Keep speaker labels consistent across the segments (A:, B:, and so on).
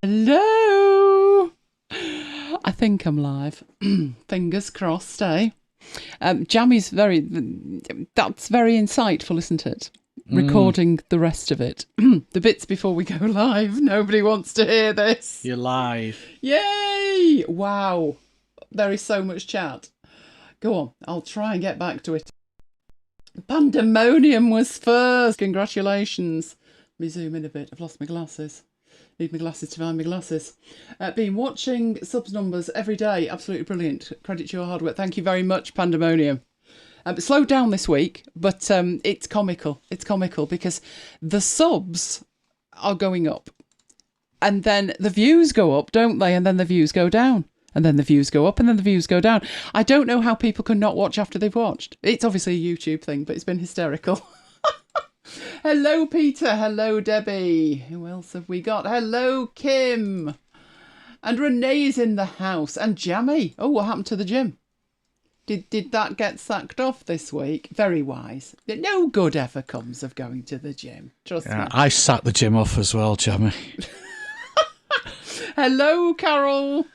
A: Hello. I think I'm live. Fingers crossed, eh? Jammy's that's very insightful, isn't it? Recording the rest of it. The bits before we go live. Nobody wants to hear this.
B: You're live.
A: Yay! Wow. There is so much chat. Go on, I'll try and get back to it. Pandemonium was first. Congratulations. Let me zoom in a bit. I've lost my glasses. Need my glasses to find my glasses. Been watching subs numbers every day. Absolutely brilliant. Credit to your hard work. Thank you very much, Pandemonium. Slowed down this week, but it's comical. It's comical because the subs are going up. And then the views go up, don't they? And then the views go down. And then the views go up and then the views go down. I don't know how people can not watch after they've watched. It's obviously a YouTube thing, but it's been hysterical. Hello, Peter. Hello, Debbie. Who else have we got? Hello, Kim. And Renee's in the house. And Jammy. Oh, what happened to the gym? Did that get sacked off this week? Very wise. No good ever comes of going to the gym. Trust me.
B: I sacked the gym off as well, Jammy.
A: Hello, Carol.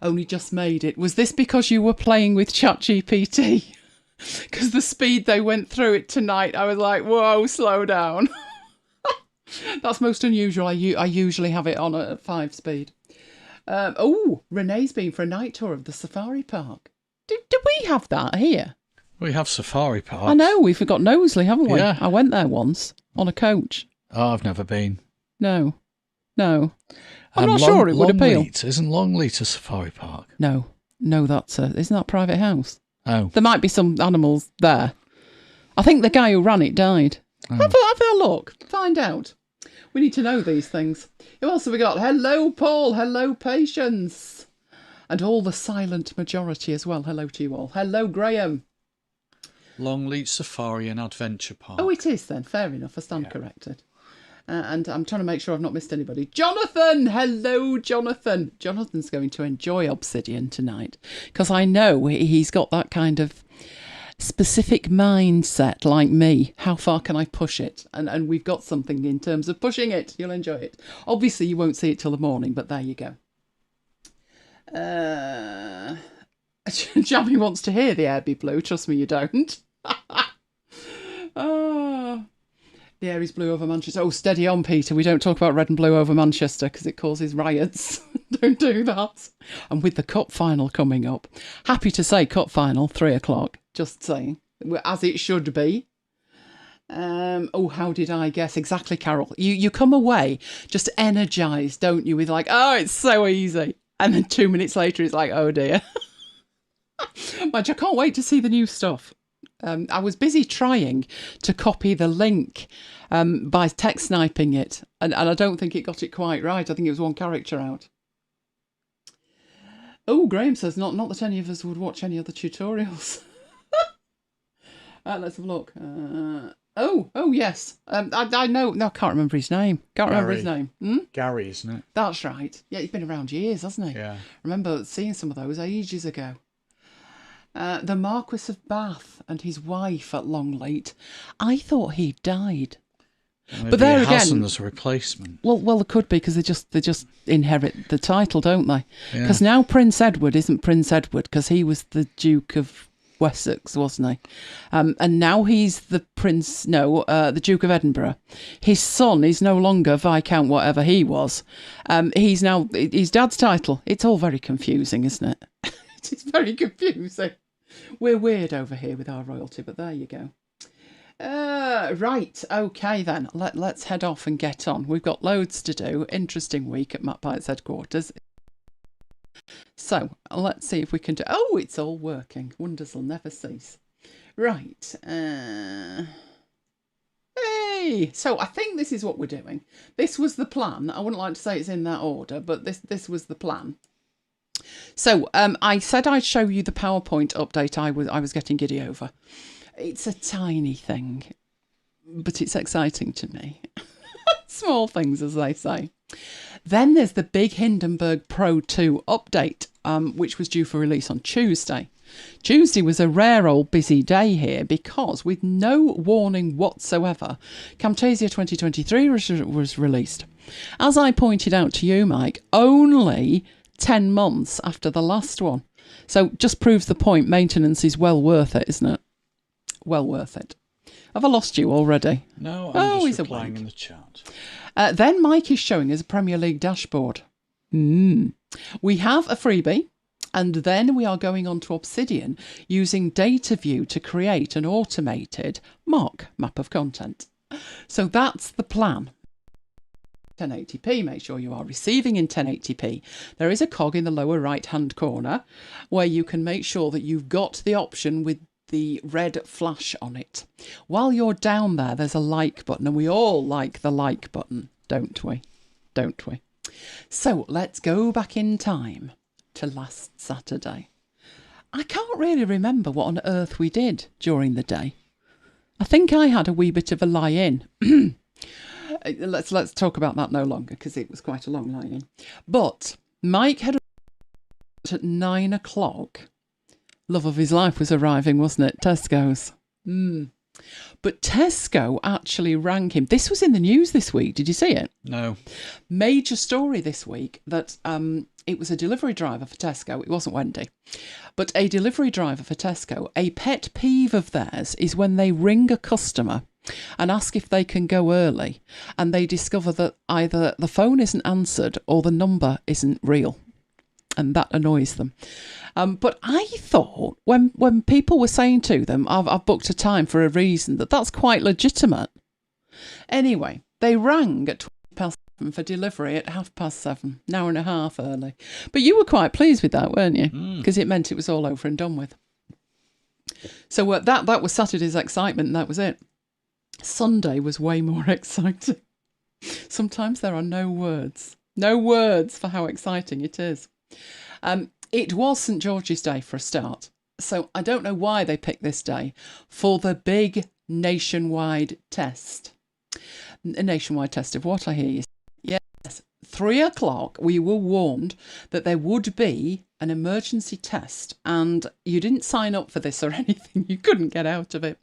A: Only just made it. Was this because you were playing with ChatGPT? Because the speed they went through it tonight, I was like, whoa, slow down. That's most unusual. I usually have it on at 5 speed. Renee's been for a night tour of the safari park. Did we have that here?
B: We have safari parks.
A: I know, we've got Knowsley, haven't we?
B: Yeah.
A: I went there once on a coach.
B: Oh, I've never been.
A: No. I'm not sure it would appeal.
B: Isn't Longleat a safari park?
A: No, isn't that a private house?
B: Oh.
A: There might be some animals there. I think the guy who ran it died. Oh. Have a look. Find out. We need to know these things. Who else have we got? Hello, Paul. Hello, Patience. And all the silent majority as well. Hello to you all. Hello, Graham.
B: Longleat Safari and Adventure Park.
A: Oh, it is then. Fair enough. I stand corrected. And I'm trying to make sure I've not missed anybody. Jonathan! Hello, Jonathan. Jonathan's going to enjoy Obsidian tonight because I know he's got that kind of specific mindset like me. How far can I push it? And we've got something in terms of pushing it. You'll enjoy it. Obviously, you won't see it till the morning, but there you go. Jamie wants to hear the air be blue. Trust me, you don't. The air is blue over Manchester. Oh, steady on, Peter. We don't talk about red and blue over Manchester because it causes riots. Don't do that. And with the cup final coming up, happy to say cup final, 3:00. Just saying. As it should be. How did I guess? Exactly, Carol. You come away just energised, don't you? With like, oh, it's so easy. And then 2 minutes later, it's like, oh dear. Mind you, I can't wait to see the new stuff. I was busy trying to copy the link by text sniping it, and I don't think it got it quite right. I think it was one character out. Oh, Graham says not that any of us would watch any other tutorials. Let's have a look. Yes. I know. No, I can't remember his name. Remember his name.
B: Gary, isn't it?
A: That's right. Yeah, he's been around years, hasn't he?
B: Yeah.
A: I remember seeing some of those ages ago. The Marquis of Bath and his wife at Longleat. I thought he died.
B: Maybe
A: but there again,
B: Hassan as a replacement.
A: Well, it could be because they just inherit the title, don't they? Because now Prince Edward isn't Prince Edward because he was the Duke of Wessex, wasn't he? And now he's the the Duke of Edinburgh. His son is no longer Viscount whatever he was. He's now his dad's title. It's all very confusing, isn't it? It's very confusing. We're weird over here with our royalty, but there you go. Right, okay then. Let's head off and get on. We've got loads to do. Interesting week at Matt Pike's headquarters. So, let's see if we can do... Oh, it's all working. Wonders will never cease. Right. Hey! So, I think this is what we're doing. This was the plan. I wouldn't like to say it's in that order, but this was the plan. So, I said I'd show you the PowerPoint update I was getting giddy over. It's a tiny thing, but it's exciting to me. Small things, as they say. Then there's the big Hindenburg Pro 2 update, which was due for release on Tuesday. Tuesday was a rare old busy day here because, with no warning whatsoever, Camtasia 2023 was released. As I pointed out to you, Mike, only 10 months after the last one. So just proves the point. Maintenance is well worth it, isn't it? Well worth it. Have I lost you already?
B: No, I'm just replying
A: awake
B: in the chat.
A: Then Mike is showing us a Premier League dashboard. We have a freebie, and then we are going on to Obsidian using data view to create an automated mock map of content. So that's the plan. 1080p, make sure you are receiving in 1080p. There is a cog in the lower right hand corner where you can make sure that you've got the option with the red flash on it. While you're down there, there's a like button, and we all like the like button, don't we? Don't we? So let's go back in time to last Saturday. I can't really remember what on earth we did during the day. I think I had a wee bit of a lie-in. Let's talk about that no longer, because it was quite a long lie-in. But Mike had at 9 o'clock. Love of his life was arriving, wasn't it? Tesco's. But Tesco actually rang him. This was in the news this week. Did you see it?
B: No.
A: Major story this week that it was a delivery driver for Tesco. It wasn't Wendy, but a delivery driver for Tesco. A pet peeve of theirs is when they ring a customer and ask if they can go early, and they discover that either the phone isn't answered or the number isn't real. And that annoys them. But I thought when people were saying to them, I've booked a time for a reason, that's quite legitimate. Anyway, they rang at 7:20 for delivery at 7:30, an hour and a half early. But you were quite pleased with that, weren't you? Because it meant it was all over and done with. So that was Saturday's excitement, and that was it. Sunday was way more exciting. Sometimes there are no words for how exciting it is. It was St George's Day for a start, so I don't know why they picked this day for the big nationwide test. A nationwide test of what, I hear you? Yes, 3 o'clock we were warned that there would be an emergency test, and you didn't sign up for this or anything. You couldn't get out of it.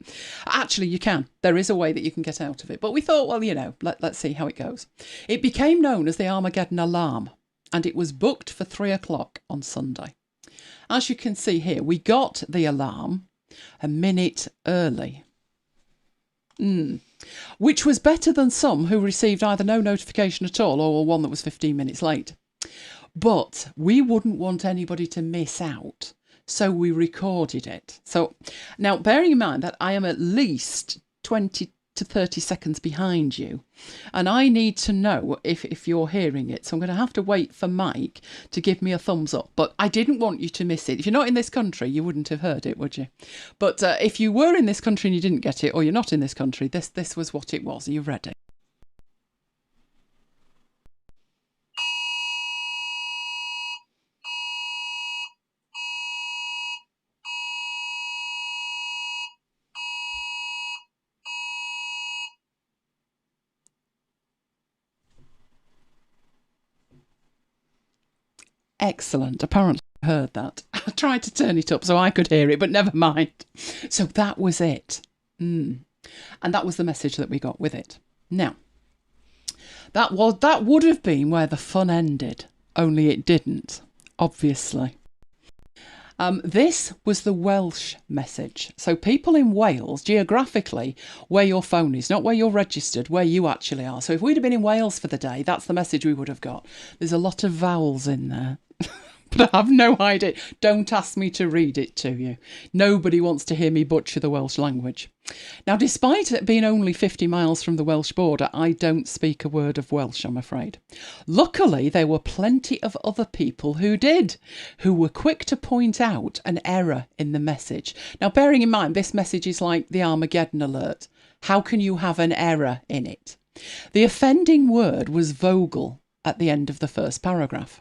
A: Actually, you can. There is a way that you can get out of it, but we thought, well, let's see how it goes. It became known as the Armageddon alarm, and it was booked for 3 o'clock on Sunday. As you can see here, we got the alarm a minute early, which was better than some who received either no notification at all or one that was 15 minutes late. But we wouldn't want anybody to miss out, so we recorded it. So now, bearing in mind that I am at least 20 to 30 seconds behind you, and I need to know if you're hearing it, so I'm going to have to wait for Mike to give me a thumbs up. But I didn't want you to miss it. If you're not in this country, you wouldn't have heard it, would you? But if you were in this country and you didn't get it, or you're not in this country, this was what it was. Are you ready? Excellent. Apparently I heard that. I tried to turn it up so I could hear it, but never mind. So that was it. And that was the message that we got with it. Now, that would have been where the fun ended, only it didn't, obviously. This was the Welsh message. So people in Wales, geographically, where your phone is, not where you're registered, where you actually are. So if we'd have been in Wales for the day, that's the message we would have got. There's a lot of vowels in there. But I have no idea. Don't ask me to read it to you. Nobody wants to hear me butcher the Welsh language. Now, despite it being only 50 miles from the Welsh border, I don't speak a word of Welsh, I'm afraid. Luckily, there were plenty of other people who did, who were quick to point out an error in the message. Now, bearing in mind, this message is like the Armageddon alert. How can you have an error in it? The offending word was Vogel at the end of the first paragraph.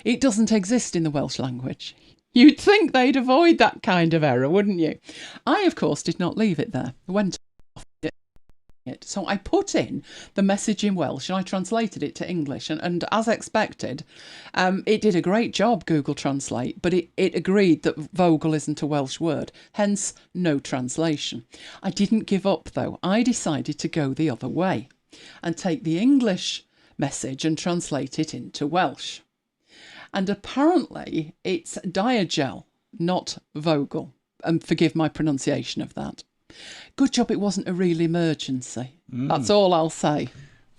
A: It doesn't exist in the Welsh language. You'd think they'd avoid that kind of error, wouldn't you? I, of course, did not leave it there. I went off it. So I put in the message in Welsh and I translated it to English. And as expected, it did a great job, Google Translate, but it agreed that Vogel isn't a Welsh word, hence no translation. I didn't give up, though. I decided to go the other way and take the English message and translate it into Welsh. And apparently it's Diagel, not Vogel. And forgive my pronunciation of that. Good job it wasn't a real emergency. That's all I'll say.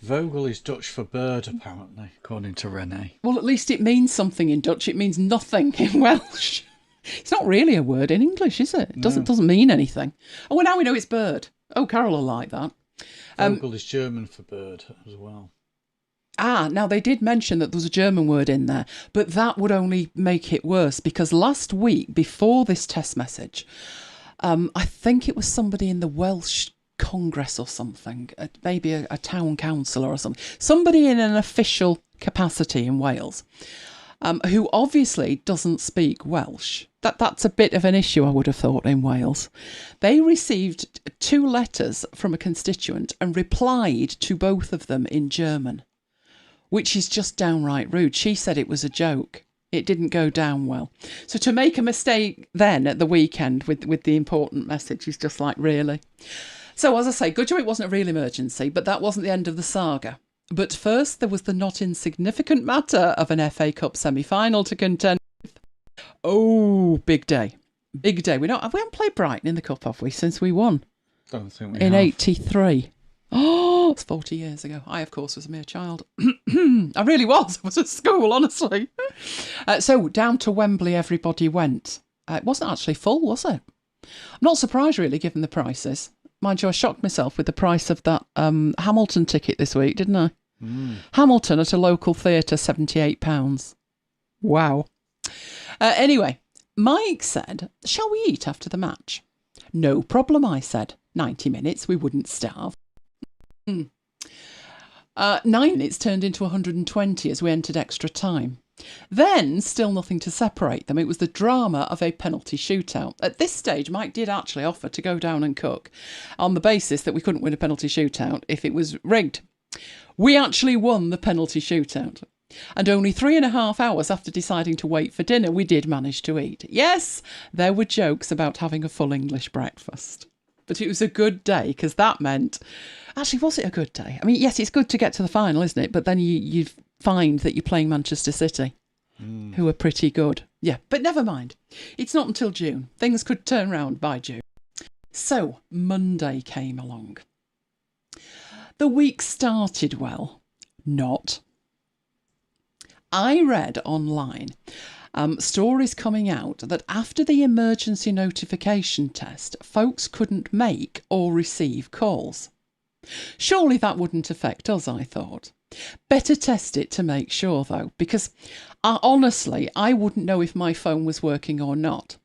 B: Vogel is Dutch for bird, apparently, according to Renee.
A: Well, at least it means something in Dutch. It means nothing in Welsh. It's not really a word in English, is it? It doesn't mean anything. Oh, well, now we know it's bird. Oh, Carol will like that.
B: Vogel is German for bird as well.
A: Now they did mention that there was a German word in there, but that would only make it worse because last week, before this test message, I think it was somebody in the Welsh Congress or something, maybe a town councillor or something, somebody in an official capacity in Wales, who obviously doesn't speak Welsh. That's a bit of an issue, I would have thought, in Wales. They received 2 letters from a constituent and replied to both of them in German, which is just downright rude. She said it was a joke. It didn't go down well. So to make a mistake then at the weekend with the important message is just like, really? So as I say, good job it wasn't a real emergency, but that wasn't the end of the saga. But first there was the not insignificant matter of an FA Cup semi-final to contend with. Oh, big day. Big day. We haven't played Brighton in the Cup, have we, since we won?
B: Don't think we
A: in
B: have.
A: 83. Oh, it's 40 years ago. I, of course, was a mere child. I really was. I was at school, honestly. So down to Wembley everybody went. It wasn't actually full, was it? I'm not surprised, really, given the prices. Mind you, I shocked myself with the price of that Hamilton ticket this week, didn't I? Hamilton at a local theatre, £78. Wow. Anyway, Mike said, shall we eat after the match? No problem, I said. 90 minutes, we wouldn't starve. 9 minutes turned into 120 as we entered extra time. Then, still nothing to separate them. It was the drama of a penalty shootout. At this stage, Mike did actually offer to go down and cook on the basis that we couldn't win a penalty shootout if it was rigged. We actually won the penalty shootout. And only 3.5 hours after deciding to wait for dinner, we did manage to eat. Yes, there were jokes about having a full English breakfast. But it was a good day because that meant... Actually, was it a good day? I mean, yes, it's good to get to the final, isn't it? But then you find that you're playing Manchester City, who are pretty good. Yeah, but never mind. It's not until June. Things could turn round by June. So, Monday came along. The week started well. Not. I read online stories coming out that after the emergency notification test, folks couldn't make or receive calls. Surely that wouldn't affect us, I thought. Better test it to make sure, though, because honestly, I wouldn't know if my phone was working or not.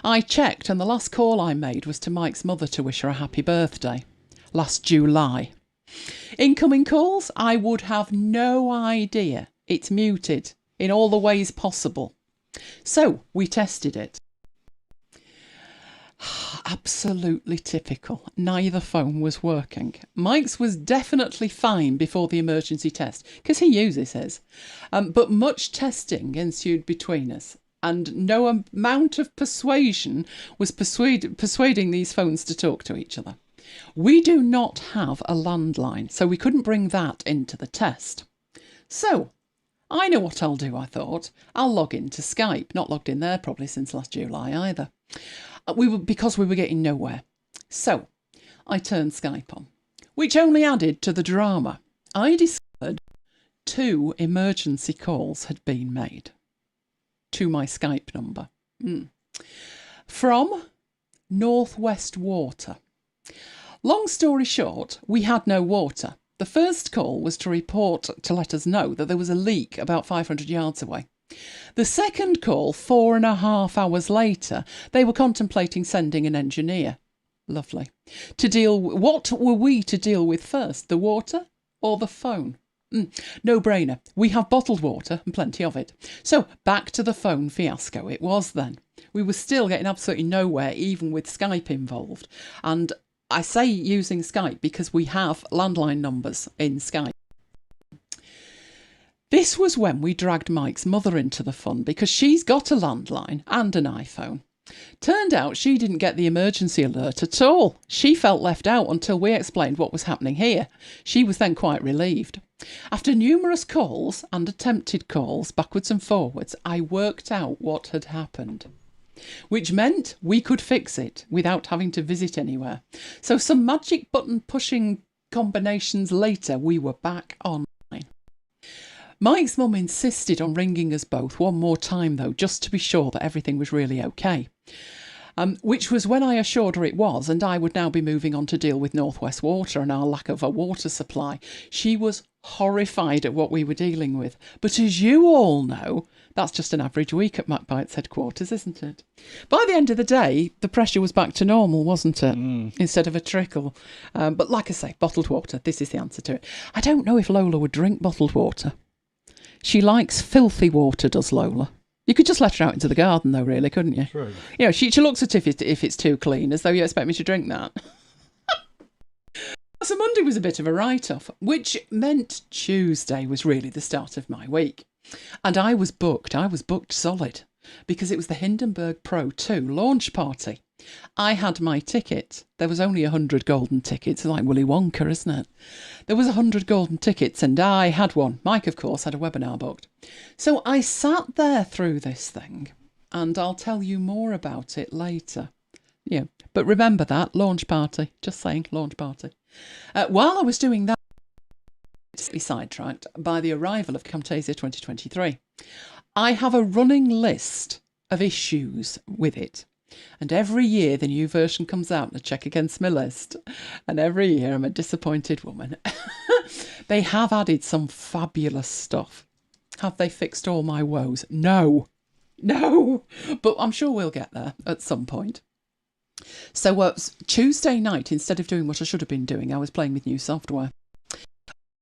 A: I checked, and the last call I made was to Mike's mother to wish her a happy birthday, last July. Incoming calls, I would have no idea. It's muted in all the ways possible. So we tested it. Absolutely typical. Neither phone was working. Mike's was definitely fine before the emergency test, because he uses his. But much testing ensued between us, and no amount of persuasion was persuading these phones to talk to each other. We do not have a landline, so we couldn't bring that into the test. So, I know what I'll do, I thought. I'll log into Skype. Not logged in there probably since last July either. Because we were getting nowhere. So, I turned Skype on, which only added to the drama. I discovered 2 emergency calls had been made to my Skype number. From Northwest Water. Long story short, we had no water. The first call was to report to let us know that there was a leak about 500 yards away. The second call, 4.5 hours later, they were contemplating sending an engineer. Lovely. What were we to deal with first, the water or the phone? No brainer. We have bottled water and plenty of it. So back to the phone fiasco it was then. We were still getting absolutely nowhere, even with Skype involved. And I say using Skype because we have landline numbers in Skype. This was when we dragged Mike's mother into the fun because she's got a landline and an iPhone. Turned out she didn't get the emergency alert at all. She felt left out until we explained what was happening here. She was then quite relieved. After numerous calls and attempted calls backwards and forwards, I worked out what had happened, which meant we could fix it without having to visit anywhere. So some magic button pushing combinations later, we were back online. Mike's mum insisted on ringing us both one more time though, just to be sure that everything was really okay. Which was when I assured her it was, and I would now be moving on to deal with North West Water and our lack of a water supply. She was horrified at what we were dealing with. But as you all know, that's just an average week at MacBite's headquarters, isn't it? By the end of the day, the pressure was back to normal, wasn't it? Instead of a trickle. But like I say, bottled water, this is the answer to it. I don't know if Lola would drink bottled water. She likes filthy water, does Lola. You could just let her out into the garden, though, really, couldn't you?
B: True.
A: You know, she looks at it if it's too clean, as though you expect me to drink that. So Monday was a bit of a write-off, which meant Tuesday was really the start of my week. And I was booked solid, because it was the Hindenburg Pro 2 launch party. I had my ticket. There was only 100 golden tickets, like Willy Wonka, isn't it? There was 100 golden tickets and I had one. Mike, of course, had a webinar booked. So I sat there through this thing, and I'll tell you more about it later. Yeah, but remember that, launch party. Just saying, launch party. While I was doing that, I was sidetracked by the arrival of Camtasia 2023. I have a running list of issues with it. And every year the new version comes out and I check against my list. And every year I'm a disappointed woman. They have added some fabulous stuff. Have they fixed all my woes? No. But I'm sure we'll get there at some point. So Tuesday night, instead of doing what I should have been doing, I was playing with new software.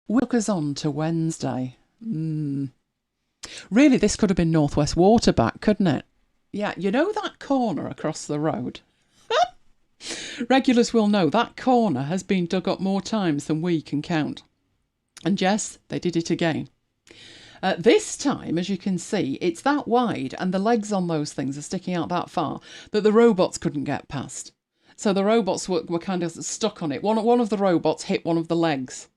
A: We took us on to Wednesday. Really, this could have been North West Water back, couldn't it? Yeah, you know that corner across the road? Regulars will know that corner has been dug up more times than we can count. And yes, they did it again. This time, as you can see, it's that wide and the legs on those things are sticking out that far that the robots couldn't get past. So the robots were kind of stuck on it. One of the robots hit one of the legs.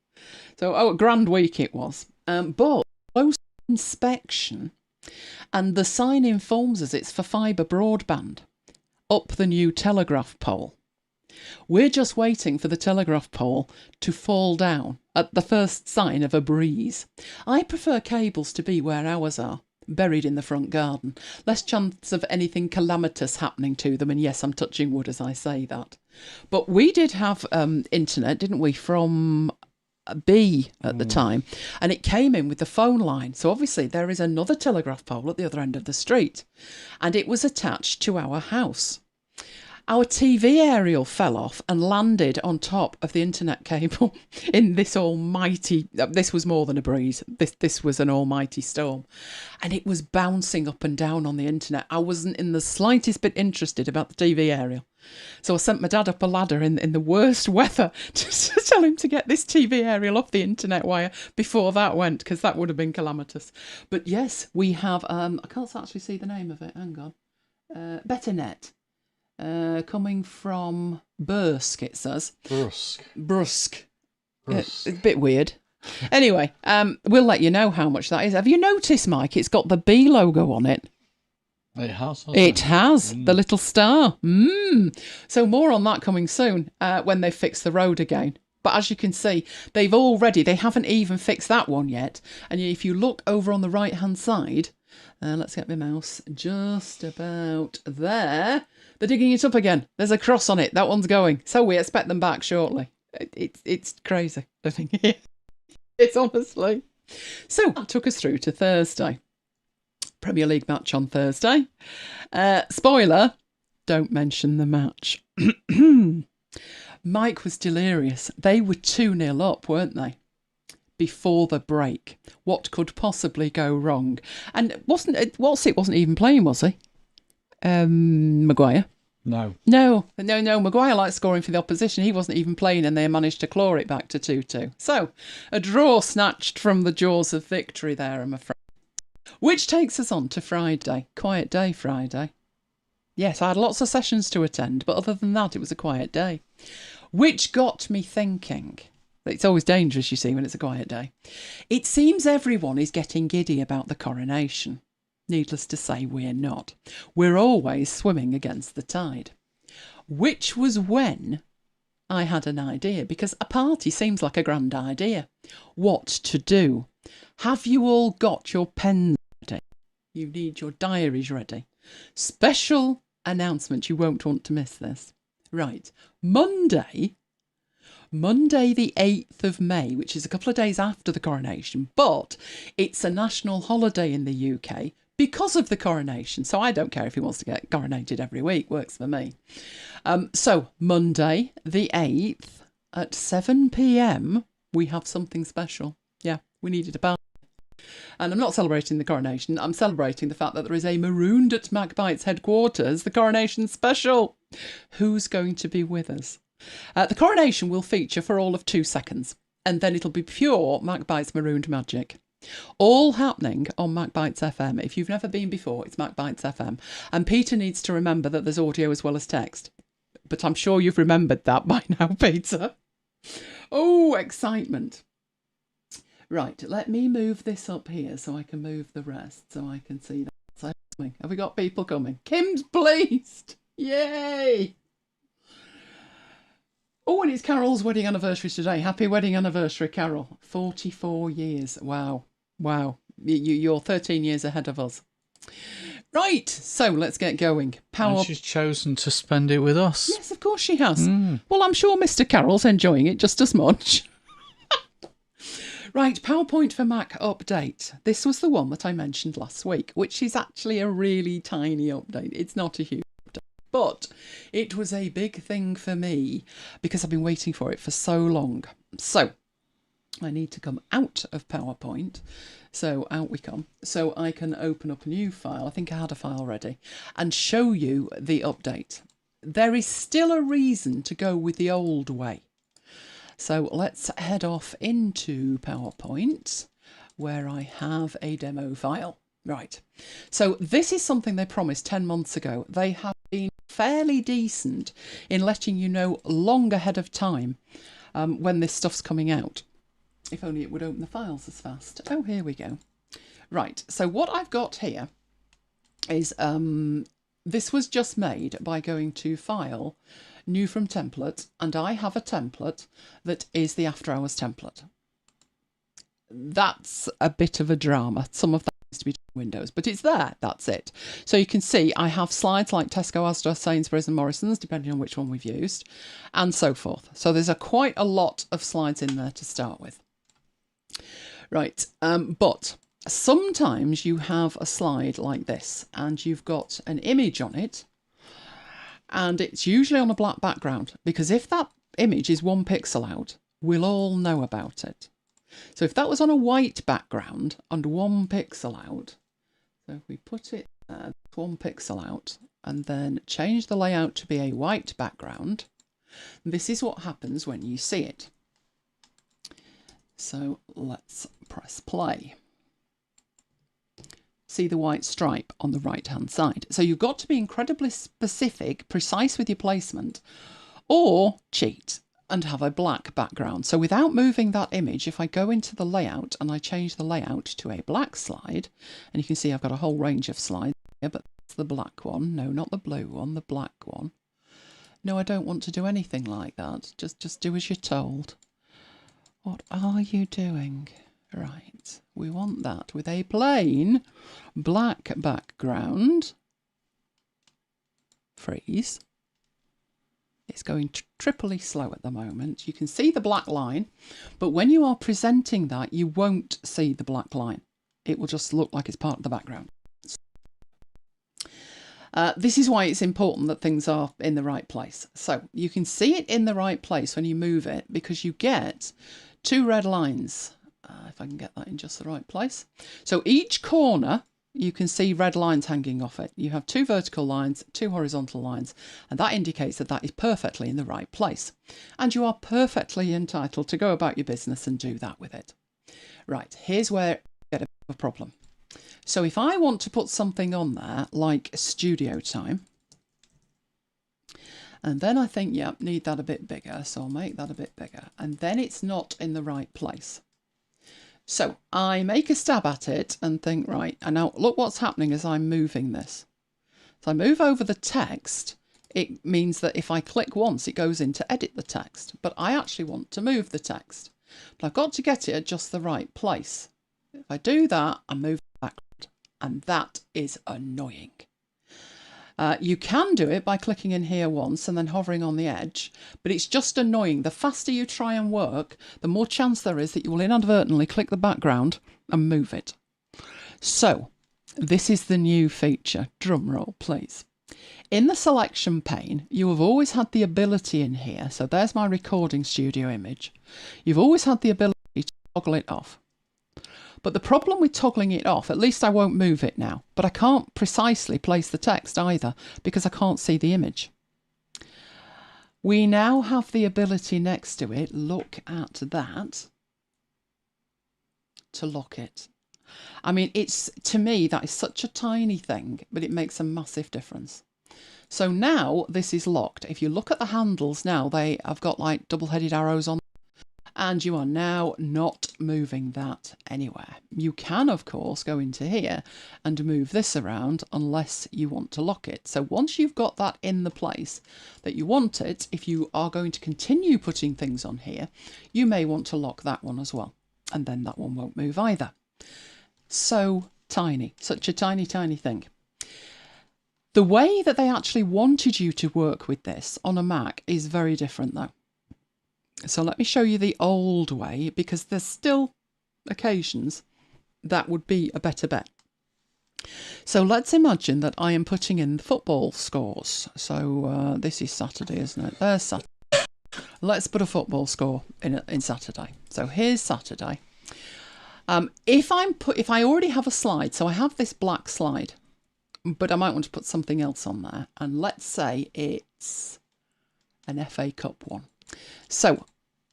A: So, a grand week it was. But close inspection, and the sign informs us it's for fibre broadband, up the new telegraph pole. We're just waiting for the telegraph pole to fall down at the first sign of a breeze. I prefer cables to be where ours are, buried in the front garden. Less chance of anything calamitous happening to them, and yes, I'm touching wood as I say that. But we did have internet, didn't we, from B at the time, and it came in with the phone line. So obviously there is another telegraph pole at the other end of the street, and it was attached to our house. Our TV aerial fell off and landed on top of the internet cable in this almighty, this was more than a breeze, this was an almighty storm, and it was bouncing up and down on the internet. I wasn't in the slightest bit interested about the TV aerial. So I sent my dad up a ladder in the worst weather to tell him to get this TV aerial off the internet wire before that went, because that would have been calamitous. But yes, we have, I can't actually see the name of it, hang on, BetterNet, coming from Bursk, it says. Brusque. It's a bit weird. Anyway, we'll let you know how much that is. Have you noticed, Mike, it's got the B logo on it?
B: It has.
A: It has, the little star. So more on that coming soon when they fix the road again. But as you can see, they haven't even fixed that one yet. And if you look over on the right-hand side, let's get my mouse just about there. They're digging it up again. There's a cross on it. That one's going. So we expect them back shortly. It's crazy living here. It's honestly. So that took us through to Thursday. Premier League match on Thursday. Spoiler, don't mention the match. Mike was delirious. They were 2-0 up, weren't they? Before the break. What could possibly go wrong? And wasn't even playing, was he? Maguire?
B: No.
A: Maguire liked scoring for the opposition. He wasn't even playing and they managed to claw it back to 2-2. So, a draw snatched from the jaws of victory there, I'm afraid. Which takes us on to Friday. Quiet day Friday. Yes, I had lots of sessions to attend, but other than that, it was a quiet day. Which got me thinking. It's always dangerous, you see, when it's a quiet day. It seems everyone is getting giddy about the coronation. Needless to say, we're not. We're always swimming against the tide. Which was when I had an idea, because a party seems like a grand idea. What to do? Have you all got your pens ready? You need your diaries ready. Special announcement, you won't want to miss this. Right, Monday the 8th of May, which is a couple of days after the coronation, but it's a national holiday in the UK because of the coronation. So I don't care if he wants to get coronated every week, works for me. So Monday the 8th at 7 p.m, we have something special. Yeah, we needed a party. And I'm not celebrating the coronation, I'm celebrating the fact that there is a Marooned at MacBite's headquarters, the coronation special. Who's going to be with us? The coronation will feature for all of 2 seconds, and then it'll be pure MacBite's Marooned magic. All happening on MacBites FM. If you've never been before, it's MacBites FM. And Peter needs to remember that there's audio as well as text. But I'm sure you've remembered that by now, Peter. Oh, excitement. Right, let me move this up here so I can move the rest, so I can see that. So, have we got people coming? Kim's pleased. Yay. Oh, and it's Carol's wedding anniversary today. Happy wedding anniversary, Carol. 44 years. Wow. Wow. You're 13 years ahead of us. Right. So let's get going.
B: And she's chosen to spend it with us.
A: Yes, of course she has. Well, I'm sure Mr. Carroll's enjoying it just as much. Right. PowerPoint for Mac update. This was the one that I mentioned last week, which is actually a really tiny update. It's not a huge. But it was a big thing for me because I've been waiting for it for so long. So I need to come out of PowerPoint. So out we come. So I can open up a new file. I think I had a file ready and show you the update. There is still a reason to go with the old way. So let's head off into PowerPoint where I have a demo file. Right. So this is something they promised 10 months ago. They have been fairly decent in letting you know long ahead of time when this stuff's coming out. If only it would open the files as fast. Oh, here we go. Right. So what I've got here is this was just made by going to File, New from Template, and I have a template that is the After Hours template. That's a bit of a drama. Some of that needs to be Windows, but it's there. That's it. So you can see I have slides like Tesco, Asda, Sainsbury's and Morrison's, depending on which one we've used, and so forth. So there's quite a lot of slides in there to start with. Right, but sometimes you have a slide like this and you've got an image on it, and it's usually on a black background, because if that image is 1 pixel out, we'll all know about it. So if that was on a white background and 1 pixel out, so if we put it 1 pixel out and then change the layout to be a white background, this is what happens when you see it. So let's press play. See the white stripe on the right hand side. So you've got to be incredibly specific, precise with your placement, or cheat and have a black background. So without moving that image, if I go into the layout and I change the layout to a black slide, and you can see I've got a whole range of slides here, but that's the black one. No, not the blue one, the black one. No, I don't want to do anything like that. Just do as you're told. What are you doing? Right, we want that with a plain black background. Freeze. It's going triply slow at the moment. You can see the black line, but when you are presenting that, you won't see the black line. It will just look like it's part of the background. This is why it's important that things are in the right place. So you can see it in the right place when you move it, because you get 2 red lines. If I can get that in just the right place. So each corner, you can see red lines hanging off it. You have 2 vertical lines, 2 horizontal lines, and that indicates that that is perfectly in the right place. And you are perfectly entitled to go about your business and do that with it. Right, here's where you get a bit of a problem. So if I want to put something on there like studio time, And then I think, yeah, need that a bit bigger. So I'll make that a bit bigger. And then it's not in the right place. So I make a stab at it and think, right, and now look what's happening as I'm moving this. So I move over the text. It means that if I click once, it goes in to edit the text. But I actually want to move the text. But I've got to get it at just the right place. If I do that, I move it backward. And that is annoying. You can do it by clicking in here once and then hovering on the edge, but it's just annoying. The faster you try and work, the more chance there is that you will inadvertently click the background and move it. So this is the new feature. Drum roll, please. In the selection pane, you have always had the ability in here. So there's my recording studio image. You've always had the ability to toggle it off. But the problem with toggling it off, at least I won't move it now, but I can't precisely place the text either because I can't see the image. We now have the ability next to it, look at that, to lock it. I mean, to me, that is such a tiny thing, but it makes a massive difference. So now this is locked. If you look at the handles now, I've got like double-headed arrows on. And you are now not moving that anywhere. You can, of course, go into here and move this around unless you want to lock it. So once you've got that in the place that you want it, if you are going to continue putting things on here, you may want to lock that one as well. And then that one won't move either. So tiny, such a tiny, tiny thing. The way that they actually wanted you to work with this on a Mac is very different though. So let me show you the old way, because there's still occasions that would be a better bet. So let's imagine that I am putting in the football scores. So this is Saturday, isn't it? There's Saturday. Let's put a football score in Saturday. So here's Saturday. If I already have a slide, so I have this black slide, but I might want to put something else on there. And let's say it's an FA Cup one. So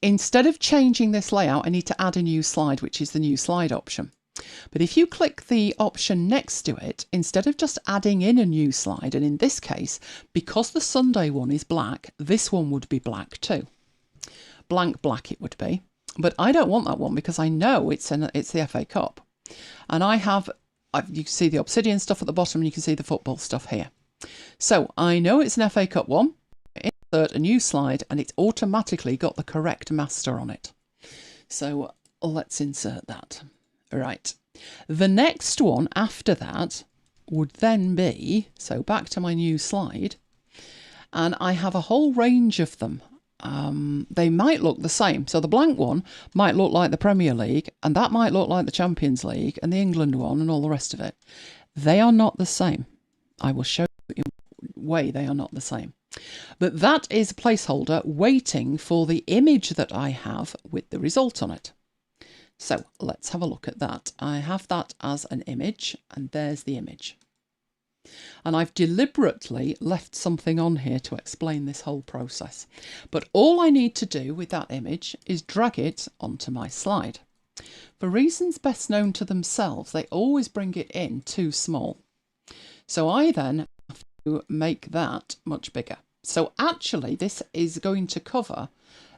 A: instead of changing this layout, I need to add a new slide, which is the new slide option. But if you click the option next to it, instead of just adding in a new slide, and in this case, because the Sunday one is black, this one would be black too. Blank black it would be. But I don't want that one because I know it's the FA Cup. And you can see the Obsidian stuff at the bottom and you can see the football stuff here. So I know it's an FA Cup one. Insert a new slide and it's automatically got the correct master on it. So let's insert that. Right. The next one after that would then be, so back to my new slide, and I have a whole range of them. They might look the same. So the blank one might look like the Premier League, and that might look like the Champions League and the England one and all the rest of it. They are not the same. I will show you in what way they are not the same. But that is a placeholder waiting for the image that I have with the result on it. So let's have a look at that. I have that as an image, and there's the image. And I've deliberately left something on here to explain this whole process. But all I need to do with that image is drag it onto my slide. For reasons best known to themselves, they always bring it in too small. So I then have to make that much bigger. So actually this is going to cover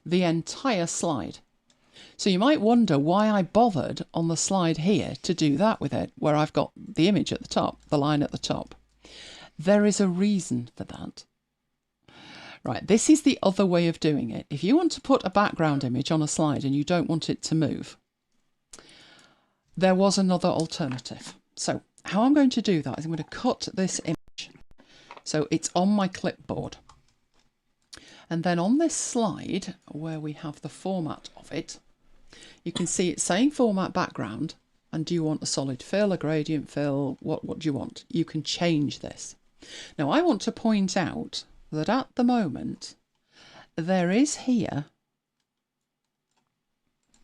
A: the entire slide. So you might wonder why I bothered on the slide here to do that with it, where I've got the image at the top, the line at the top. There is a reason for that. Right, this is the other way of doing it. If you want to put a background image on a slide and you don't want it to move, there was another alternative. So how I'm going to do that is I'm going to cut this image so it's on my clipboard. And then on this slide, where we have the format of it, you can see it's saying format background. And do you want a solid fill, a gradient fill? What do you want? You can change this. Now I want to point out that at the moment, there is here,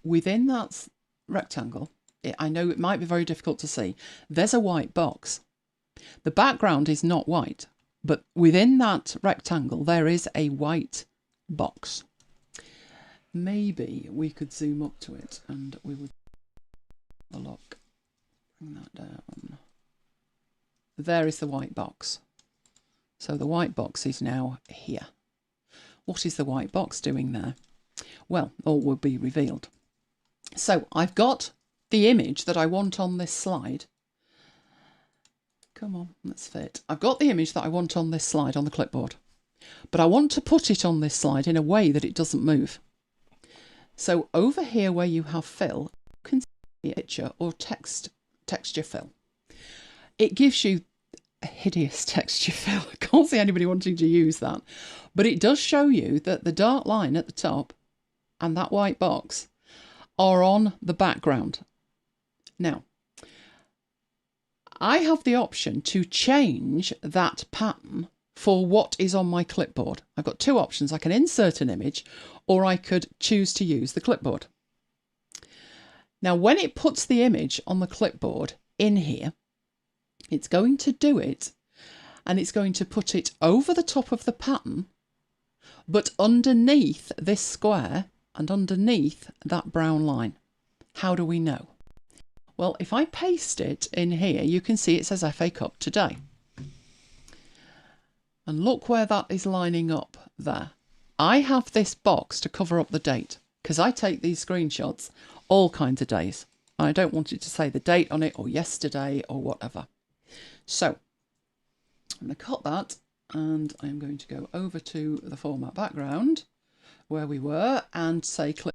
A: within that rectangle, I know it might be very difficult to see, there's a white box. The background is not white, but within that rectangle, there is a white box. Maybe we could zoom up to it and we would have a look. Bring that down. There is the white box. So the white box is now here. What is the white box doing there? Well, all will be revealed. So I've got the image that I want on this slide. Come on, let's fit. I've got the image that I want on this slide on the clipboard, but I want to put it on this slide in a way that it doesn't move. So over here where you have fill, you can see a picture or texture fill. It gives you a hideous texture fill. I can't see anybody wanting to use that, but it does show you that the dark line at the top and that white box are on the background. Now, I have the option to change that pattern for what is on my clipboard. I've got two options. I can insert an image, or I could choose to use the clipboard. Now, when it puts the image on the clipboard in here, it's going to do it, and it's going to put it over the top of the pattern, but underneath this square and underneath that brown line. How do we know? Well, if I paste it in here, you can see it says FA Cup today. And look where that is lining up there. I have this box to cover up the date because I take these screenshots all kinds of days. I don't want it to say the date on it or yesterday or whatever. So I'm going to cut that and I'm going to go over to the format background where we were and say clip.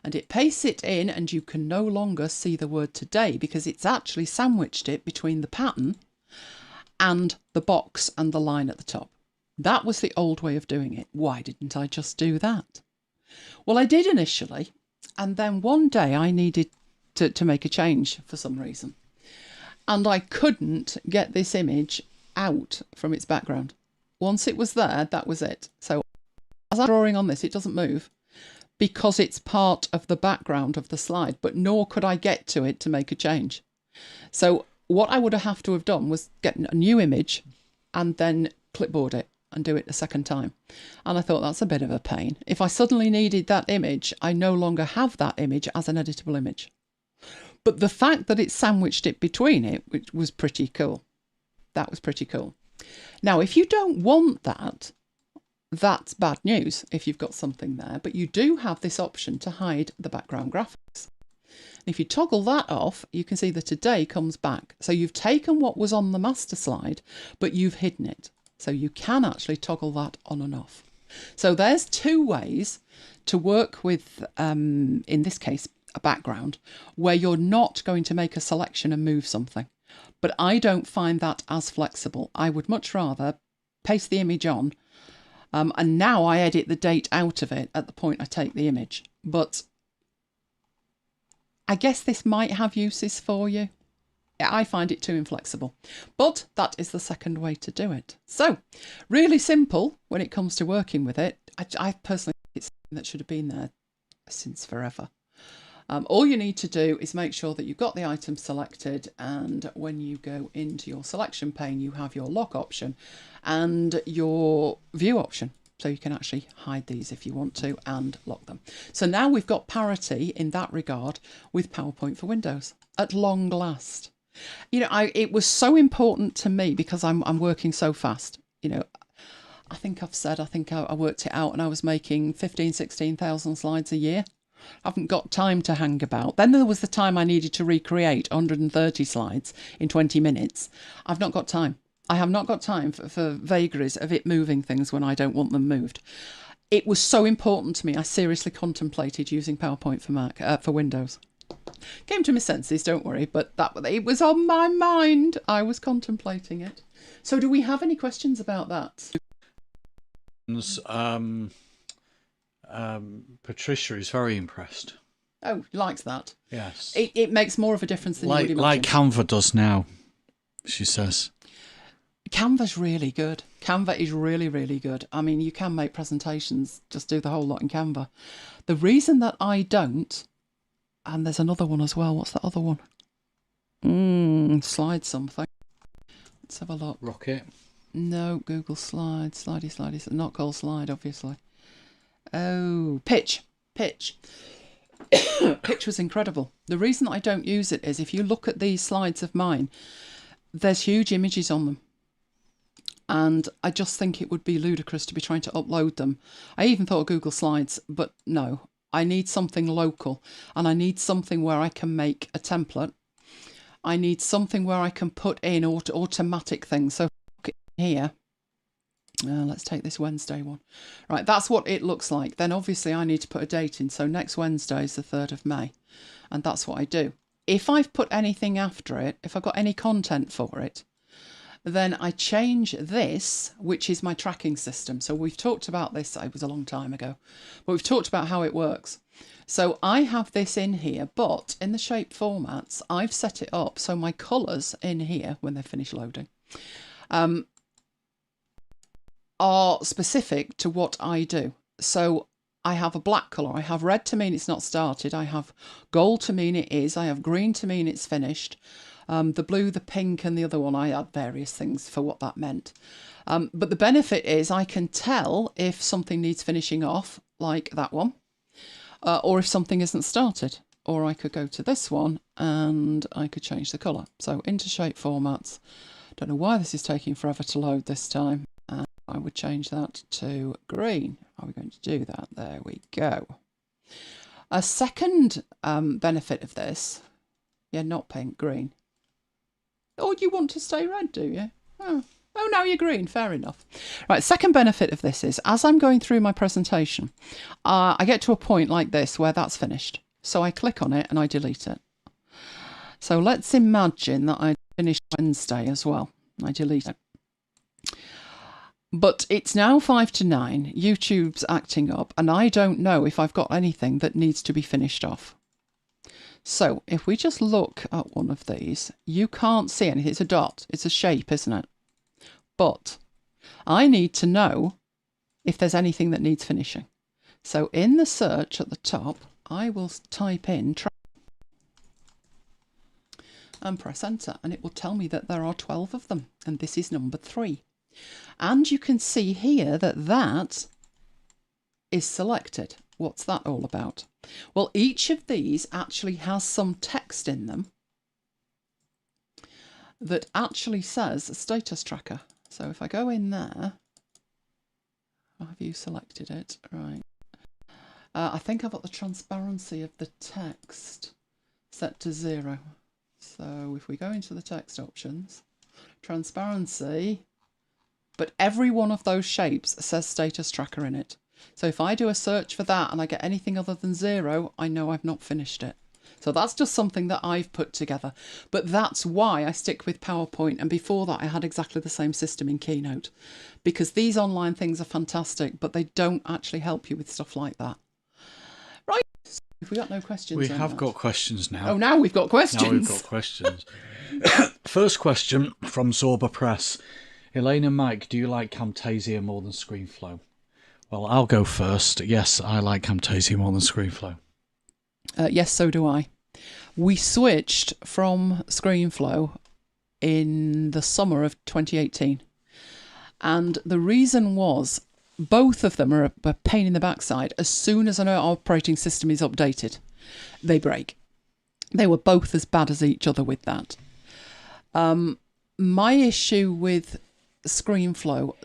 A: And it pastes it in and you can no longer see the word today because it's actually sandwiched it between the pattern and the box and the line at the top. That was the old way of doing it. Why didn't I just do that? Well, I did initially, and then one day I needed to make a change for some reason. And I couldn't get this image out from its background. Once it was there, that was it. So as I'm drawing on this, it doesn't move because it's part of the background of the slide, but nor could I get to it to make a change. So what I would have to have done was get a new image and then clipboard it and do it a second time. And I thought that's a bit of a pain. If I suddenly needed that image, I no longer have that image as an editable image. But the fact that it sandwiched it between it, which was pretty cool. That was pretty cool. Now, if you don't want that, that's bad news if you've got something there, but you do have this option to hide the background graphics. If you toggle that off, you can see that today comes back. So you've taken what was on the master slide, but you've hidden it. So you can actually toggle that on and off. So there's two ways to work with, in this case, a background where you're not going to make a selection and move something. But I don't find that as flexible. I would much rather paste the image on, and now I edit the date out of it at the point I take the image. But I guess this might have uses for you. I find it too inflexible, but that is the second way to do it. So really simple when it comes to working with it. I personally think it's something that should have been there since forever. All you need to do is make sure that you've got the item selected, and when you go into your selection pane, you have your lock option and your view option. So you can actually hide these if you want to and lock them. So now we've got parity in that regard with PowerPoint for Windows at long last. You know, it was so important to me because I'm working so fast. You know, I think I worked it out and I was making 16,000 slides a year. I haven't got time to hang about. Then there was the time I needed to recreate 130 slides in 20 minutes. I've not got time. I have not got time for vagaries of it moving things when I don't want them moved. It was so important to me. I seriously contemplated using PowerPoint for Windows. Came to my senses, don't worry, but it was on my mind. I was contemplating it. So do we have any questions about that?
B: Patricia is very impressed.
A: Oh, likes that.
B: Yes.
A: It makes more of a difference than you would imagine.
B: Like Canva does now, she says.
A: Canva's really good. Canva is really, really good. I mean, you can make presentations, just do the whole lot in Canva. The reason that I don't, and there's another one as well. What's that other one? Slide something. Let's have a look.
B: Rocket.
A: No, Google Slides. Slidey. Not called Slide, obviously. Oh, Pitch. Pitch was incredible. The reason that I don't use it is if you look at these slides of mine, there's huge images on them. And I just think it would be ludicrous to be trying to upload them. I even thought of Google Slides, but no, I need something local, and I need something where I can make a template. I need something where I can put in automatic things. So here, let's take this Wednesday one. Right, that's what it looks like. Then obviously I need to put a date in. So next Wednesday is the 3rd of May. And that's what I do. If I've put anything after it, if I've got any content for it, then I change this, which is my tracking system. So we've talked about this, it was a long time ago, but we've talked about how it works. So I have this in here, but in the shape formats, I've set it up so my colours in here, when they finish loading, are specific to what I do. So I have a black colour, I have red to mean it's not started, I have gold to mean it is, I have green to mean it's finished. The blue, the pink and the other one, I had various things for what that meant. But the benefit is I can tell if something needs finishing off, like that one, or if something isn't started. Or I could go to this one and I could change the colour. So into shape formats. Don't know why this is taking forever to load this time. And I would change that to green. Are we going to do that? There we go. A second benefit of this, yeah, not pink, green. Oh, you want to stay red, do you? Oh, now you're green. Fair enough. Right, second benefit of this is, as I'm going through my presentation, I get to a point like this where that's finished. So I click on it and I delete it. So let's imagine that I finished Wednesday as well. I delete it. But it's now 5 to 9. YouTube's acting up, and I don't know if I've got anything that needs to be finished off. So if we just look at one of these, you can't see anything. It's a dot. It's a shape, isn't it? But I need to know if there's anything that needs finishing. So in the search at the top, I will type in and press enter, and it will tell me that there are 12 of them, and this is number 3. And you can see here that that is selected. What's that all about? Well, each of these actually has some text in them that actually says status tracker. So if I go in there, have you selected it? Right. I think I've got the transparency of the text set to 0. So if we go into the text options, transparency, but every one of those shapes says status tracker in it. So if I do a search for that and I get anything other than 0, I know I've not finished it. So that's just something that I've put together. But that's why I stick with PowerPoint. And before that, I had exactly the same system in Keynote. Because these online things are fantastic, but they don't actually help you with stuff like that. Right. If we got no questions.
B: We have got questions now.
A: Oh, now we've got questions.
B: Now we've got questions. First question from Zorba Press. Elaine and Mike, do you like Camtasia more than ScreenFlow? Well, I'll go first. Yes, I like Camtasia more than ScreenFlow.
A: Yes, so do I. We switched from ScreenFlow in the summer of 2018. And the reason was both of them are a pain in the backside. As soon as an operating system is updated, they break. They were both as bad as each other with that. My issue with ScreenFlow,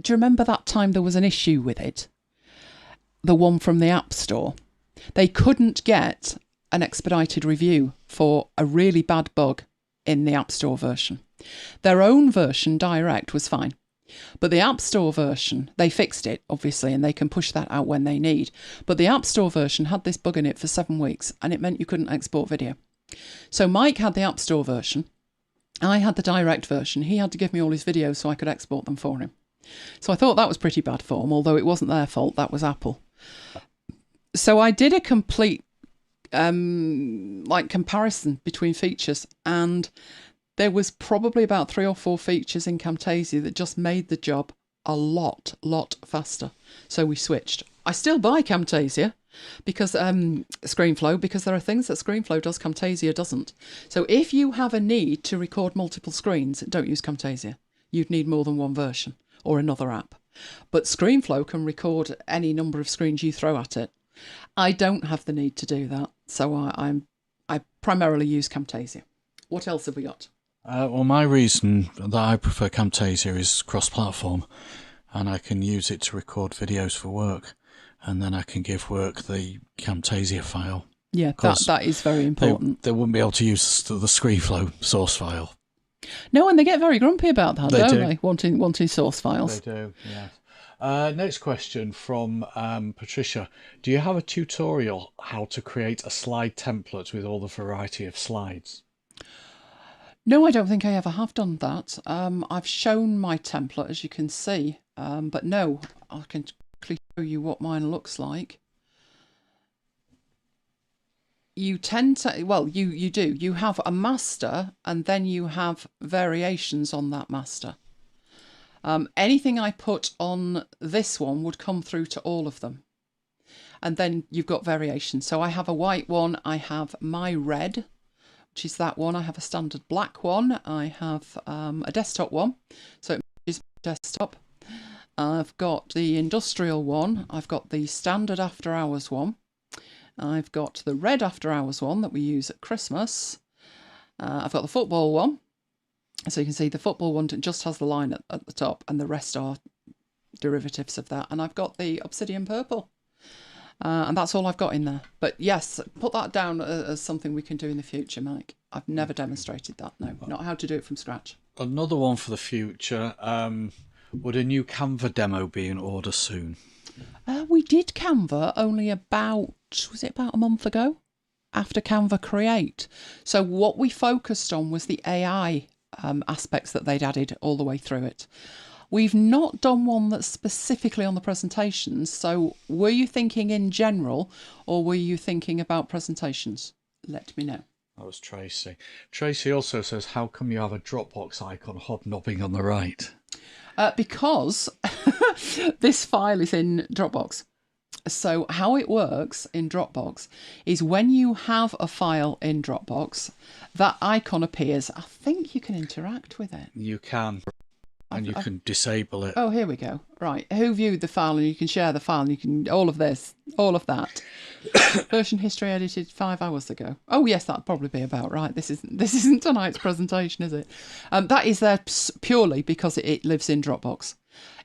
A: do you remember that time there was an issue with it? The one from the App Store. They couldn't get an expedited review for a really bad bug in the App Store version. Their own version, direct, was fine. But the App Store version, they fixed it, obviously, and they can push that out when they need. But the App Store version had this bug in it for 7 weeks, and it meant you couldn't export video. So Mike had the App Store version. I had the direct version. He had to give me all his videos so I could export them for him. So I thought that was pretty bad form, although it wasn't their fault. That was Apple. So I did a complete comparison between features, and there was probably about 3 or 4 features in Camtasia that just made the job a lot faster. So we switched. I still buy Camtasia because ScreenFlow, because there are things that ScreenFlow does Camtasia doesn't. So if you have a need to record multiple screens, don't use Camtasia. You'd need more than one version or another app. But ScreenFlow can record any number of screens you throw at it. I don't have the need to do that, so I primarily use Camtasia. What else have we got?
B: Well, my reason that I prefer Camtasia is cross-platform, and I can use it to record videos for work, and then I can give work the Camtasia file.
A: Yeah, that is very important.
B: They wouldn't be able to use the ScreenFlow source file.
A: No, and they get very grumpy about that, don't they? Wanting source files.
B: They do, yeah. Next question from Patricia. Do you have a tutorial how to create a slide template with all the variety of slides?
A: No, I don't think I ever have done that. I've shown my template, as you can see, but no, I can quickly show you what mine looks like. You tend to, well, you do. You have a master, and then you have variations on that master. Anything I put on this one would come through to all of them. And then you've got variations. So I have a white one, I have my red, which is that one. I have a standard black one. I have a desktop one, so it is desktop. I've got the industrial one. I've got the standard after hours one. I've got the red after hours one that we use at Christmas. I've got the football one. So you can see the football one just has the line at the top, and the rest are derivatives of that. And I've got the obsidian purple. And that's all I've got in there. But yes, put that down as something we can do in the future, Mike. I've never demonstrated that, no. Not how to do it from scratch.
B: Another one for the future. Would a new Canva demo be in order soon?
A: We did Canva only about a month ago? After Canva Create. So what we focused on was the AI aspects that they'd added all the way through it. We've not done one that's specifically on the presentations. So were you thinking in general, or were you thinking about presentations? Let me know.
B: That was Tracy. Tracy also says, how come you have a Dropbox icon hobnobbing on the right?
A: Because this file is in Dropbox. So how it works in Dropbox is when you have a file in Dropbox, that icon appears. I think you can interact with it.
B: You can. And you can disable it.
A: Oh, here we go. Right. Who viewed the file, and you can share the file, and you can all of this, all of that. Version history edited 5 hours ago. Oh yes, that'd probably be about right. This isn't tonight's presentation, is it? That is there purely because it lives in Dropbox.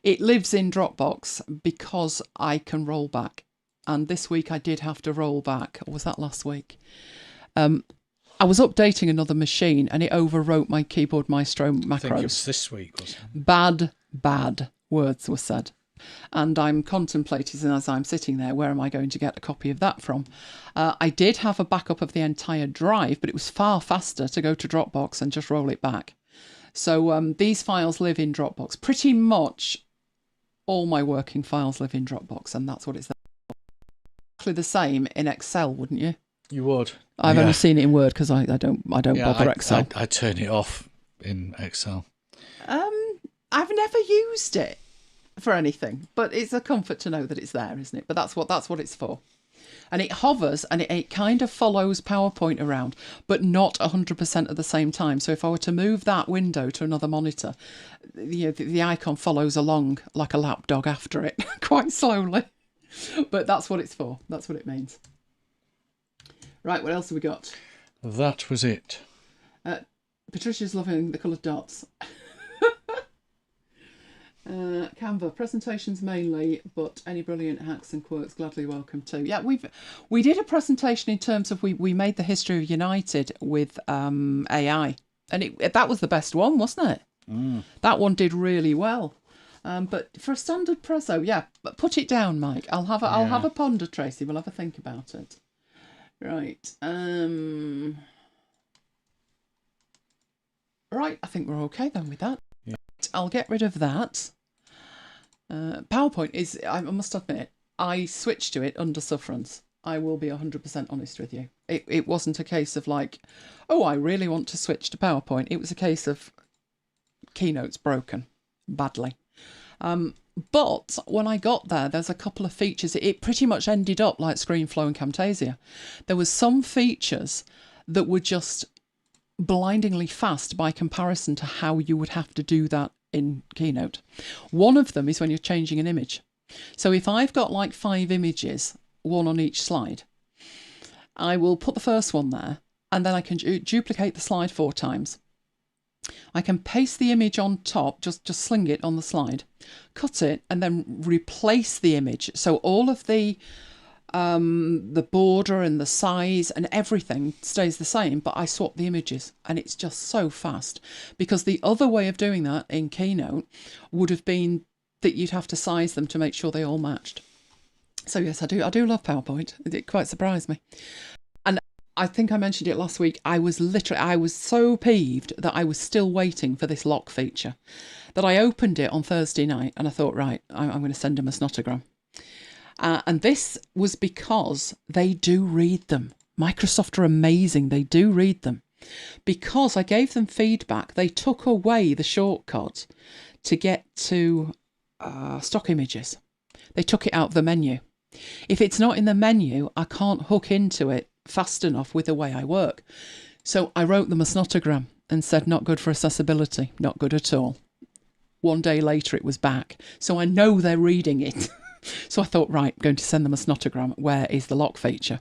A: It lives in Dropbox because I can roll back. And this week I did have to roll back. Or was that last week? I was updating another machine and it overwrote my Keyboard Maestro macros.
B: I think it was this week, wasn't it?
A: Bad words were said. And I'm contemplating as I'm sitting there, where am I going to get a copy of that from? I did have a backup of the entire drive, but it was far faster to go to Dropbox and just roll it back. So these files live in Dropbox. Pretty much all my working files live in Dropbox, and that's what it's exactly the same in Excel, wouldn't you?
B: You would.
A: I've only seen it in Word because I don't bother Excel.
B: I turn it off in Excel.
A: I've never used it for anything, but it's a comfort to know that it's there, isn't it? But that's what it's for. And it hovers and it kind of follows PowerPoint around, but not 100% at the same time. So if I were to move that window to another monitor, the icon follows along like a lapdog after it, quite slowly. But that's what it's for. That's what it means. Right, what else have we got?
B: That was it.
A: Patricia's loving the coloured dots. Canva presentations mainly, but any brilliant hacks and quirks gladly welcome too. Yeah, we did a presentation in terms of we made the history of United with AI, and that was the best one, wasn't it? That one did really well. But for a standard prezzo, yeah, put it down, Mike. I'll have a ponder, Tracy. We'll have a think about it. Right. Right, I think we're okay then with that. Yeah. I'll get rid of that. PowerPoint is, I must admit, I switched to it under sufferance. I will be 100% honest with you. It wasn't a case of like, oh, I really want to switch to PowerPoint. It was a case of Keynote's broken badly. But when I got there's a couple of features. It pretty much ended up like ScreenFlow and Camtasia. There was some features that were just blindingly fast by comparison to how you would have to do that in Keynote. One of them is when you're changing an image. So if I've got like 5 images, one on each slide, I will put the first one there and then I can duplicate the slide 4 times. I can paste the image on top, just sling it on the slide, cut it, and then replace the image. So all of the border and the size and everything stays the same, but I swap the images, and it's just so fast. Because the other way of doing that in Keynote would have been that you'd have to size them to make sure they all matched. So yes, I do love PowerPoint. It quite surprised me. And I think I mentioned it last week. I was so peeved that I was still waiting for this lock feature that I opened it on Thursday night and I thought, right, I'm going to send them a snotogram. And this was because they do read them. Microsoft are amazing. They do read them. Because I gave them feedback, they took away the shortcut to get to stock images. They took it out of the menu. If it's not in the menu, I can't hook into it fast enough with the way I work. So I wrote them a snotogram and said, not good for accessibility, not good at all. One day later, it was back. So I know they're reading it. So I thought, right, going to send them a snotogram. Where is the lock feature?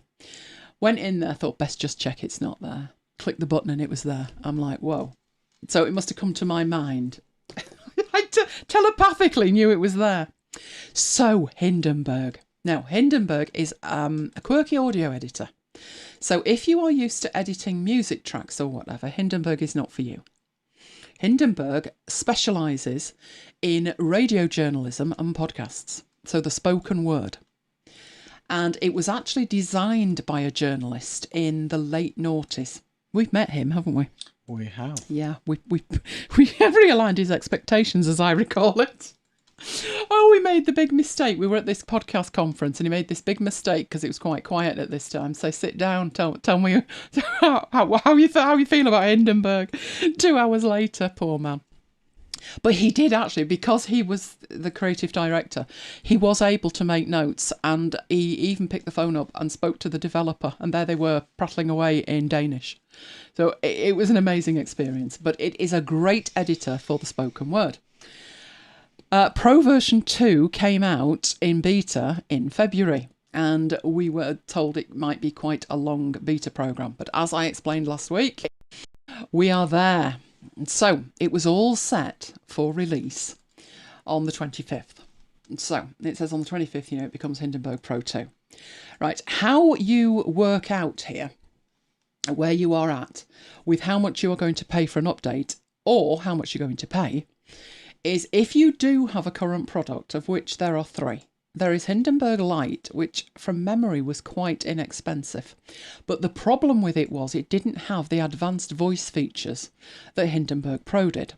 A: Went in there, thought, best just check it's not there. Clicked the button and it was there. I'm like, whoa. So it must have come to my mind. I telepathically knew it was there. So Hindenburg. Now, Hindenburg is a quirky audio editor. So if you are used to editing music tracks or whatever, Hindenburg is not for you. Hindenburg specialises in radio journalism and podcasts. So the spoken word. And it was actually designed by a journalist in the late noughties. We've met him, haven't we?
B: We have.
A: Yeah, we have realigned his expectations, as I recall it. Oh, we made the big mistake. We were at this podcast conference and he made this big mistake because it was quite quiet at this time. So sit down, tell me how you feel about Hindenburg. 2 hours later, poor man. But he did actually, because he was the creative director, he was able to make notes, and he even picked the phone up and spoke to the developer, and there they were prattling away in Danish. So it was an amazing experience, but it is a great editor for the spoken word. Pro version 2 came out in beta in February, and we were told it might be quite a long beta program. But as I explained last week, we are there. So it was all set for release on the 25th. So it says on the 25th, it becomes Hindenburg Pro 2. Right, how you work out here, where you are at, with how much you are going to pay for an update, or how much you're going to pay, is if you do have a current product, of which there are 3. There is Hindenburg Lite, which from memory was quite inexpensive. But the problem with it was it didn't have the advanced voice features that Hindenburg Pro did.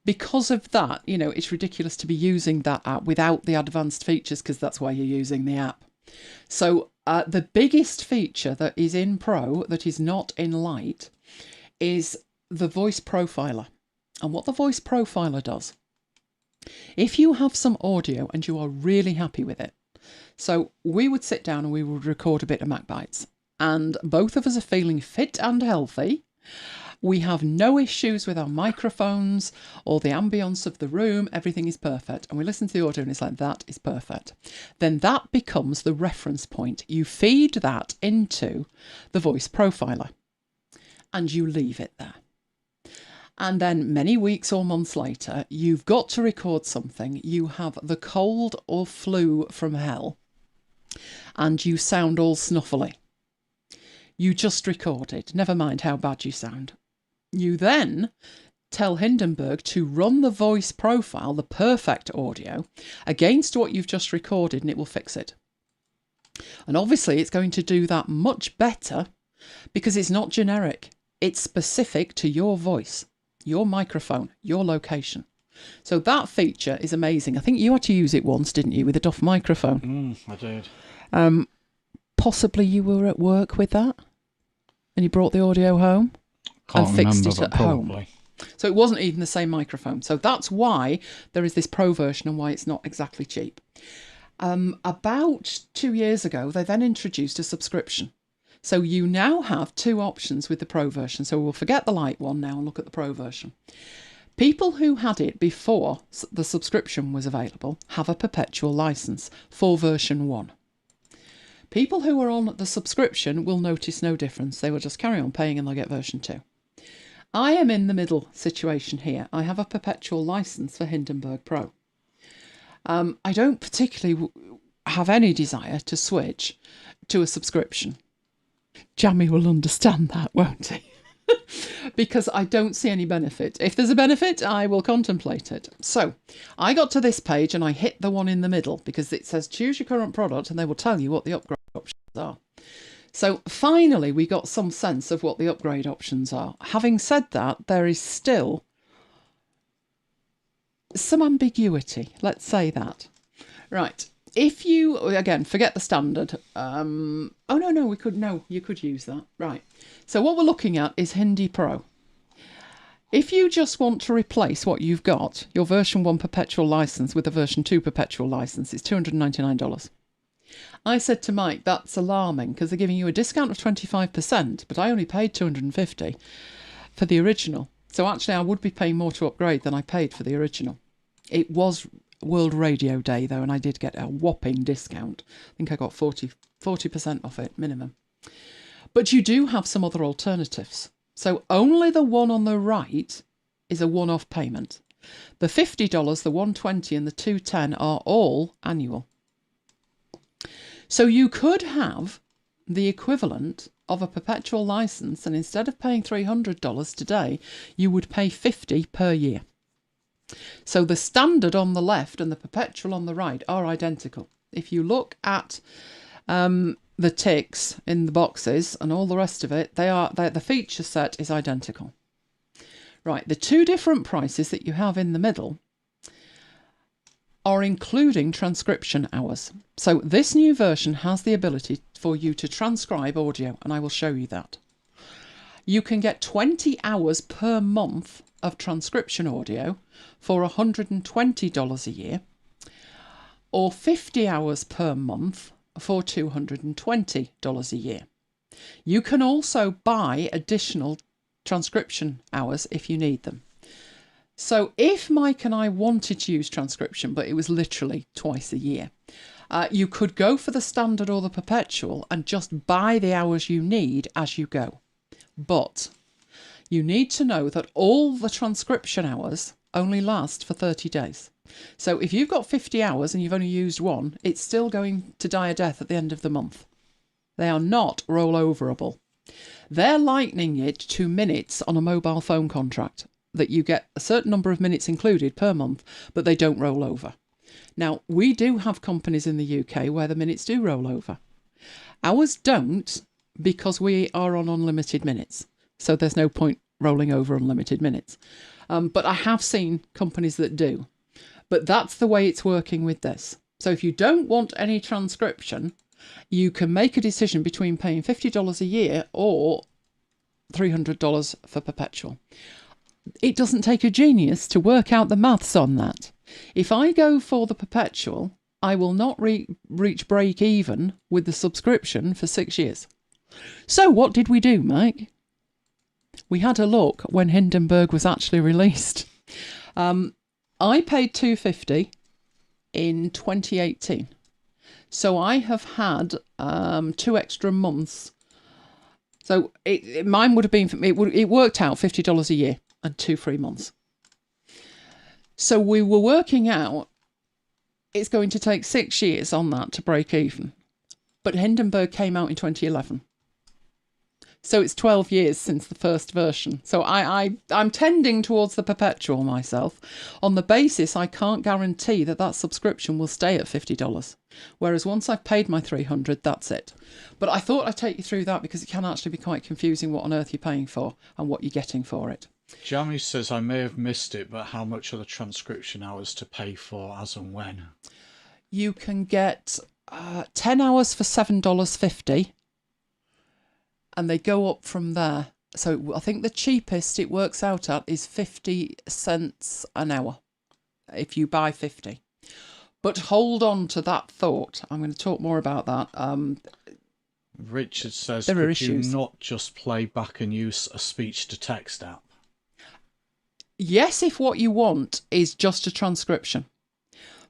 A: Because of that, it's ridiculous to be using that app without the advanced features, because that's why you're using the app. So the biggest feature that is in Pro that is not in Lite is the voice profiler. And what the voice profiler does, if you have some audio and you are really happy with it, so we would sit down and we would record a bit of Mac Bites, and both of us are feeling fit and healthy. We have no issues with our microphones or the ambience of the room. Everything is perfect. And we listen to the audio and it's like, that is perfect. Then that becomes the reference point. You feed that into the voice profiler and you leave it there. And then many weeks or months later, you've got to record something. You have the cold or flu from hell and you sound all snuffly. You just recorded, never mind how bad you sound. You then tell Hindenburg to run the voice profile, the perfect audio, against what you've just recorded, and it will fix it. And obviously it's going to do that much better because it's not generic. It's specific to your voice, your microphone, your location. So that feature is amazing. I think you had to use it once, didn't you, with a Duff microphone?
B: I did.
A: Possibly you were at work with that and you brought the audio home?
B: Can't
A: and fixed
B: remember,
A: it at
B: probably.
A: home. So it wasn't even the same microphone. So that's why there is this Pro version and why it's not exactly cheap. About 2 years ago, they then introduced a subscription. So you now have 2 options with the Pro version. So we'll forget the Lite one now and look at the Pro version. People who had it before the subscription was available have a perpetual license for version 1. People who are on the subscription will notice no difference. They will just carry on paying and they'll get version 2. I am in the middle situation here. I have a perpetual license for Hindenburg Pro. I don't particularly have any desire to switch to a subscription. Jamie will understand that, won't he? Because I don't see any benefit. If there's a benefit, I will contemplate it. So I got to this page and I hit the one in the middle because it says choose your current product and they will tell you what the upgrade options are. So finally we got some sense of what the upgrade options are. Having said that, there is still some ambiguity, let's say that. Right. If you, again, forget the standard. You could use that. Right. So what we're looking at is Hindi Pro. If you just want to replace what you've got, your version 1 perpetual license with a version 2 perpetual license, it's $299. I said to Mike, that's alarming because they're giving you a discount of 25%, but I only paid $250 for the original. So actually I would be paying more to upgrade than I paid for the original. It was World Radio Day though, and I did get a whopping discount. I think I got 40% off it minimum. But you do have some other alternatives. So only the one on the right is a one-off payment. The $50, the $120 and the $210 are all annual. So you could have the equivalent of a perpetual license, and instead of paying $300 today, you would pay $50 per year. So the standard on the left and the perpetual on the right are identical. If you look at the ticks in the boxes and all the rest of it, the feature set is identical. Right, the two different prices that you have in the middle are including transcription hours. So this new version has the ability for you to transcribe audio, and I will show you that. You can get 20 hours per month of transcription audio for $120 a year, or 50 hours per month for $220 a year. You can also buy additional transcription hours if you need them. So if Mike and I wanted to use transcription, but it was literally twice a year, you could go for the standard or the perpetual and just buy the hours you need as you go. But you need to know that all the transcription hours only last for 30 days. So if you've got 50 hours and you've only used one, it's still going to die a death at the end of the month. They are not rolloverable. They're likening it to minutes on a mobile phone contract, that you get a certain number of minutes included per month, but they don't roll over. Now, we do have companies in the UK where the minutes do roll over. Ours don't, because we are on unlimited minutes. So there's no point rolling over unlimited minutes. But I have seen companies that do. But that's the way it's working with this. So if you don't want any transcription, you can make a decision between paying $50 a year or $300 for perpetual. It doesn't take a genius to work out the maths on that. If I go for the perpetual, I will not reach break even with the subscription for 6 years. So what did we do, Mike? We had a look when Hindenburg was actually released. I paid $250 in 2018. So I have had 2 extra months. So mine would have been, it worked out $50 a year and 2 free months. So we were working out it's going to take 6 years on that to break even. But Hindenburg came out in 2011. So it's 12 years since the first version. So I'm tending towards the perpetual myself, on the basis I can't guarantee that that subscription will stay at $50. Whereas once I've paid my $300, that's it. But I thought I'd take you through that because it can actually be quite confusing what on earth you're paying for and what you're getting for it.
B: Jamie says, I may have missed it, but how much are the transcription hours to pay for as and when?
A: You can get 10 hours for $7.50. And they go up from there. So I think the cheapest it works out at is 50 cents an hour if you buy 50. But hold on to that thought. I'm going to talk more about that.
B: Richard says,
A: there are
B: could
A: issues.
B: you not just play back and use a speech-to-text app?
A: Yes, if what you want is just a transcription.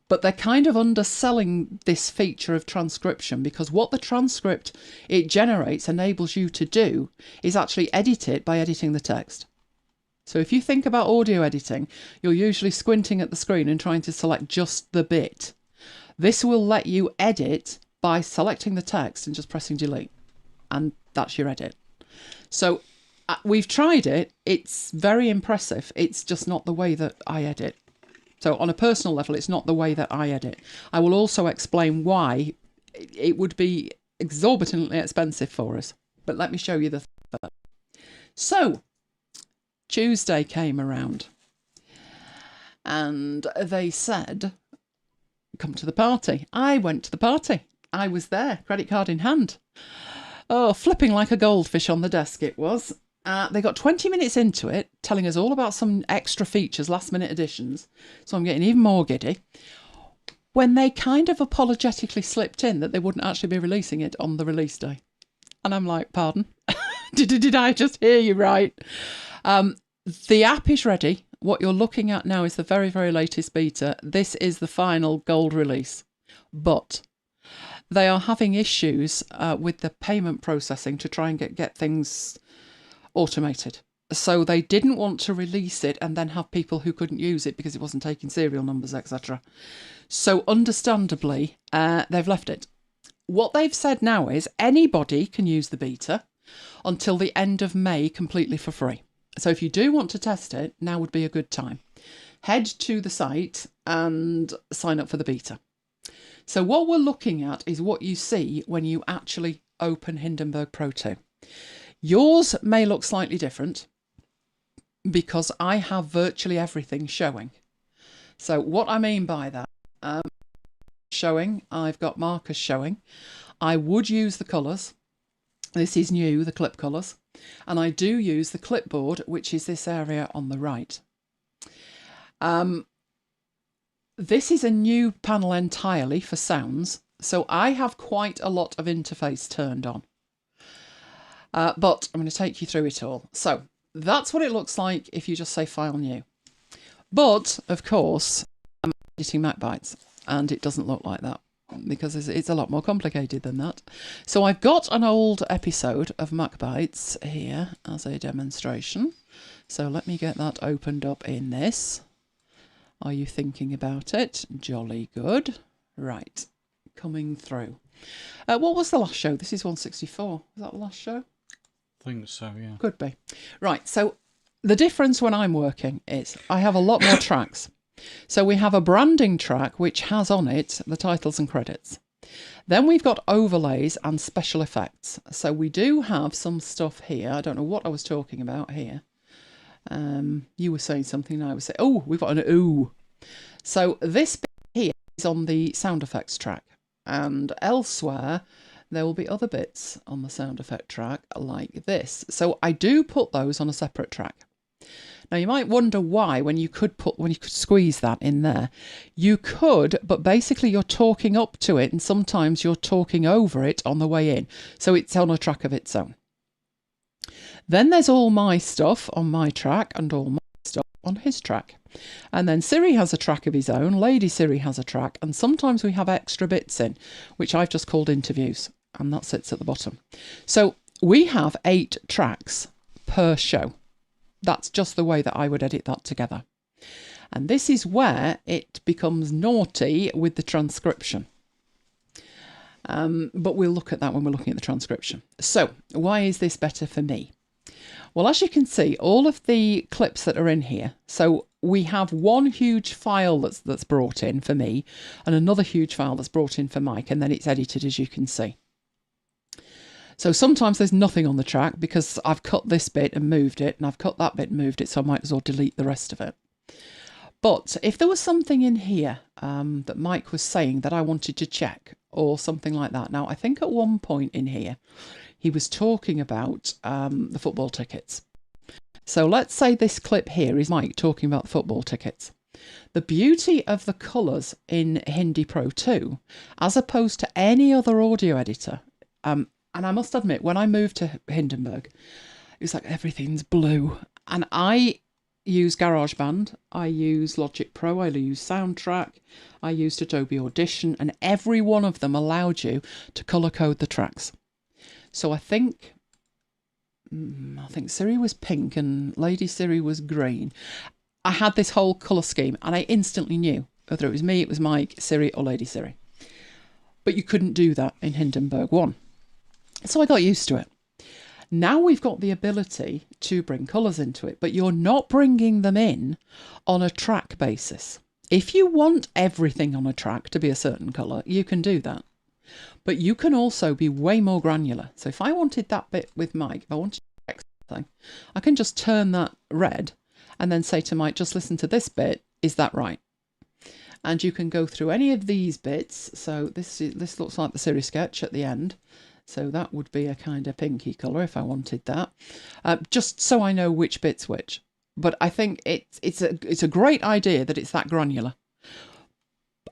A: But they're kind of underselling this feature of transcription, because what the transcript it generates enables you to do is actually edit it by editing the text. So if you think about audio editing, you're usually squinting at the screen and trying to select just the bit. This will let you edit by selecting the text and just pressing delete. And that's your edit. So we've tried it. It's very impressive. It's just not the way that I edit. So on a personal level, it's not the way that I edit. I will also explain why it would be exorbitantly expensive for us. But let me show you the thing. So Tuesday came around and they said, come to the party. I went to the party. I was there, credit card in hand. Oh, flipping like a goldfish on the desk it was. They got 20 minutes into it, telling us all about some extra features, last minute additions. So I'm getting even more giddy. When they kind of apologetically slipped in that they wouldn't actually be releasing it on the release day. And I'm like, pardon? Did I just hear you right? The app is ready. What you're looking at now is the very, very latest beta. This is the final gold release. But they are having issues with the payment processing to try and get things automated. So they didn't want to release it and then have people who couldn't use it because it wasn't taking serial numbers, etc. So understandably, they've left it. What they've said now is anybody can use the beta until the end of May completely for free. So if you do want to test it, now would be a good time. Head to the site and sign up for the beta. So what we're looking at is what you see when you actually open Hindenburg Pro 2. Yours may look slightly different because I have virtually everything showing. So what I mean by that, showing, I've got markers showing. I would use the colours. This is new, the clip colours. And I do use the clipboard, which is this area on the right. This is a new panel entirely for sounds. So I have quite a lot of interface turned on. But I'm going to take you through it all. So that's what it looks like if you just say File New. But, of course, I'm editing MacBytes, and it doesn't look like that because it's a lot more complicated than that. So I've got an old episode of MacBytes here as a demonstration. So let me get that opened up in this. Are you thinking about it? Jolly good. Right, coming through. What was the last show? This is 164. Was that the last show?
B: I think so, yeah.
A: Could be. Right, so the difference when I'm working is I have a lot more tracks. So we have a branding track which has on it the titles and credits. Then we've got overlays and special effects. So we do have some stuff here. I don't know what I was talking about here. You were saying something and I was saying, oh, we've got an ooh. So this bit here is on the sound effects track. And elsewhere, there will be other bits on the sound effect track like this. So I do put those on a separate track. Now you might wonder why when you could squeeze that in there. You could, but basically you're talking up to it and sometimes you're talking over it on the way in. So it's on a track of its own. Then there's all my stuff on my track and all my stuff on his track. And then Siri has a track of his own, Lady Siri has a track, and sometimes we have extra bits in, which I've just called interviews, and that sits at the bottom. So we have 8 tracks per show. That's just the way that I would edit that together. And this is where it becomes naughty with the transcription. But we'll look at that when we're looking at the transcription. So why is this better for me? Well, as you can see, all of the clips that are in here, so we have one huge file that's brought in for me and another huge file that's brought in for Mike, and then it's edited, as you can see. So sometimes there's nothing on the track because I've cut this bit and moved it, and I've cut that bit and moved it, so I might as well delete the rest of it. But if there was something in here that Mike was saying that I wanted to check or something like that. Now, I think at one point in here, he was talking about the football tickets. So let's say this clip here is Mike talking about the football tickets. The beauty of the colours in Hindi Pro 2, as opposed to any other audio editor, and I must admit, when I moved to Hindenburg, it was like everything's blue. And I use GarageBand, I use Logic Pro, I use Soundtrack, I used Adobe Audition, and every one of them allowed you to colour code the tracks. So I think I think Siri was pink and Lady Siri was green. I had this whole colour scheme and I instantly knew whether it was me, it was Mike, Siri or Lady Siri. But you couldn't do that in Hindenburg 1. So I got used to it. Now we've got the ability to bring colours into it, but you're not bringing them in on a track basis. If you want everything on a track to be a certain colour, you can do that. But you can also be way more granular. So if I wanted that bit with Mike, if I wanted to check something, I can just turn that red and then say to Mike, just listen to this bit, is that right? And you can go through any of these bits. So this looks like the Siri sketch at the end. So that would be a kind of pinky colour if I wanted that, just so I know which bit's which. But I think it's a great idea that it's that granular.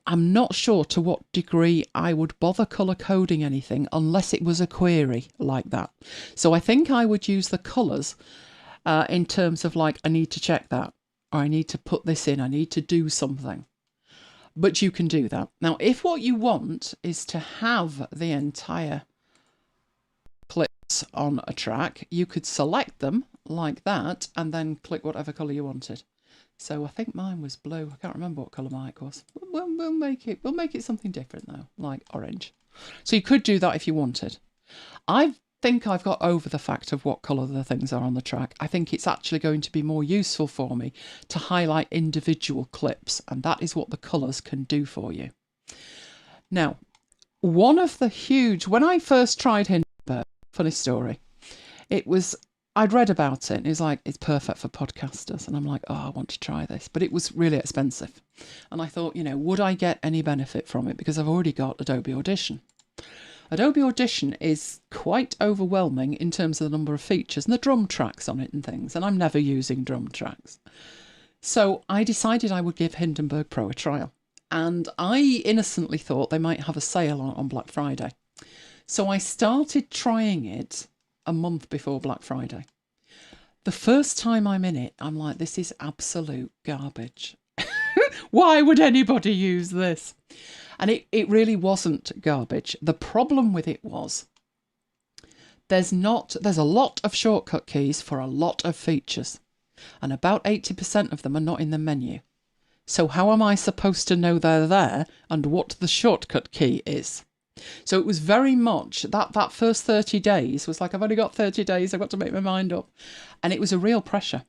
A: I'm not sure to what degree I would bother colour coding anything unless it was a query like that. So I think I would use the colours in terms of like, I need to check that, or I need to put this in, I need to do something. But you can do that. Now, if what you want is to have the entire clips on a track, you could select them like that and then click whatever colour you wanted. So I think mine was blue. I can't remember what colour mine was. We'll make it something different though, like orange. So you could do that if you wanted. I think I've got over the fact of what colour the things are on the track. I think it's actually going to be more useful for me to highlight individual clips, and that is what the colours can do for you. Now, one of the huge, when I first tried Hindenburg, funny story, I'd read about it and it was like, it's perfect for podcasters. And I'm like, oh, I want to try this. But it was really expensive. And I thought, would I get any benefit from it? Because I've already got Adobe Audition. Adobe Audition is quite overwhelming in terms of the number of features and the drum tracks on it and things. And I'm never using drum tracks. So I decided I would give Hindenburg Pro a trial. And I innocently thought they might have a sale on Black Friday. So I started trying it a month before Black Friday. The first time I'm in it, I'm like, this is absolute garbage. Why would anybody use this? And it really wasn't garbage. The problem with it was there's a lot of shortcut keys for a lot of features, and about 80% of them are not in the menu. So how am I supposed to know they're there and what the shortcut key is? So it was very much that first 30 days was like, I've only got 30 days, I've got to make my mind up. And it was a real pressure.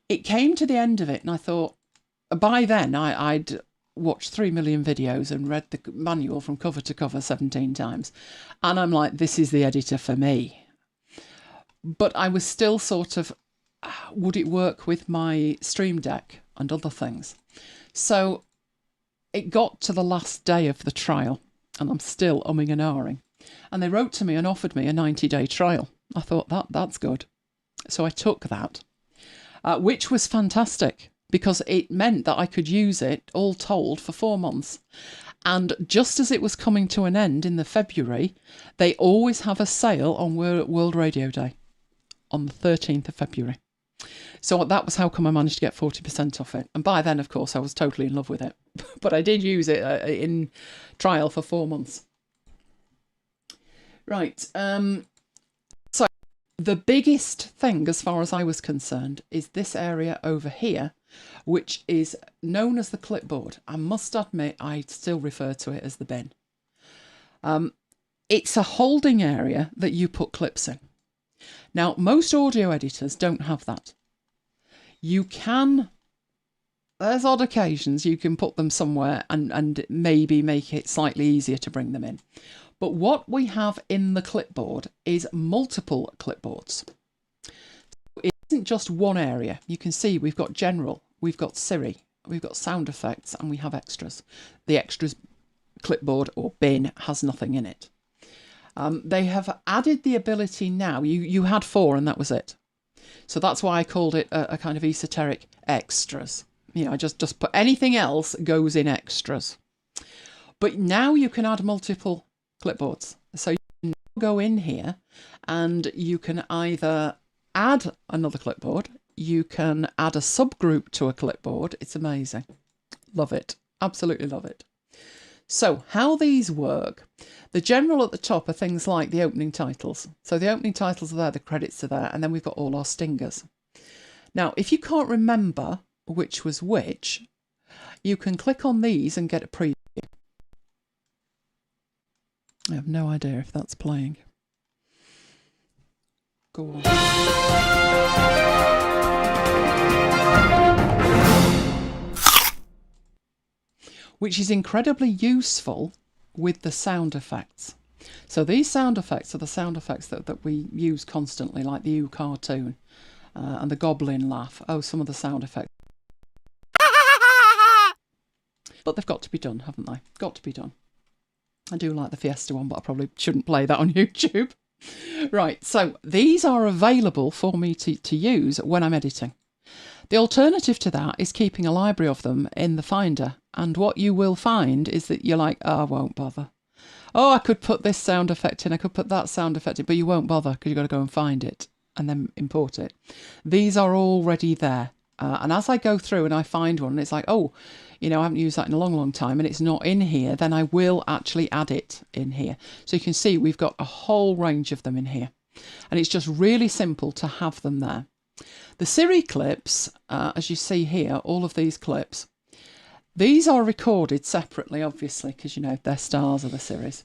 A: It came to the end of it and I thought, by then I'd watched 3 million videos and read the manual from cover to cover 17 times. And I'm like, this is the editor for me. But I was still sort of, would it work with my Stream Deck and other things? So it got to the last day of the trial. And I'm still umming and ahhing. And they wrote to me and offered me a 90-day trial. I thought, that's good. So I took that, which was fantastic because it meant that I could use it all told for 4 months. And just as it was coming to an end in the February, they always have a sale on World Radio Day on the 13th of February. So that was how come I managed to get 40% off it. And by then, of course, I was totally in love with it. But I did use it in trial for 4 months. Right. So the biggest thing, as far as I was concerned, is this area over here, which is known as the clipboard. I must admit, I still refer to it as the bin. It's a holding area that you put clips in. Now, most audio editors don't have that. You can, there's odd occasions you can put them somewhere and maybe make it slightly easier to bring them in. But what we have in the clipboard is multiple clipboards. It isn't just one area. You can see we've got general, we've got Siri, we've got sound effects, and we have extras. The extras clipboard or bin has nothing in it. They have added the ability now, you had 4 and that was it. So that's why I called it a kind of esoteric extras. I just put anything else goes in extras. But now you can add multiple clipboards. So you can go in here and you can either add another clipboard, you can add a subgroup to a clipboard. It's amazing. Love it. Absolutely love it. So how these work, the general at the top are things like the opening titles. So the opening titles are there, the credits are there, and then we've got all our stingers. Now, if you can't remember which was which, you can click on these and get a preview. I have no idea if that's playing. Go on. Which is incredibly useful with the sound effects. So these sound effects are the sound effects that we use constantly, like the Ewe cartoon and the goblin laugh. Oh, some of the sound effects. But they've got to be done, haven't they? Got to be done. I do like the Fiesta one, but I probably shouldn't play that on YouTube. Right, so these are available for me to use when I'm editing. The alternative to that is keeping a library of them in the Finder. And what you will find is that you're like, oh, I won't bother. Oh, I could put this sound effect in, I could put that sound effect in, but you won't bother because you've got to go and find it and then import it. These are already there. And as I go through and I find one, and it's like, oh, you know, I haven't used that in a long, long time and it's not in here, then I will actually add it in here. So you can see we've got a whole range of them in here. And it's just really simple to have them there. The Siri clips, as you see here, all of these clips, these are recorded separately, obviously, because, you know, they're stars of the series.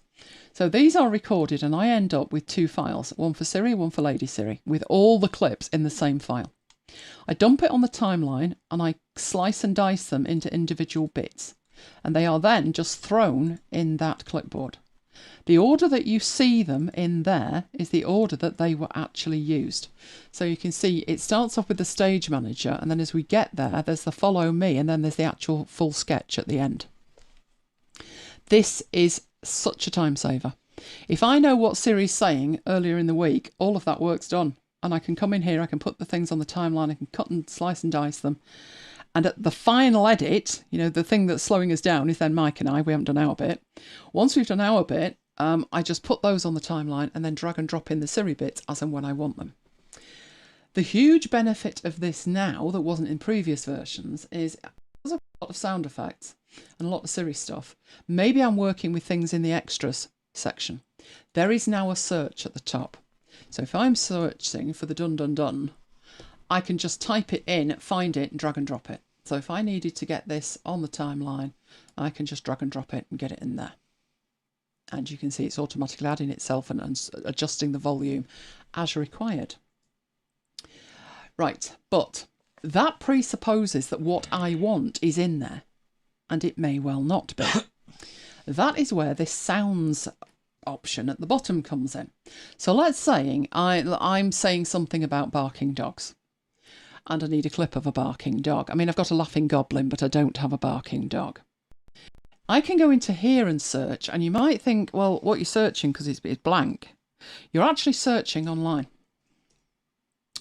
A: So these are recorded and I end up with 2 files, one for Siri, one for Lady Siri, with all the clips in the same file. I dump it on the timeline and I slice and dice them into individual bits, and they are then just thrown in that clipboard. The order that you see them in there is the order that they were actually used. So you can see it starts off with the stage manager, and then as we get there, there's the follow me, and then there's the actual full sketch at the end. This is such a time saver. If I know what Siri's saying earlier in the week, all of that work's done. And I can come in here, I can put the things on the timeline, I can cut and slice and dice them. And at the final edit, you know, the thing that's slowing us down is then Mike and I, we haven't done our bit. Once we've done our bit, I just put those on the timeline and then drag and drop in the Siri bits as and when I want them. The huge benefit of this now that wasn't in previous versions is there's a lot of sound effects and a lot of Siri stuff. Maybe I'm working with things in the extras section. There is now a search at the top. So if I'm searching for the dun dun dun, I can just type it in, find it and drag and drop it. So if I needed to get this on the timeline, I can just drag and drop it and get it in there. And you can see it's automatically adding itself and adjusting the volume as required. Right, but that presupposes that what I want is in there, and it may well not be. That is where this sounds option at the bottom comes in. So let's say I'm saying something about barking dogs, and I need a clip of a barking dog. I mean, I've got a laughing goblin, but I don't have a barking dog. I can go into here and search, and you might think, well, what you're searching, because it's blank, you're actually searching online.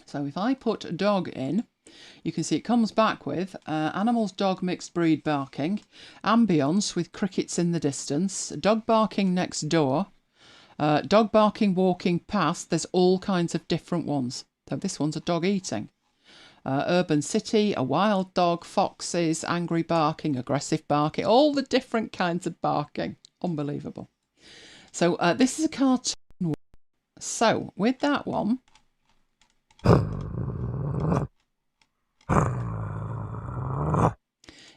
A: So if I put dog in, you can see it comes back with animals, dog, mixed breed barking, ambience with crickets in the distance, dog barking next door, dog barking walking past. There's all kinds of different ones. So this one's a dog eating. Urban city, a wild dog, foxes, angry barking, aggressive barking, all the different kinds of barking. Unbelievable. So this is a cartoon. So with that one,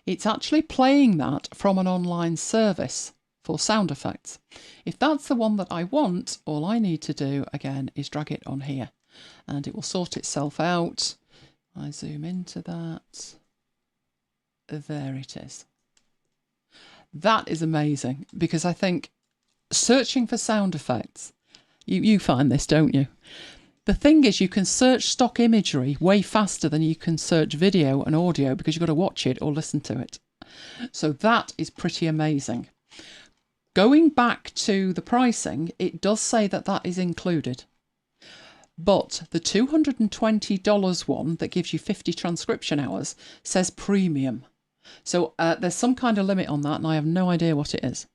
A: it's actually playing that from an online service for sound effects. If that's the one that I want, all I need to do again is drag it on here and it will sort itself out. I zoom into that. There it is. That is amazing, because I think searching for sound effects, you find this, don't you? The thing is, you can search stock imagery way faster than you can search video and audio, because you've got to watch it or listen to it. So that is pretty amazing. Going back to the pricing, it does say that that is included. But the $220 one that gives you 50 transcription hours says premium. So there's some kind of limit on that, and I have no idea what it is.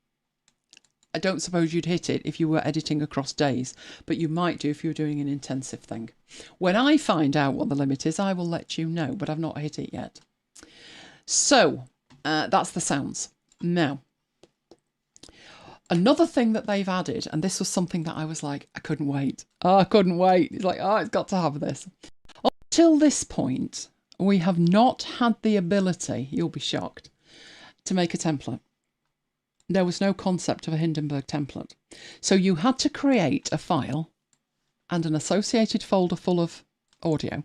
A: I don't suppose you'd hit it if you were editing across days, but you might do if you're doing an intensive thing. When I find out what the limit is, I will let you know, but I've not hit it yet. So that's the sounds. Now, Another thing that they've added, and this was something that I was like, I couldn't wait. Oh, I couldn't wait. It's like, oh, it's got to have this. Up till this point, we have not had the ability, you'll be shocked, to make a template. There was no concept of a Hindenburg template. So you had to create a file and an associated folder full of audio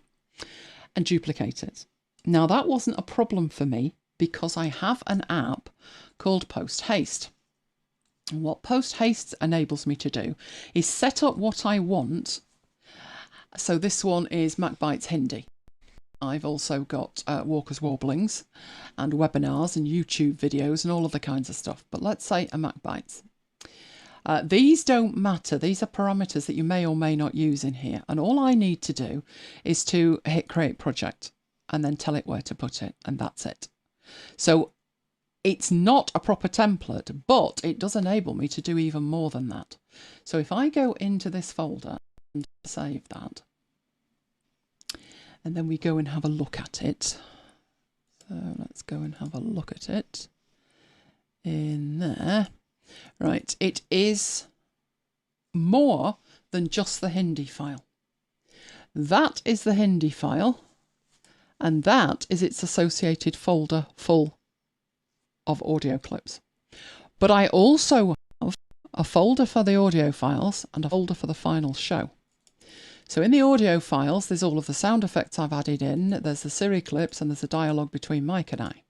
A: and duplicate it. Now, that wasn't a problem for me because I have an app called Post Haste. And what Post Haste enables me to do is set up what I want. So this one is MacBytes Hindi. I've also got Walker's Warblings and webinars and YouTube videos and all of the kinds of stuff. But let's say a MacBytes. These don't matter. These are parameters that you may or may not use in here. And all I need to do is to hit Create Project and then tell it where to put it. And that's it. So it's not a proper template, but it does enable me to do even more than that. So if I go into this folder and save that, and then we go and have a look at it. So let's go and have a look at it in there. Right, it is more than just the Hindi file. That is the Hindi file, and that is its associated folder full of audio clips. But I also have a folder for the audio files and a folder for the final show. So in the audio files, there's all of the sound effects I've added in, there's the Siri clips, and there's a dialogue between Mike and I.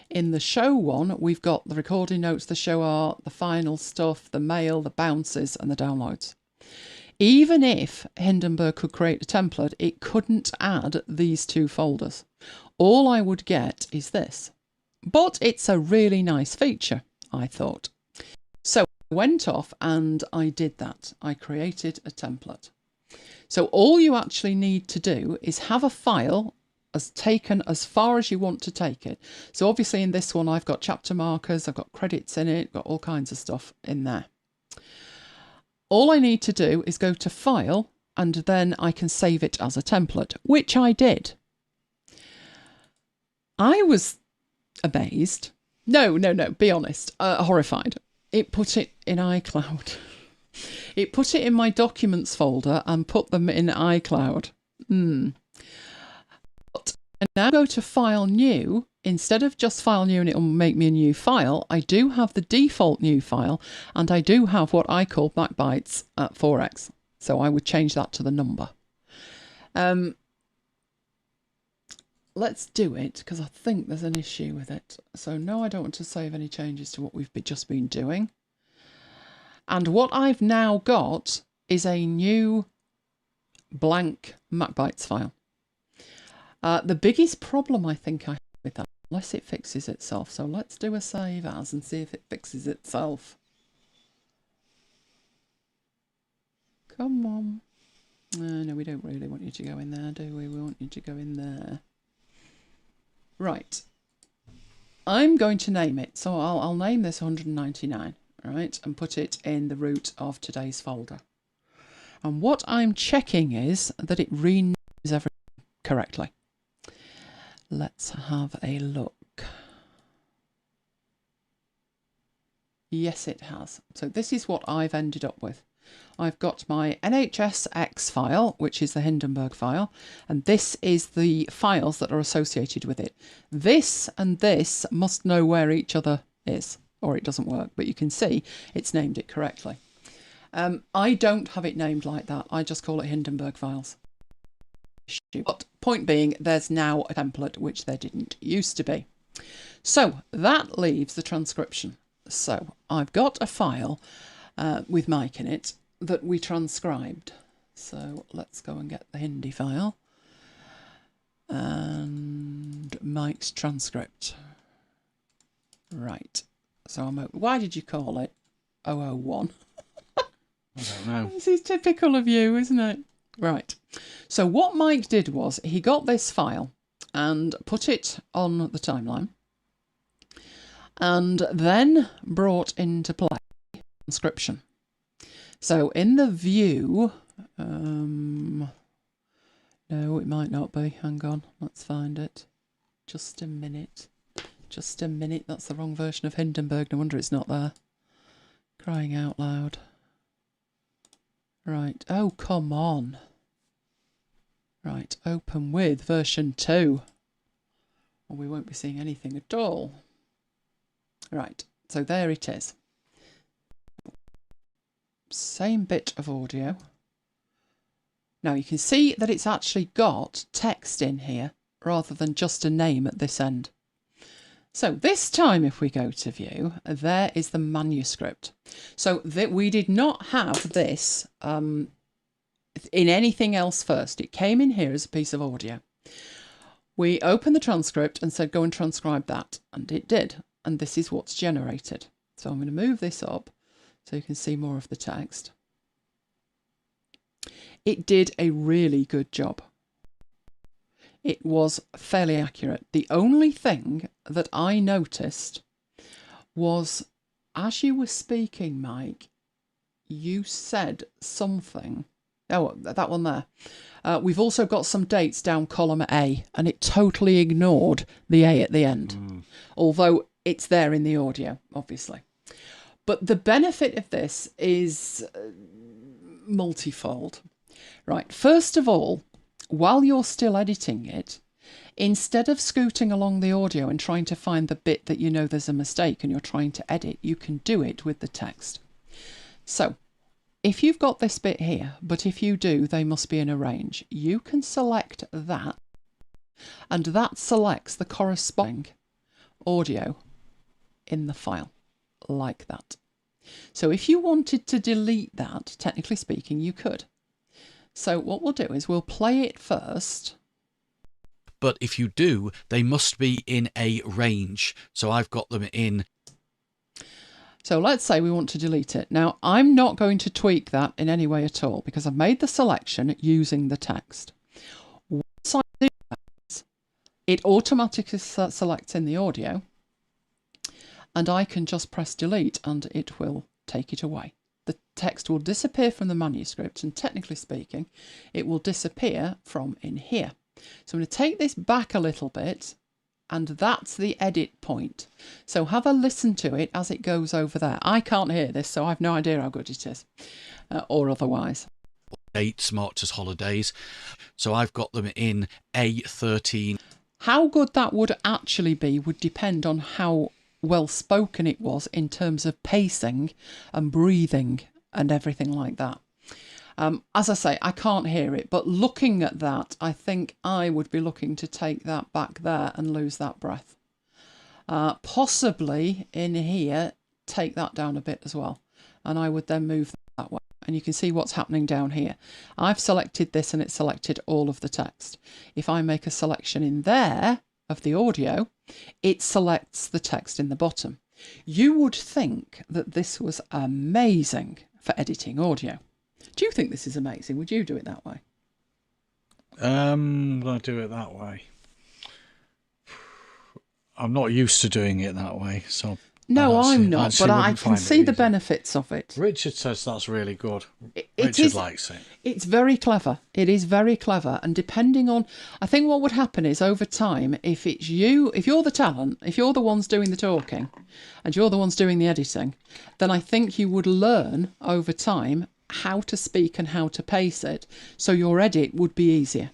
A: In the show one, we've got the recording notes, the show art, the final stuff, the mail, the bounces, and the downloads. Even if Hindenburg could create a template, it couldn't add these two folders. All I would get is this. But it's a really nice feature, I thought. So I went off and I did that. I created a template. So all you actually need to do is have a file as taken as far as you want to take it. So obviously in this one, I've got chapter markers, I've got credits in it, got all kinds of stuff in there. All I need to do is go to File, and then I can save it as a template, which I did. I was amazed. No, be honest, horrified. It put it in iCloud. It put it in my documents folder and put them in iCloud. But I now go to File New. Instead of just File New and it'll make me a new file, I do have the default new file, and I do have what I call MacBytes at 4x. So I would change that to the number. Let's do it, because I think there's an issue with it. So no, I don't want to save any changes to what we've just been doing. And what I've now got is a new blank MacBytes file. The biggest problem I think I have with that, unless it fixes itself. So let's do a save as and see if it fixes itself. Come on. No, we don't really want you to go in there, do we? We want you to go in there. Right. I'm going to name it. So I'll name this 199. Right, and put it in the root of today's folder. And what I'm checking is that it renames everything correctly. Let's have a look. Yes, it has. So this is what I've ended up with. I've got my NHSX file, which is the Hindenburg file, and this is the files that are associated with it. This and this must know where each other is, or it doesn't work, but you can see it's named it correctly. I don't have it named like that. I just call it Hindenburg files. But point being, there's now a template, which there didn't used to be. So that leaves the transcription. So I've got a file with Mike in it that we transcribed. So let's go and get the Hindi file. And Mike's transcript. Right. So why did you call it 001?
B: I don't know.
A: This is typical of you, isn't it? Right. So what Mike did was he got this file and put it on the timeline and then brought into play transcription. So in the view, no, it might not be. Hang on, let's find it. Just a minute. Just a minute. That's the wrong version of Hindenburg. No wonder it's not there. Crying out loud. Right. Oh, come on. Right. Open with version 2. Well, we won't be seeing anything at all. Right. So there it is. Same bit of audio. Now you can see that it's actually got text in here rather than just a name at this end. So this time if we go to view, there is the manuscript. So that we did not have this in anything else first. It came in here as a piece of audio. We opened the transcript and said go and transcribe that, and it did. And this is what's generated. So I'm going to move this up so you can see more of the text. It did a really good job. It was fairly accurate. The only thing that I noticed was as you were speaking, Mike, you said something. Oh, that one there. We've also got some dates down column A, and it totally ignored the A at the end, although it's there in the audio, obviously. But the benefit of this is multifold. Right, first of all, while you're still editing it, instead of scooting along the audio and trying to find the bit that you know there's a mistake and you're trying to edit, you can do it with the text. So, if you've got this bit here, but if you do, they must be in a range, you can select that, and that selects the corresponding audio in the file, like that. So if you wanted to delete that, technically speaking, you could. So what we'll do is we'll play it first.
B: But if you do, they must be in a range. So I've got them in.
A: So let's say we want to delete it. Now, I'm not going to tweak that in any way at all because I've made the selection using the text. Once I do that, it automatically selects in the audio, and I can just press delete and it will take it away. The text will disappear from the manuscript, and technically speaking, it will disappear from in here. So I'm going to take this back a little bit, and that's the edit point. So have a listen to it as it goes over there. I can't hear this, so I've no idea how good it is, or otherwise.
B: Dates marked as holidays. So I've got them in A13.
A: How good that would actually be would depend on how well spoken it was in terms of pacing and breathing and everything like that. As I say, I can't hear it, but looking at that, I think I would be looking to take that back there and lose that breath. Possibly in here, take that down a bit as well, and I would then move that way. And you can see what's happening down here. I've selected this and it selected all of the text. If I make a selection in there of the audio, it selects the text in the bottom. You would think that this was amazing for editing audio. Do you think this is amazing? Would you do it that way?
B: Would I do it that way? I'm not used to doing it that way, so...
A: No, I'm not, but I can see the benefits of it.
B: Richard says that's really good. Richard likes it.
A: It's very clever. It is very clever. And depending on, I think what would happen is over time, if it's you, if you're the talent, if you're the ones doing the talking and you're the ones doing the editing, then I think you would learn over time how to speak and how to pace it. So your edit would be easier.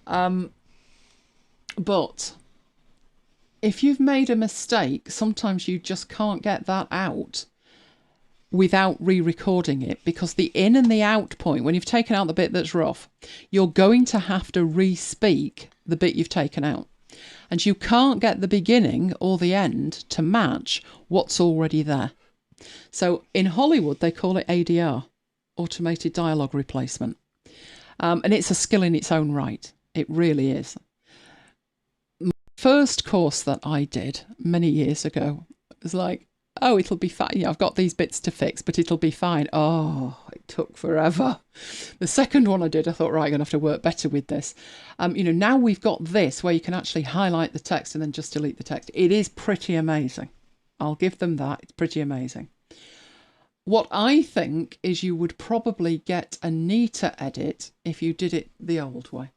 A: But if you've made a mistake, sometimes you just can't get that out without re-recording it, because the in and the out point, when you've taken out the bit that's rough, you're going to have to re-speak the bit you've taken out. And you can't get the beginning or the end to match what's already there. So in Hollywood, they call it ADR, automated dialogue replacement. And it's a skill in its own right. It really is. First course that I did many years ago was like, oh, it'll be fine. Yeah, I've got these bits to fix, but it'll be fine. Oh, it took forever. The second one I did, I thought, right, I'm going to have to work better with this. Now we've got this where you can actually highlight the text and then just delete the text. It is pretty amazing. I'll give them that. It's pretty amazing. What I think is you would probably get a neater edit if you did it the old way.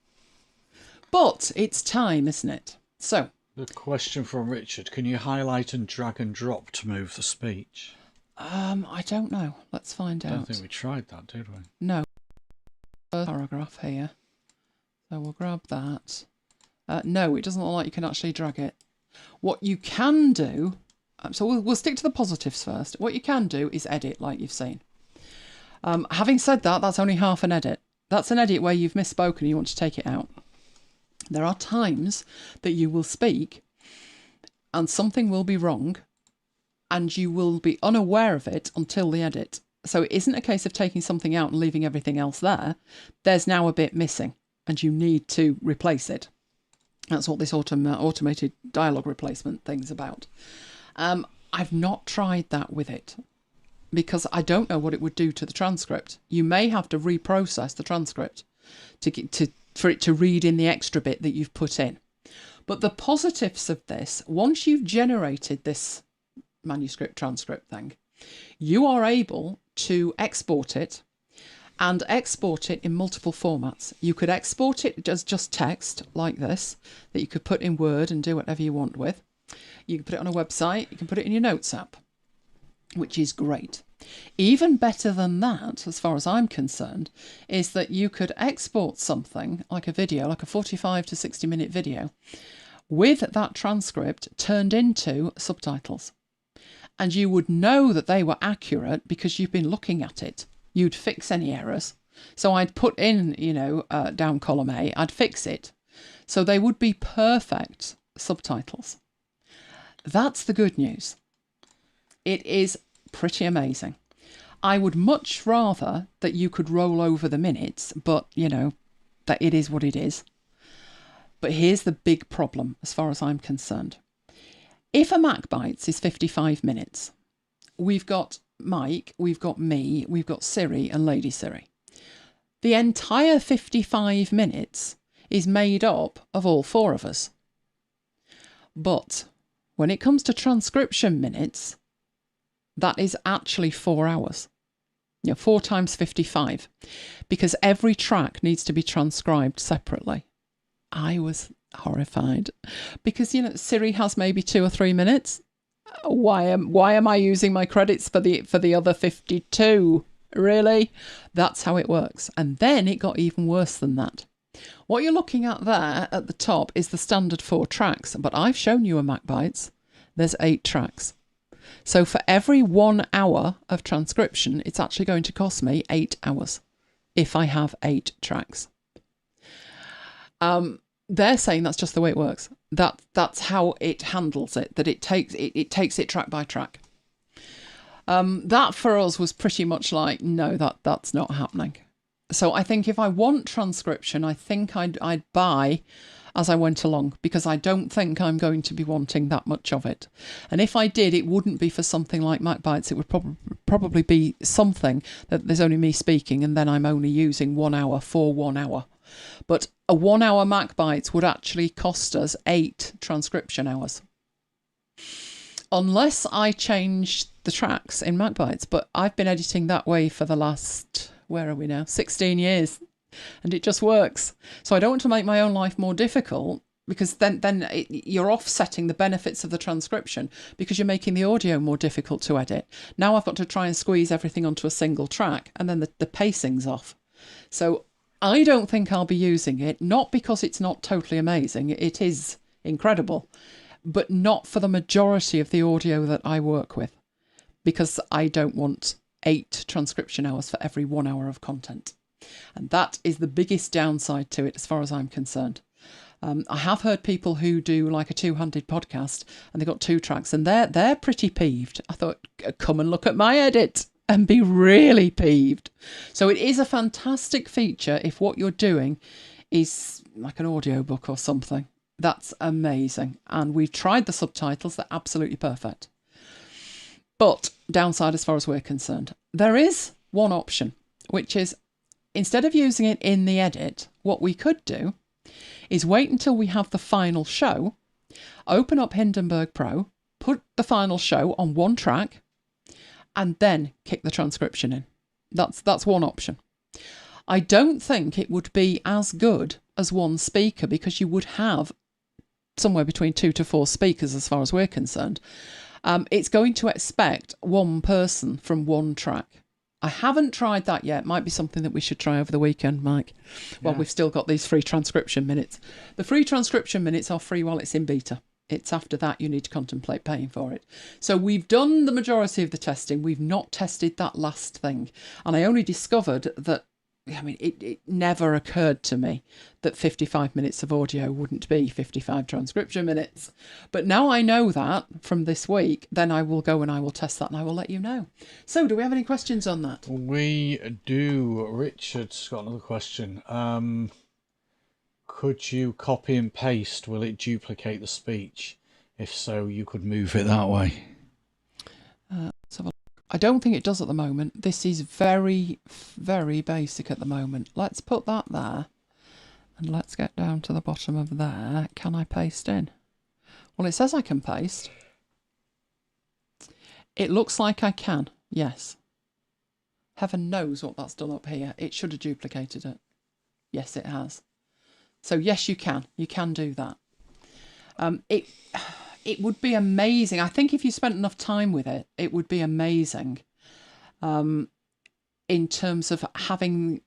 A: But it's time, isn't it? So,
B: the question from Richard, can you highlight and drag and drop to move the speech?
A: I don't know. Let's find
B: I don't
A: out.
B: think we tried that, did we?
A: No. First paragraph here. So we'll grab that. No, it doesn't look like you can actually drag it. What you can do, so we'll stick to the positives first. What you can do is edit, like you've seen. Having said that, that's only half an edit. That's an edit where you've misspoken and you want to take it out. There are times that you will speak and something will be wrong and you will be unaware of it until the edit. So it isn't a case of taking something out and leaving everything else there. There's now a bit missing and you need to replace it. That's what this automated dialogue replacement thing's about. I've not tried that with it because I don't know what it would do to the transcript. You may have to reprocess the transcript for it to read in the extra bit that you've put in. But the positives of this, once you've generated this manuscript transcript thing, you are able to export it and export it in multiple formats. You could export it as just text like this, that you could put in Word and do whatever you want with. You can put it on a website, you can put it in your notes app, which is great. Even better than that, as far as I'm concerned, is that you could export something like a video, like a 45 to 60 minute video, with that transcript turned into subtitles. And you would know that they were accurate because you've been looking at it. You'd fix any errors. So I'd put in, down column A, I'd fix it. So they would be perfect subtitles. That's the good news. It is pretty amazing. I would much rather that you could roll over the minutes, but, that it is what it is. But here's the big problem, as far as I'm concerned. If a Mac Bites is 55 minutes, we've got Mike, we've got me, we've got Siri and Lady Siri. The entire 55 minutes is made up of all four of us. But when it comes to transcription minutes, that is actually 4 hours. 4 times 55, because every track needs to be transcribed separately. I was horrified because, Siri has maybe 2 or 3 minutes. Why am I using my credits for the other 52? Really? That's how it works. And then it got even worse than that. What you're looking at there at the top is the standard 4 tracks, but I've shown you a Mac Bites. There's 8 tracks. So for every 1 hour of transcription, it's actually going to cost me 8 hours if I have 8 tracks. They're saying that's just the way it works. That's how it handles it, that it takes it track by track. That for us was pretty much like, no, that's not happening. So I think if I want transcription, I think I'd buy as I went along, because I don't think I'm going to be wanting that much of it. And if I did, it wouldn't be for something like Mac Bites. It would probably be something that there's only me speaking and then I'm only using 1 hour for 1 hour. But a 1 hour Mac Bites would actually cost us 8 transcription hours. Unless I change the tracks in Mac Bites. But I've been editing that way for the last, where are we now? 16 years. And it just works. So I don't want to make my own life more difficult, because then you're offsetting the benefits of the transcription because you're making the audio more difficult to edit. Now I've got to try and squeeze everything onto a single track, and then the pacing's off. So I don't think I'll be using it, not because it's not totally amazing. It is incredible, but not for the majority of the audio that I work with, because I don't want 8 transcription hours for every 1 hour of content. And that is the biggest downside to it as far as I'm concerned. I have heard people who do like a 2-handed podcast and they've got 2 tracks and they're pretty peeved. I thought, come and look at my edit and be really peeved. So it is a fantastic feature if what you're doing is like an audiobook or something. That's amazing. And we've tried the subtitles. They're absolutely perfect. But downside as far as we're concerned, there is one option, which is instead of using it in the edit, what we could do is wait until we have the final show, open up Hindenburg Pro, put the final show on 1 track, and then kick the transcription in. That's one option. I don't think it would be as good as 1 speaker, because you would have somewhere between 2 to 4 speakers as far as we're concerned. It's going to expect one person from one track. I haven't tried that yet. Might be something that we should try over the weekend, Mike. Well, we've still got these free transcription minutes. The free transcription minutes are free while it's in beta. It's after that you need to contemplate paying for it. So we've done the majority of the testing. We've not tested that last thing. And I only discovered that, I mean, it never occurred to me that 55 minutes of audio wouldn't be 55 transcription minutes. But now I know that from this week, then I will go and I will test that and I will let you know. So do we have any questions on that?
B: We do. Richard's got another question. Could you copy and paste? Will it duplicate the speech? If so, you could move it that way.
A: Let's have a look. I don't think it does at the moment. This is very, very basic at the moment. Let's put that there. And let's get down to the bottom of there. Can I paste in? Well, it says I can paste. It looks like I can. Yes. Heaven knows what that's done up here. It should have duplicated it. Yes, it has. So yes, you can. You can do that. It would be amazing. I think if you spent enough time with it, it would be amazing. In terms of having,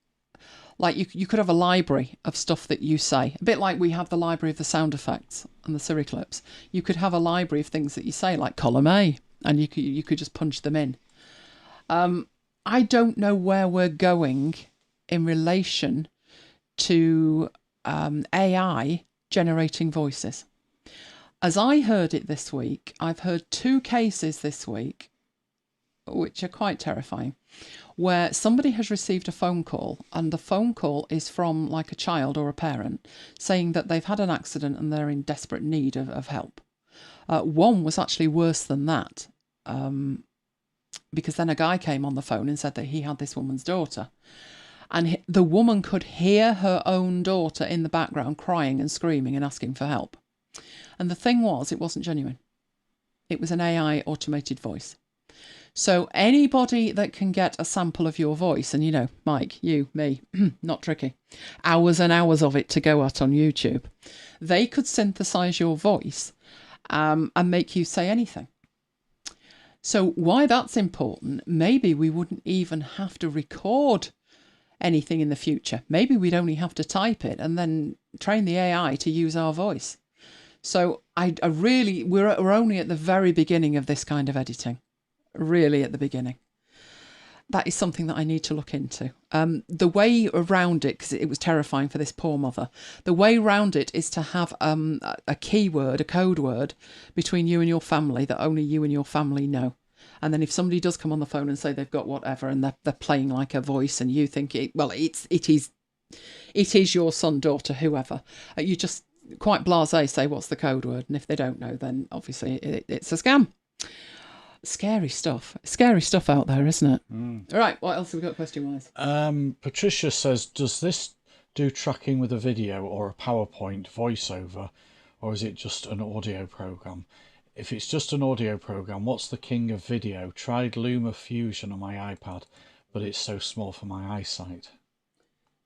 A: like, you could have a library of stuff that you say, a bit like we have the library of the sound effects and the Siri clips. You could have a library of things that you say, like column A, and you could just punch them in. I don't know where we're going in relation to AI generating voices. As I heard it this week, I've heard 2 cases this week, which are quite terrifying, where somebody has received a phone call and the phone call is from like a child or a parent saying that they've had an accident and they're in desperate need of help. One was actually worse than that, because then a guy came on the phone and said that he had this woman's daughter. And the woman could hear her own daughter in the background crying and screaming and asking for help. And the thing was, it wasn't genuine. It was an AI automated voice. So anybody that can get a sample of your voice, and you know, Mike, you, me, not tricky, hours and hours of it to go at on YouTube, they could synthesize your voice and make you say anything. So why that's important, maybe we wouldn't even have to record anything in the future. Maybe we'd only have to type it and then train the AI to use our voice. So I really, we're only at the very beginning of this kind of editing, really at the beginning. That is something that I need to look into. The way around it, because it was terrifying for this poor mother, the way around it is to have a keyword, a code word between you and your family that only you and your family know. And then if somebody does come on the phone and say they've got whatever and they're playing like a voice and you think, it is your son, daughter, whoever, you just quite blasé say what's the code word. And if they don't know, then obviously it's a scam. Scary stuff out there, isn't it? All right, what else have we got question wise?
B: Patricia says, does this do tracking with a video or a PowerPoint voiceover, or is it just an audio program? If it's just an audio program, what's the king of video? Tried Luma Fusion on my iPad, but it's so small for my eyesight.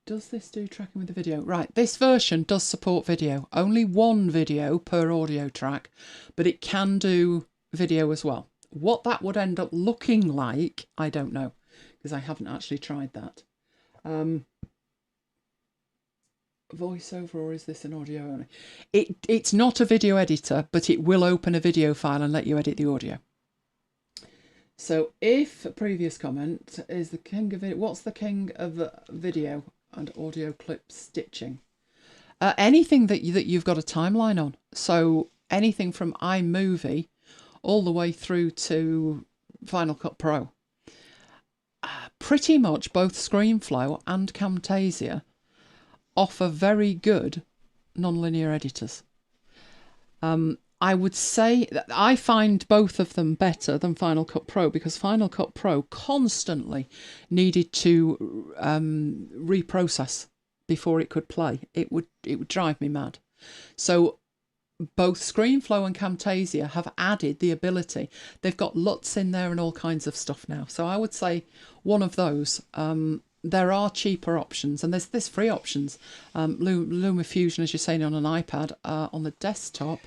A: Does this do tracking with the video? Right, this version does support video. Only one video per audio track, but it can do video as well. What that would end up looking like, I don't know, because I haven't actually tried that. Voiceover, or is this an audio only? It's not a video editor, but it will open a video file and let you edit the audio. So if previous comment is the king of it, what's the king of video and audio clip stitching? Anything that you've got a timeline on. So anything from iMovie all the way through to Final Cut Pro. Pretty much both ScreenFlow and Camtasia offer very good non-linear editors. I would say that I find both of them better than Final Cut Pro, because Final Cut Pro constantly needed to reprocess before it could play. It would drive me mad. So both ScreenFlow and Camtasia have added the ability. They've got LUTs in there and all kinds of stuff now. So I would say one of those. There are cheaper options, and there's free options. Luma Fusion, as you're saying, on an iPad, on the desktop.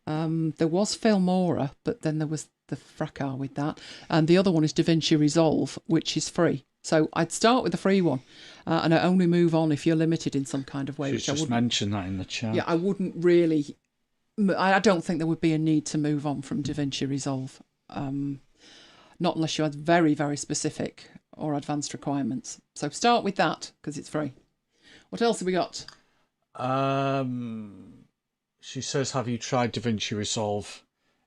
A: There was Filmora, but then there was the fracas with that. And the other one is DaVinci Resolve, which is free. So I'd start with the free one, and I only move on if you're limited in some kind of way.
B: She's just mentioned that in the chat.
A: Yeah, I wouldn't really... I don't think there would be a need to move on from DaVinci Resolve. Not unless you had very, very specific or advanced requirements. So start with that, because it's free. What else have we got?
B: She says, have you tried DaVinci Resolve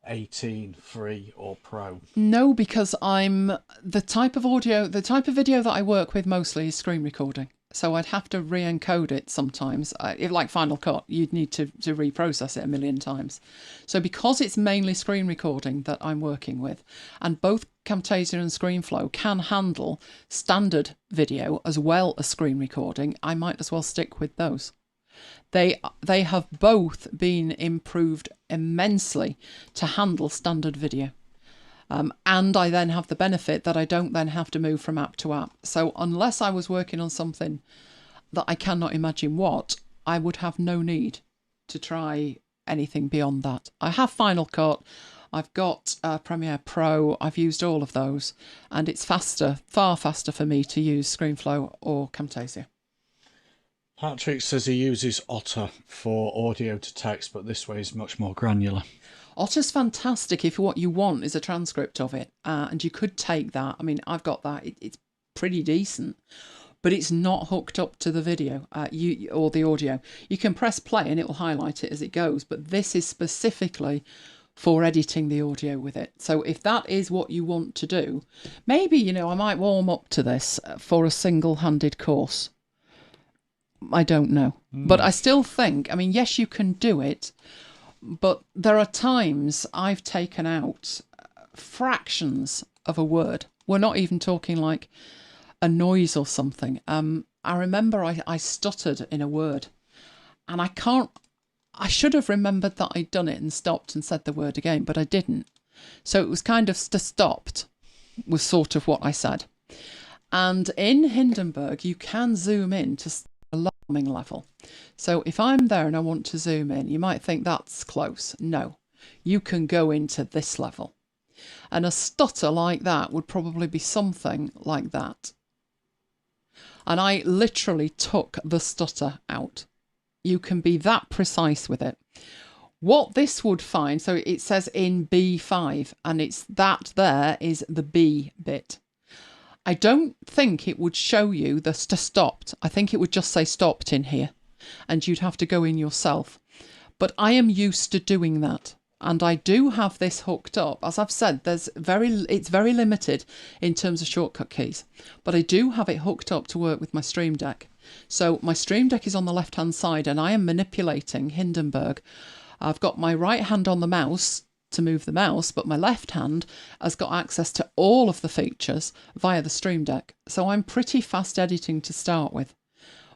B: 18, free or pro?
A: No, because the type of video that I work with mostly is screen recording. So I'd have to re-encode it sometimes. If like Final Cut, you'd need to reprocess it a million times. So because it's mainly screen recording that I'm working with, and both Camtasia and ScreenFlow can handle standard video as well as screen recording, I might as well stick with those. They have both been improved immensely to handle standard video. And I then have the benefit that I don't then have to move from app to app. So unless I was working on something that I cannot imagine what, I would have no need to try anything beyond that. I have Final Cut, I've got Premiere Pro, I've used all of those, and it's faster, far faster for me to use ScreenFlow or Camtasia.
B: Patrick says he uses Otter for audio to text, but this way is much more granular.
A: Otter's fantastic if what you want is a transcript of it, and you could take that. I mean, I've got that. It's pretty decent, but it's not hooked up to the video or the audio. You can press play and it will highlight it as it goes, but this is specifically for editing the audio with it. So if that is what you want to do, maybe, I might warm up to this for a single-handed course. I don't know. But I still think, yes, you can do it, but there are times I've taken out fractions of a word. We're not even talking like a noise or something. I remember I stuttered in a word, and I should have remembered that I'd done it and stopped and said the word again, but I didn't. So it was kind of stopped was sort of what I said. And in Hindenburg, you can zoom in to alarming level. So if I'm there and I want to zoom in, you might think that's close. No, you can go into this level. And a stutter like that would probably be something like that. And I literally took the stutter out. You can be that precise with it. What this would find, so it says in B5, and it's that there is the B bit. I don't think it would show you the stopped. I think it would just say stopped in here, and you'd have to go in yourself. But I am used to doing that, and I do have this hooked up. As I've said, it's very limited in terms of shortcut keys, but I do have it hooked up to work with my Stream Deck. So my Stream Deck is on the left-hand side, and I am manipulating Hindenburg. I've got my right hand on the mouse to move the mouse, but my left hand has got access to all of the features via the Stream Deck. So I'm pretty fast editing to start with,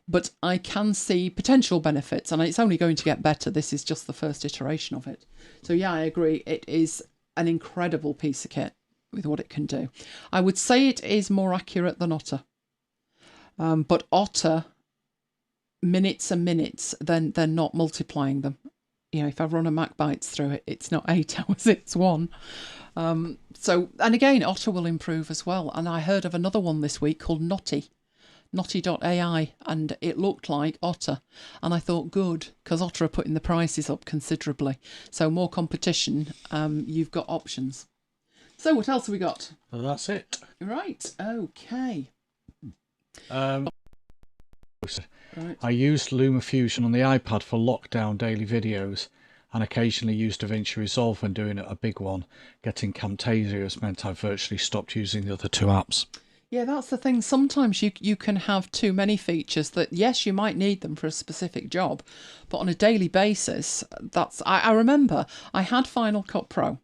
A: but I can see potential benefits, and it's only going to get better. This is just the first iteration of it. So yeah, I agree. It is an incredible piece of kit with what it can do. I would say it is more accurate than Otter. But Otter, minutes and minutes, then they're not multiplying them. If I run a Macbytes through it, it's not 8 hours, it's 1. And again, Otter will improve as well. And I heard of another one this week called Notty.ai, and it looked like Otter. And I thought, good, because Otter are putting the prices up considerably. So more competition, you've got options. So what else have we got?
B: Well, that's it.
A: Right, okay. Right.
B: I used LumaFusion on the iPad for lockdown daily videos, and occasionally used DaVinci Resolve when doing a big one. Getting Camtasia has meant I've virtually stopped using the other two apps.
A: Yeah, that's the thing. Sometimes you can have too many features that, yes, you might need them for a specific job, but on a daily basis, I remember I had Final Cut Pro.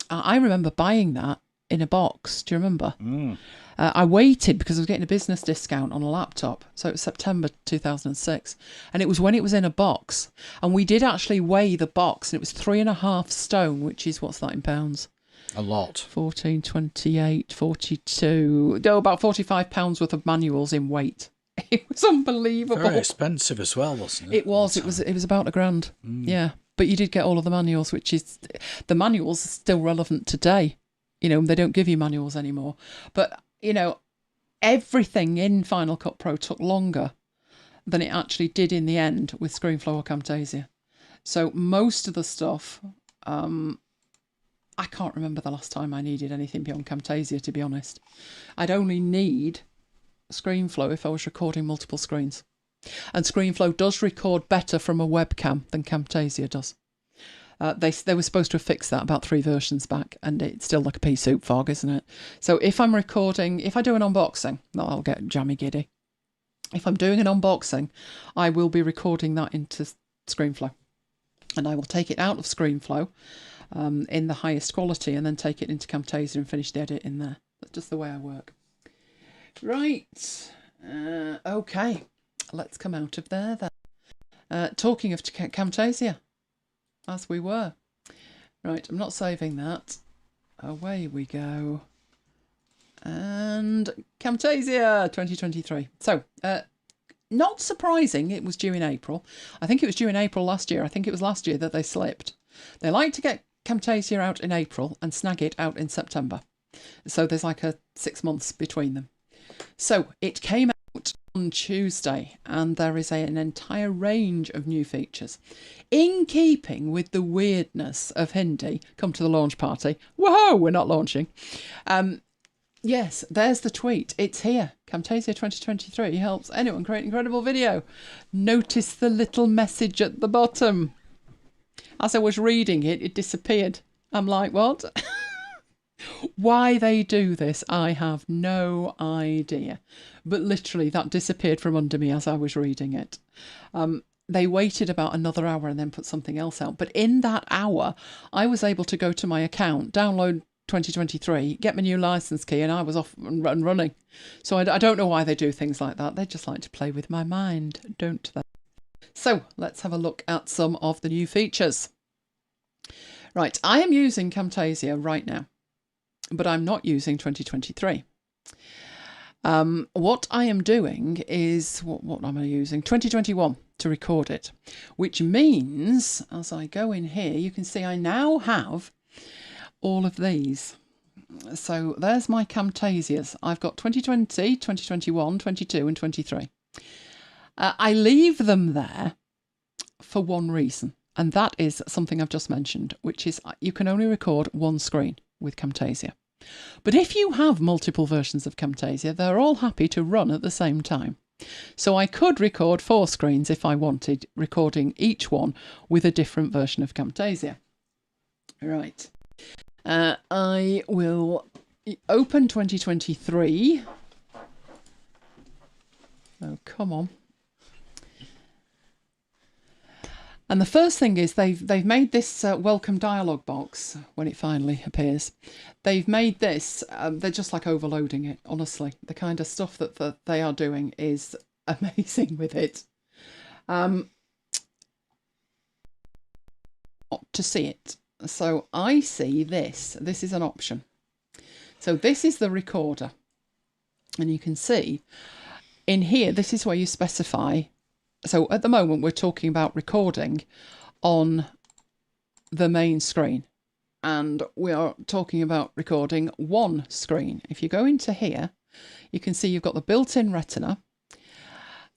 A: I remember buying that in a box. Do you remember? I waited because I was getting a business discount on a laptop. So it was September 2006. And it was when it was in a box. And we did actually weigh the box, and it was 3.5 stone, which is, what's that in pounds?
B: A lot.
A: 14, 28, 42. No, about 45 pounds worth of manuals in weight. It was unbelievable.
B: Very expensive as well, wasn't it?
A: It was. It was about £1,000. Yeah. but you did get all of the manuals, which is, the manuals are still relevant today. You know, they don't give you manuals anymore. But, you know, everything in Final Cut Pro took longer than it actually did in the end with ScreenFlow or Camtasia. So most of the stuff, I can't remember the last time I needed anything beyond Camtasia, to be honest. I'd only need ScreenFlow if I was recording multiple screens. And ScreenFlow does record better from a webcam than Camtasia does. They were supposed to have fixed that about 3 versions back, and it's still like a pea soup fog, isn't it? So if I'm recording, if I do an unboxing, I'll get jammy giddy. If I'm doing an unboxing, I will be recording that into ScreenFlow. And I will take it out of ScreenFlow in the highest quality and then take it into Camtasia and finish the edit in there. That's just the way I work. Right. Okay. Let's come out of there then. Talking of Camtasia, as we were. Right, I'm not saving that. Away we go. And Camtasia 2023. So, not surprising it was due in April. I think it was due in April last year. I think it was last year that they slipped. They like to get Camtasia out in April and Snagit out in September. So there's like a 6 months between them. So it came out on Tuesday, and there is an entire range of new features. In keeping with the weirdness of Hindi, come to the launch party. Whoa, we're not launching. Yes, there's the tweet. It's here. Camtasia 2023 helps anyone create incredible video. Notice the little message at the bottom. As I was reading it, it disappeared. I'm like, what? Why they do this, I have no idea. But literally, that disappeared from under me as I was reading it. They waited about another hour and then put something else out. But in that hour, I was able to go to my account, download 2023, get my new license key, and I was off and running. So I don't know why they do things like that. They just like to play with my mind, don't they? So let's have a look at some of the new features. Right, I am using Camtasia right now, but I'm not using 2023. What I am doing is, what am I using? 2021 to record it, which means as I go in here, you can see I now have all of these. So there's my Camtasias. I've got 2020, 2021, 22 and 23. I leave them there for one reason, and that is something I've just mentioned, which is you can only record one screen with Camtasia. But if you have multiple versions of Camtasia, they're all happy to run at the same time. So I could record 4 screens if I wanted, recording each one with a different version of Camtasia. Right. I will open 2023. Oh, come on. And the first thing is they've made this welcome dialog box when it finally appears. They've made this, they're just like overloading it, honestly. The kind of stuff that they are doing is amazing with it. To see it. So I see this. This is an option. So this is the recorder. And you can see in here, this is where you specify. So at the moment, we're talking about recording on the main screen. And we are talking about recording one screen. If you go into here, you can see you've got the built-in Retina,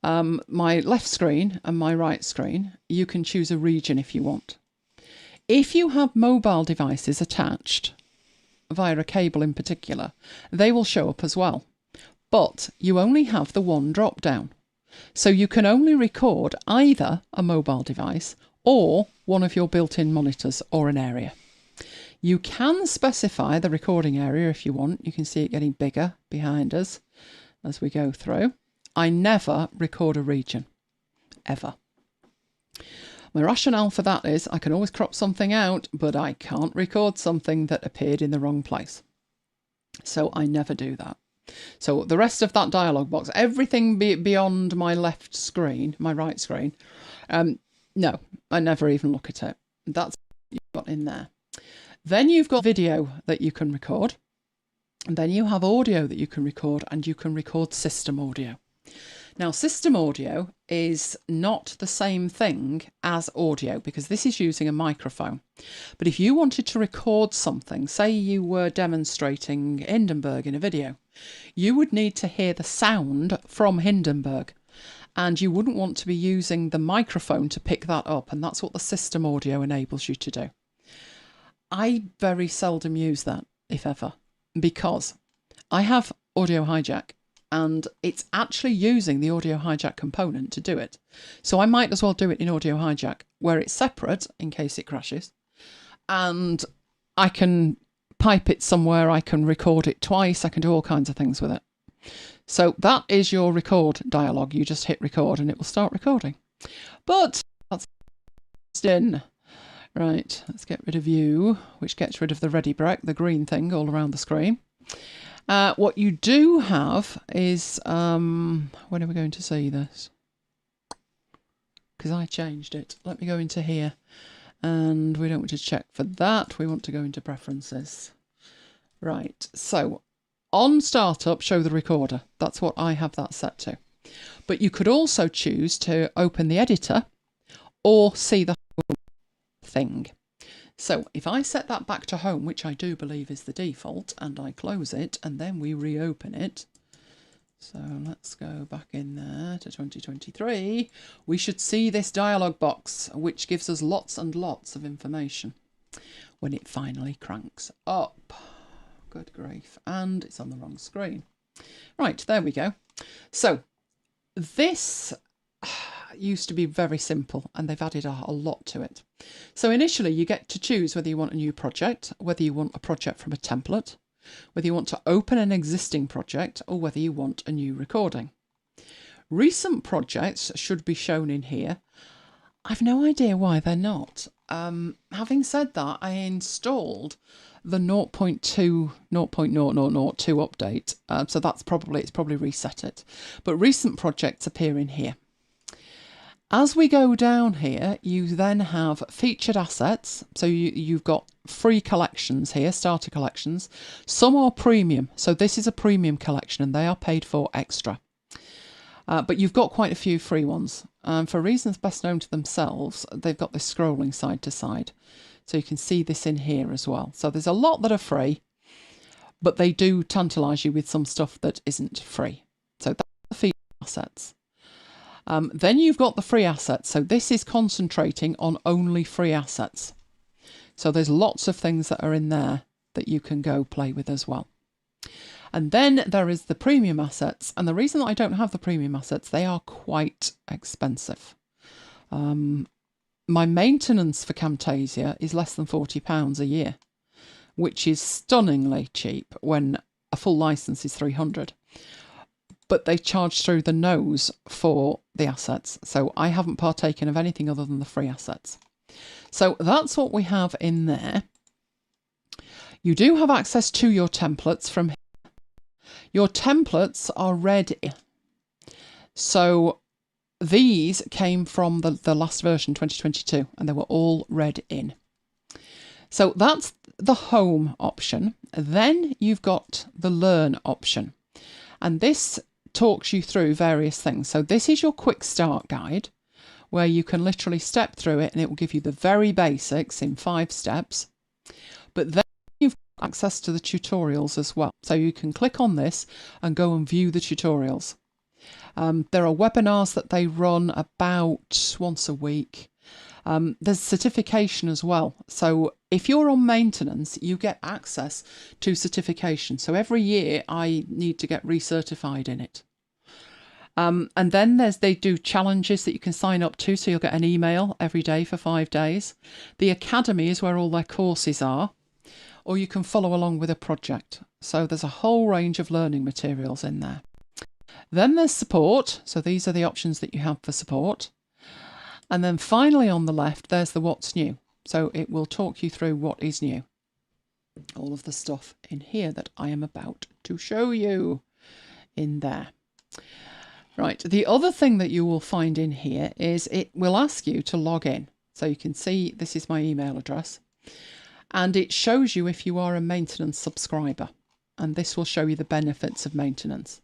A: my left screen and my right screen. You can choose a region if you want. If you have mobile devices attached, via a cable in particular, they will show up as well. But you only have the one drop down. So you can only record either a mobile device or one of your built-in monitors or an area. You can specify the recording area if you want. You can see it getting bigger behind us as we go through. I never record a region, ever. My rationale for that is I can always crop something out, but I can't record something that appeared in the wrong place. So I never do that. So the rest of that dialog box, everything beyond my left screen, my right screen, no, I never even look at it. That's what you've got in there. Then you've got video that you can record. And then you have audio that you can record, and you can record system audio. Now, system audio is not the same thing as audio because this is using a microphone. But if you wanted to record something, say you were demonstrating Hindenburg in a video, you would need to hear the sound from Hindenburg, and you wouldn't want to be using the microphone to pick that up, and that's what the system audio enables you to do. I very seldom use that, if ever, because I have Audio Hijack, and it's actually using the Audio Hijack component to do it. So I might as well do it in Audio Hijack, where it's separate in case it crashes, and I can pipe it somewhere, I can record it twice, I can do all kinds of things with it. So that is your record dialogue. You just hit record and it will start recording. But that's in. Right, let's get rid of you, which gets rid of the ready break, the green thing all around the screen. What you do have is, when are we going to see this? Because I changed it. Let me go into here. And we don't want to check for that. We want to go into preferences. Right, so on startup, show the recorder. That's what I have that set to. But you could also choose to open the editor or see the thing. So if I set that back to home, which I do believe is the default, and I close it and then we reopen it. So let's go back in there to 2023. We should see this dialog box, which gives us lots and lots of information when it finally cranks up. Good grief. And it's on the wrong screen. Right, there we go. So this used to be very simple, and they've added a lot to it. So initially you get to choose whether you want a new project, whether you want a project from a template, whether you want to open an existing project, or whether you want a new recording. Recent projects should be shown in here. I've no idea why they're not. Having said that, I installed the 0.2, 0.0002 update, so it's probably reset it. But recent projects appear in here. As we go down here, you then have featured assets. So you've got free collections here, starter collections. Some are premium. So this is a premium collection and they are paid for extra. But you've got quite a few free ones. For reasons best known to themselves, they've got this scrolling side to side. So you can see this in here as well. So there's a lot that are free, but they do tantalise you with some stuff that isn't free. So that's the featured assets. Then you've got the free assets. So this is concentrating on only free assets. So there's lots of things that are in there that you can go play with as well. And then there is the premium assets. And the reason that I don't have the premium assets, they are quite expensive. My maintenance for Camtasia is less than £40 a year, which is stunningly cheap when a full license is £300. But they charge through the nose for the assets. So I haven't partaken of anything other than the free assets. So that's what we have in there. You do have access to your templates from here. Your templates are read in. So these came from the last version, 2022, and they were all read in. So that's the home option. Then you've got the learn option. And this talks you through various things. So this is your quick start guide where you can literally step through it and it will give you the very basics in 5 steps. But then you've got access to the tutorials as well. So you can click on this and go and view the tutorials. There are webinars that they run about once a week. There's certification as well. So if you're on maintenance, you get access to certification. So every year I need to get recertified in it. And then they do challenges that you can sign up to. So you'll get an email every day for 5 days. The academy is where all their courses are, or you can follow along with a project. So there's a whole range of learning materials in there. Then there's support. So these are the options that you have for support. And then finally on the left, there's the what's new. So it will talk you through what is new. All of the stuff in here that I am about to show you in there. Right, the other thing that you will find in here is it will ask you to log in. So you can see this is my email address. And it shows you if you are a maintenance subscriber. And this will show you the benefits of maintenance.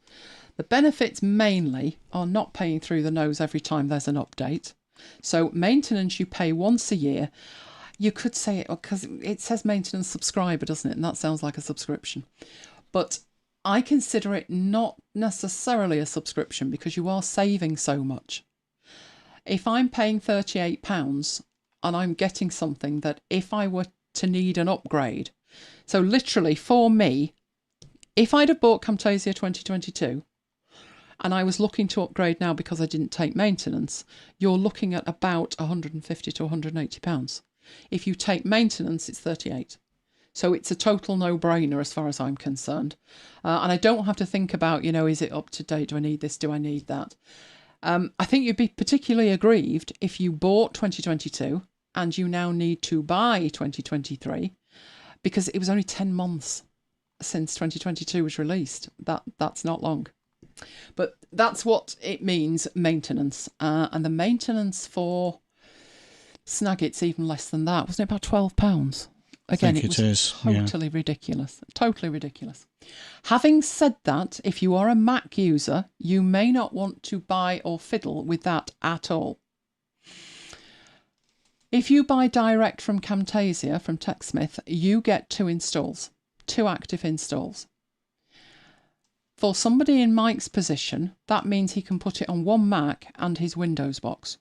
A: The benefits mainly are not paying through the nose every time there's an update. So maintenance you pay once a year. You could say it because it says maintenance subscriber, doesn't it? And that sounds like a subscription. But I consider it not necessarily a subscription because you are saving so much. If I'm paying £38 and I'm getting something that if I were to need an upgrade, so literally for me, if I'd have bought Camtasia 2022 and I was looking to upgrade now because I didn't take maintenance, you're looking at about £150 to £180. If you take maintenance, it's 38. So it's a total no-brainer as far as I'm concerned. And I don't have to think about, is it up to date? Do I need this? Do I need that? I think you'd be particularly aggrieved if you bought 2022 and you now need to buy 2023 because it was only 10 months since 2022 was released. That's not long. But that's what it means, maintenance. And the maintenance for Snagit's even less than that. Wasn't it about £12? Again, it was totally ridiculous. Totally ridiculous. Having said that, if you are a Mac user, you may not want to buy or fiddle with that at all. If you buy direct from Camtasia, from TechSmith, you get 2 installs, 2 active installs. For somebody in Mike's position, that means he can put it on one Mac and his Windows box.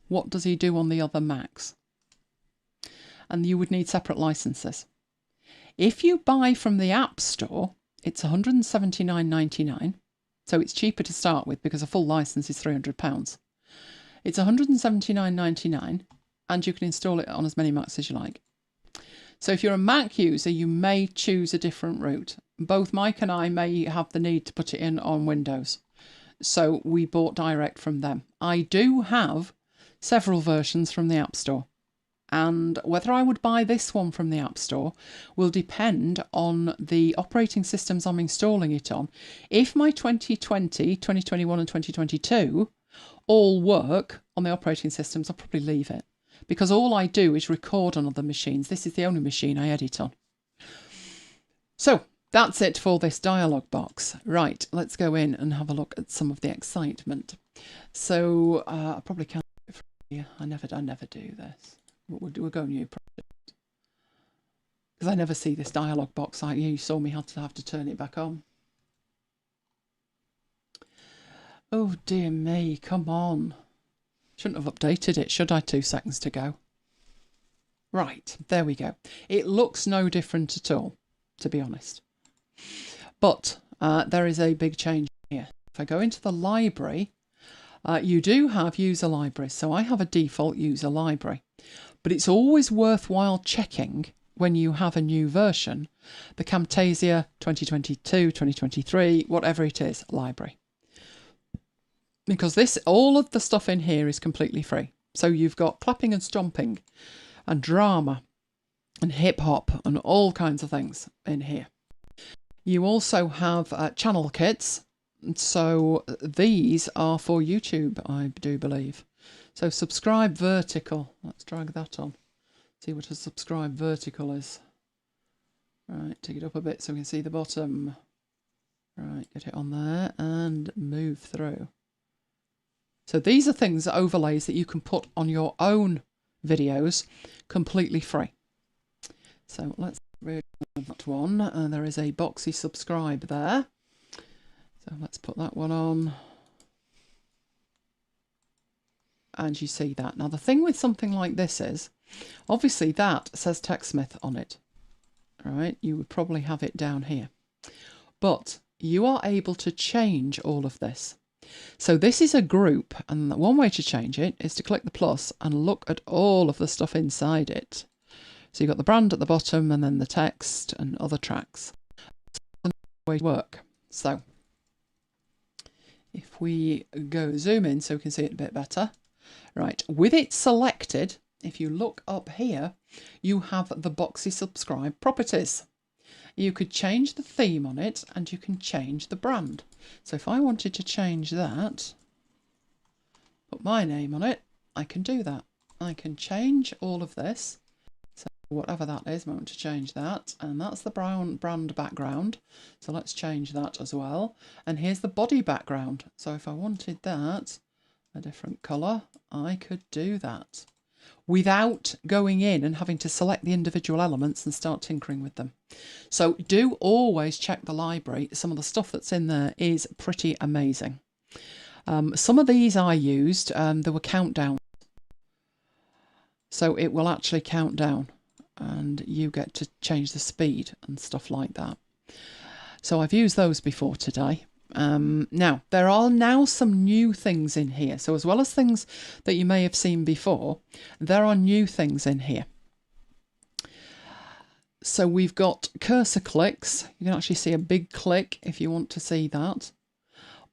A: What does he do on the other Macs? And you would need separate licenses. If you buy from the App Store, it's £179.99. So it's cheaper to start with because a full license is £300. It's £179.99 and you can install it on as many Macs as you like. So if you're a Mac user, you may choose a different route. Both Mike and I may have the need to put it in on Windows. So we bought direct from them. I do have several versions from the App Store. And whether I would buy this one from the App Store will depend on the operating systems I'm installing it on. If my 2020, 2021 and 2022 all work on the operating systems, I'll probably leave it. Because all I do is record on other machines. This is the only machine I edit on. So that's it for this dialog box. Right, let's go in and have a look at some of the excitement. So I probably can't do it from here. I never do this. We'll go new project. Because I never see this dialog box like you saw me have to turn it back on. Oh dear me, come on. Shouldn't have updated it, should I? 2 seconds to go. Right, there we go. It looks no different at all, to be honest. But there is a big change here. If I go into the library, you do have user libraries. So I have a default user library. But it's always worthwhile checking when you have a new version, the Camtasia 2022, 2023, whatever it is, library. Because all of the stuff in here is completely free. So you've got clapping and stomping and drama and hip hop and all kinds of things in here. You also have channel kits. So these are for YouTube, I do believe. So subscribe vertical. Let's drag that on. See what a subscribe vertical is. Right, take it up a bit so we can see the bottom. Right, get it on there and move through. So these are things, overlays that you can put on your own videos completely free. So let's read that one. There is a boxy subscribe there. So let's put that one on. And you see that. Now the thing with something like this is, obviously that says TechSmith on it. All right, you would probably have it down here. But you are able to change all of this. So this is a group, and one way to change it is to click the plus and look at all of the stuff inside it. So you've got the brand at the bottom and then the text and other tracks. That's the way to work. So if we go zoom in so we can see it a bit better. Right, with it selected, if you look up here, you have the boxy subscribe properties. You could change the theme on it and you can change the brand. So if I wanted to change that, put my name on it, I can do that. I can change all of this. So whatever that is, I want to change that. And that's the brown brand background. So let's change that as well. And here's the body background. So if I wanted that, a different colour, I could do that without going in and having to select the individual elements and start tinkering with them. So do always check the library. Some of the stuff that's in there is pretty amazing. Some of these I used, there were countdowns. So it will actually count down and you get to change the speed and stuff like that. So I've used those before today. Now, there are now some new things in here. So as well as things that you may have seen before, there are new things in here. So we've got cursor clicks. You can actually see a big click if you want to see that.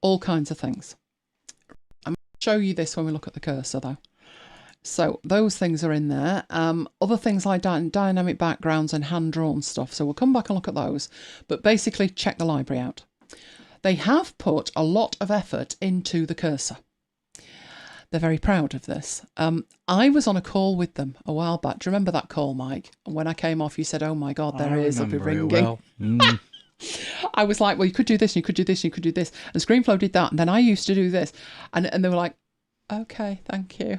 A: All kinds of things. I'm going to show you this when we look at the cursor though. So those things are in there. Other things like dynamic backgrounds and hand-drawn stuff. So we'll come back and look at those. But basically check the library out. They have put a lot of effort into the cursor. They're very proud of this. I was on a call with them a while back. Do you remember that call, Mike? And when I came off, you said, "Oh my God, there it is, it'll be ringing." Well. I was like, "Well, you could do this, and you could do this, and you could do this." And ScreenFlow did that, and then I used to do this. And they were like, "Okay, thank you."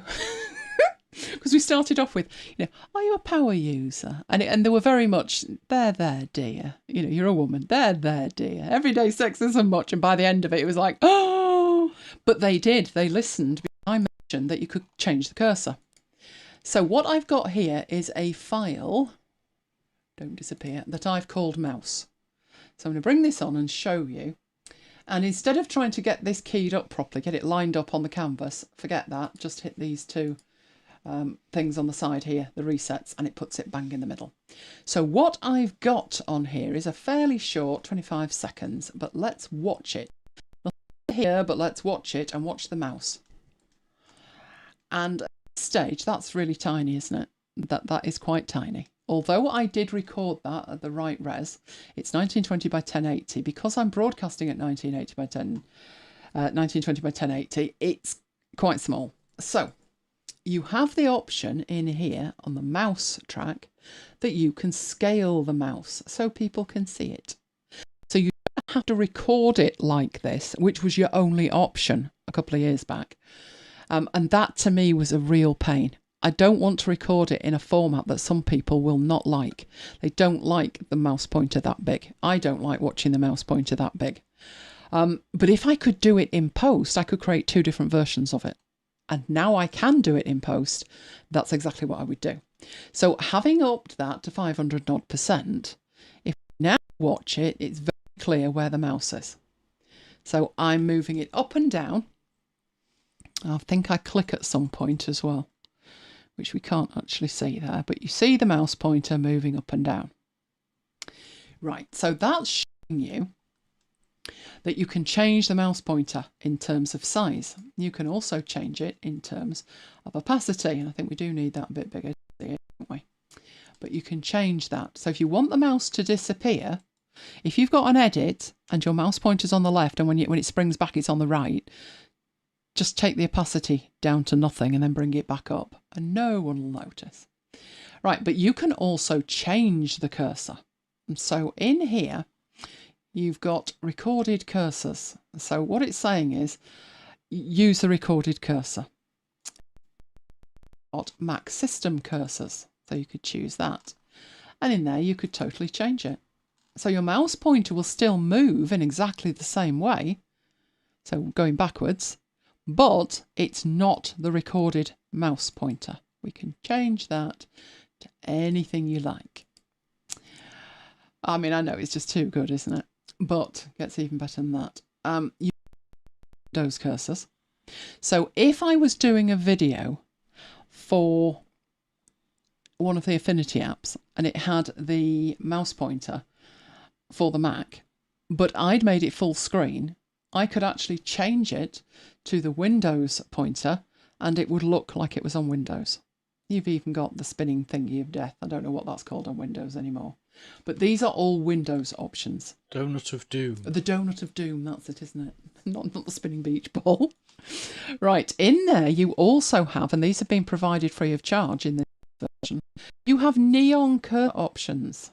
A: Because we started off with, "Are you a power user?" And they were very much, there, dear. You're a woman. There, dear. Everyday sex isn't much. And by the end of it, it was like, oh. But they did. They listened. I mentioned that you could change the cursor. So what I've got here is a file, don't disappear, that I've called mouse. So I'm going to bring this on and show you. And instead of trying to get this keyed up properly, get it lined up on the canvas, forget that. Just hit these two things on the side here, the resets, and it puts it bang in the middle. So what I've got on here is a fairly short 25 seconds, but let's watch it. Not here, but let's watch it and watch the mouse. And at this stage, that's really tiny, isn't it? That is quite tiny. Although I did record that at the right res, it's 1920 by 1080. Because I'm broadcasting at 1920 by 1080, it's quite small. So you have the option in here on the mouse track that you can scale the mouse so people can see it. So you don't have to record it like this, which was your only option a couple of years back. And that to me was a real pain. I don't want to record it in a format that some people will not like. They don't like the mouse pointer that big. I don't like watching the mouse pointer that big. But if I could do it in post, I could create two different versions of it. And now I can do it in post. That's exactly what I would do. So having upped that to 500 odd %, if you now watch it, it's very clear where the mouse is. So I'm moving it up and down. I think I click at some point as well, which we can't actually see there, but you see the mouse pointer moving up and down. Right, so that's showing you that you can change the mouse pointer in terms of size. You can also change it in terms of opacity, and I think we do need that a bit bigger, don't we? But you can change that. So if you want the mouse to disappear, if you've got an edit and your mouse pointer's on the left and when it springs back it's on the right, just take the opacity down to nothing and then bring it back up and no one will notice. Right, but you can also change the cursor. And so in here, you've got recorded cursors. So what it's saying is, use the recorded cursor. Got Mac system cursors, so you could choose that. And in there, you could totally change it. So your mouse pointer will still move in exactly the same way, so going backwards, but it's not the recorded mouse pointer. We can change that to anything you like. I mean, I know it's just too good, isn't it? But it gets even better than that. You those cursors. So if I was doing a video for one of the Affinity apps and it had the mouse pointer for the Mac, but I'd made it full screen, I could actually change it to the Windows pointer and it would look like it was on Windows. You've even got the spinning thingy of death. I don't know what that's called on Windows anymore. But these are all Windows options.
B: Donut of Doom. The
A: Donut of Doom, that's it, isn't it? Not the spinning beach ball. Right, in there you also have, and these have been provided free of charge in this You have neon curve options.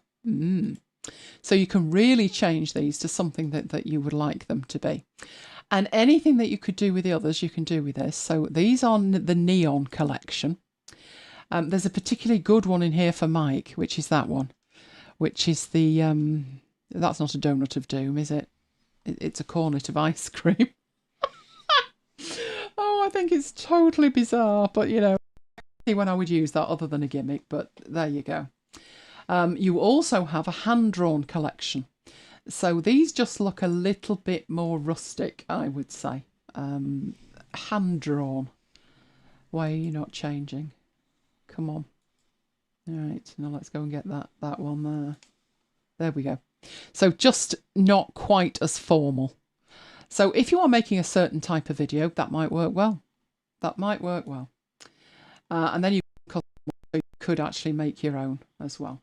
A: So you can really change these to something that you would like them to be. And anything that you could do with the others, you can do with this. So these are the neon collection. There's a particularly good one in here for Mike, which is that one, which is the, that's not a donut of doom, is it? It's a cornet of ice cream. Oh, I think it's totally bizarre, but you know, when I would use that other than a gimmick, but there you go. You also have a hand-drawn collection. So these just look a little bit more rustic, I would say. Hand-drawn. Why are you not changing? Come on. All right, now let's go and get that one there. There we go. So just not quite as formal. So if you are making a certain type of video, that might work well. That might work well. And then you could actually make your own as well.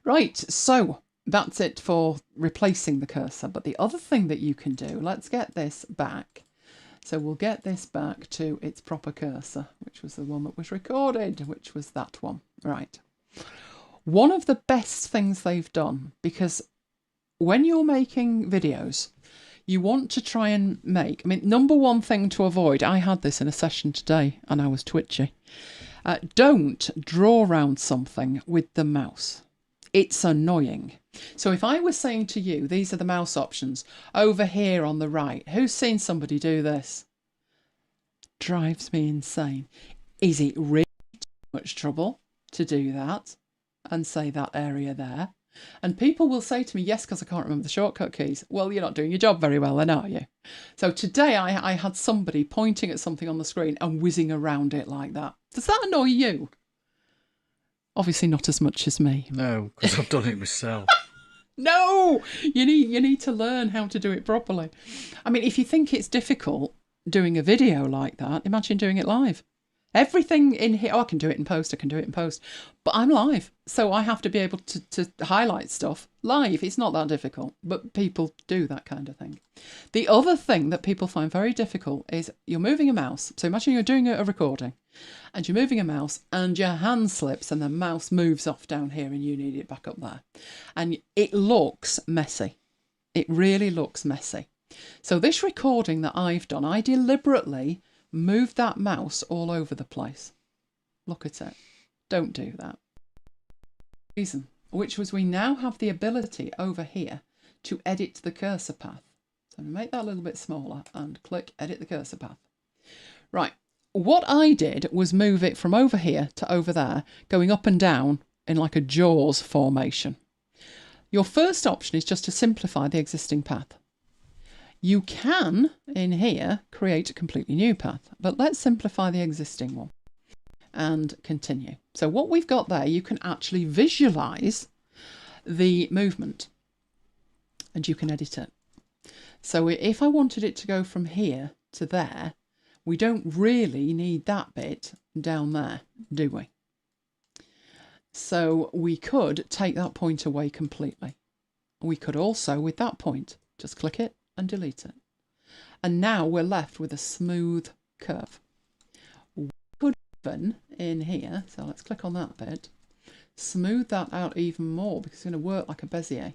A: Right, so that's it for replacing the cursor. But the other thing that you can do, let's get this back. So we'll get this back to its proper cursor, which was the one that was recorded, which was that one. Right. One of the best things they've done, because when you're making videos, you want to try and make, I mean, number one thing to avoid, I had this in a session today and I was twitchy. Don't draw around something with the mouse. It's annoying. So if I was saying to you, these are the mouse options over here on the right, who's seen somebody do this? Drives me insane. Is it really too much trouble to do that and say that area there? And people will say to me, yes, because I can't remember the shortcut keys. Well, you're not doing your job very well then, are you? So today I had somebody pointing at something on the screen and whizzing around it like that. Does that annoy you? Obviously not as much as me.
B: No, because I've done it myself.
A: No, you need to learn how to do it properly. I mean, if you think it's difficult doing a video like that, imagine doing it live. Everything in here, I can do it in post, but I'm live. So I have to be able to highlight stuff live. It's not that difficult, but people do that kind of thing. The other thing that people find very difficult is you're moving a mouse. So imagine you're doing a recording and you're moving a mouse and your hand slips and the mouse moves off down here and you need it back up there. And it looks messy. It really looks messy. So this recording that I've done, I deliberately moved that mouse all over the place. Look at it. Don't do that. Reason, which was we now have the ability over here to edit the cursor path. So make that a little bit smaller and click edit the cursor path. Right. What I did was move it from over here to over there, going up and down in like a Jaws formation. Your first option is just to simplify the existing path. You can, in here, create a completely new path, but let's simplify the existing one and continue. So what we've got there, you can actually visualize the movement and you can edit it. So if I wanted it to go from here to there, we don't really need that bit down there, do we? So we could take that point away completely. We could also, with that point, just click it and delete it. And now we're left with a smooth curve. We could even, in here, so let's click on that bit, smooth that out even more because it's going to work like a Bezier.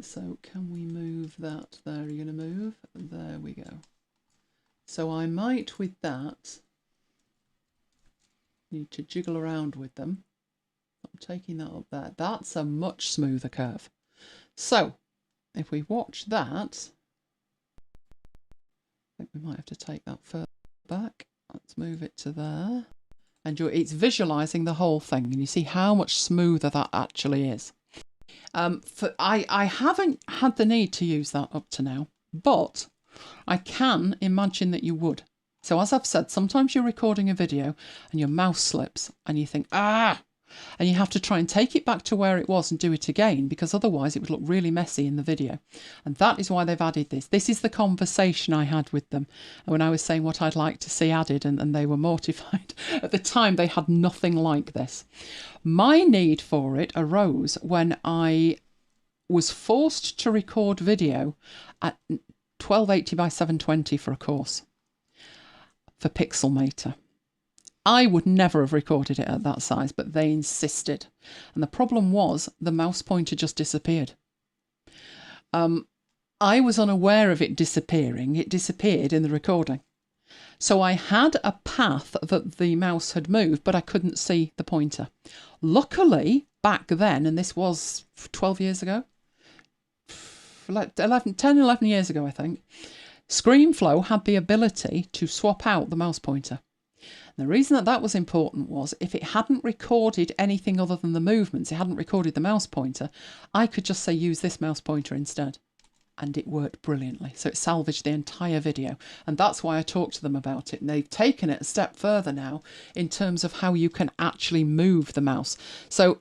A: So can we move that there? You're going to move? There we go. So I might, with that, need to jiggle around with them. I'm taking that up there. That's a much smoother curve. So if we watch that, I think we might have to take that further back. Let's move it to there. And it's visualising the whole thing. And you see how much smoother that actually is. I haven't had the need to use that up to now, but I can imagine that you would. So as I've said, sometimes you're recording a video and your mouse slips and you think, and you have to try and take it back to where it was and do it again because otherwise it would look really messy in the video. And that is why they've added this. This is the conversation I had with them when I was saying what I'd like to see added and they were mortified. At the time, they had nothing like this. My need for it arose when I was forced to record video at 1280 by 720 for a course for Pixelmator. I would never have recorded it at that size, but they insisted. And the problem was the mouse pointer just disappeared. I was unaware of it disappearing. It disappeared in the recording. So I had a path that the mouse had moved, but I couldn't see the pointer. Luckily, back then, and this was 12 years ago, 11 years ago, I think, ScreenFlow had the ability to swap out the mouse pointer. And the reason that was important was if it hadn't recorded anything other than the movements, it hadn't recorded the mouse pointer, I could just say use this mouse pointer instead. And it worked brilliantly. So it salvaged the entire video. And that's why I talked to them about it. And they've taken it a step further now in terms of how you can actually move the mouse. So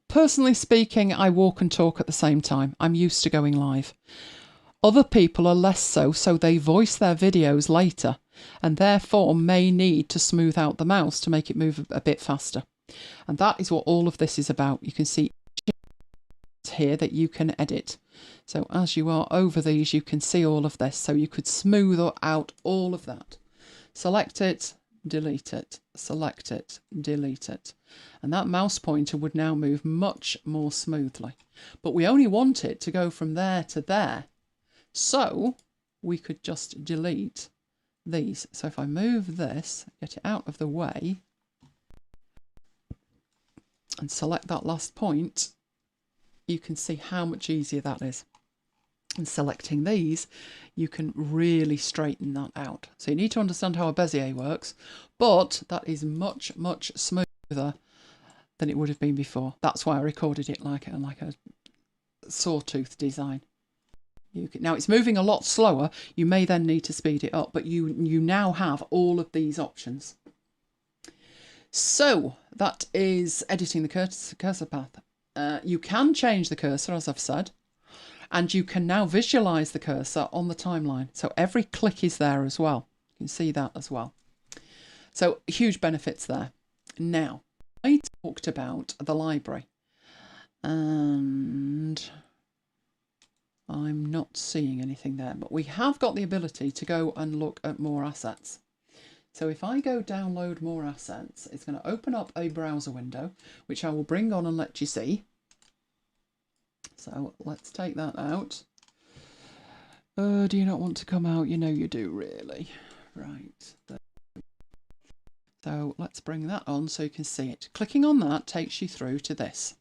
A: personally speaking, I walk and talk at the same time. I'm used to going live. Other people are less so, so they voice their videos later and therefore may need to smooth out the mouse to make it move a bit faster. And that is what all of this is about. You can see here that you can edit. So as you are over these, you can see all of this. So you could smooth out all of that. Select it, delete it, select it, delete it. And that mouse pointer would now move much more smoothly. But we only want it to go from there to there. So we could just delete these. So if I move this, get it out of the way, and select that last point, you can see how much easier that is. And selecting these, you can really straighten that out. So you need to understand how a Bezier works, but that is much, much smoother than it would have been before. That's why I recorded it like a sawtooth design. Now it's moving a lot slower. You may then need to speed it up, but you now have all of these options. So that is editing the cursor path. You can change the cursor, as I've said, and you can now visualize the cursor on the timeline. So every click is there as well. You can see that as well. So huge benefits there. Now, I talked about the library, and I'm not seeing anything there, but we have got the ability to go and look at more assets. So if I go download more assets, it's going to open up a browser window, which I will bring on and let you see. So let's take that out. Do you not want to come out? You know you do, really. Right. So let's bring that on so you can see it. Clicking on that takes you through to this.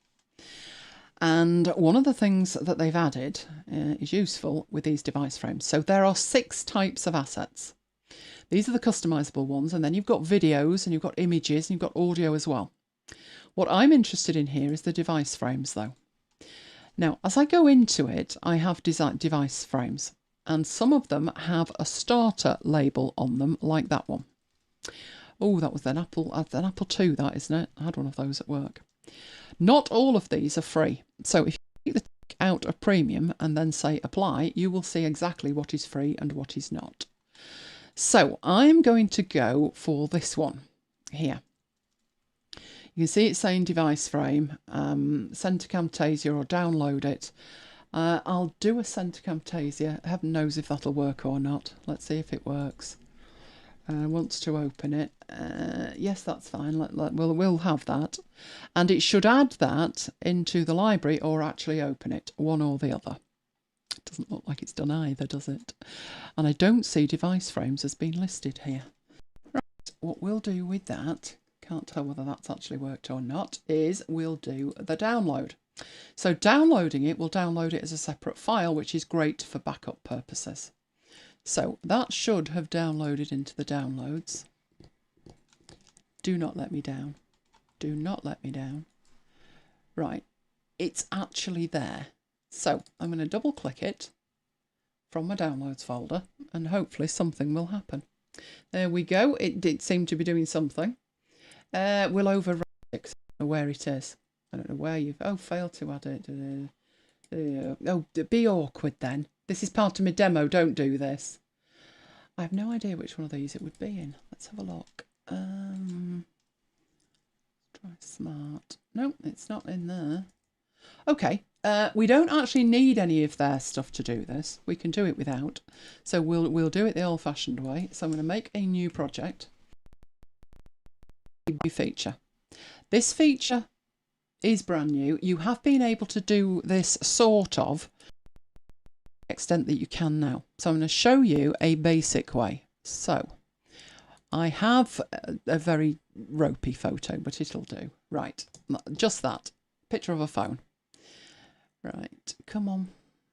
A: And one of the things that they've added is useful with these device frames. So there are 6 types of assets. These are the customizable ones, and then you've got videos and you've got images and you've got audio as well. What I'm interested in here is the device frames though. Now, as I go into it, I have device frames, and some of them have a starter label on them, like that one. Oh, that was an Apple II, that, isn't it? I had one of those at work. Not all of these are free. So if you take the tick out of premium and then say apply, you will see exactly what is free and what is not. So I'm going to go for this one here. You can see it's saying device frame, send to Camtasia or download it. I'll do a send to Camtasia. Heaven knows if that'll work or not. Let's see if it works. Wants to open it. Yes, that's fine. We'll have that. And it should add that into the library or actually open it, one or the other. It doesn't look like it's done either, does it? And I don't see device frames as being listed here. Right, what we'll do with that, can't tell whether that's actually worked or not, is we'll do the download. So downloading it, we'll download it as a separate file, which is great for backup purposes. So that should have downloaded into the downloads. Do not let me down. Do not let me down. Right, it's actually there. So I'm going to double click it from my downloads folder and hopefully something will happen. There we go. It did seem to be doing something. We'll overwrite it. I don't know where it is. I don't know where you've... Oh, failed to add it. Oh, be awkward then. This is part of my demo. Don't do this. I have no idea which one of these it would be in. Let's have a look. Try smart. No, it's not in there. Okay. We don't actually need any of their stuff to do this. We can do it without. So we'll do it the old-fashioned way. So I'm going to make a new project. new feature. This feature is brand new. You have been able to do this sort of extent that you can now. So I'm going to show you a basic way. So I have a very ropey photo, but it'll do. Right, just that. Picture of a phone. Right, come on.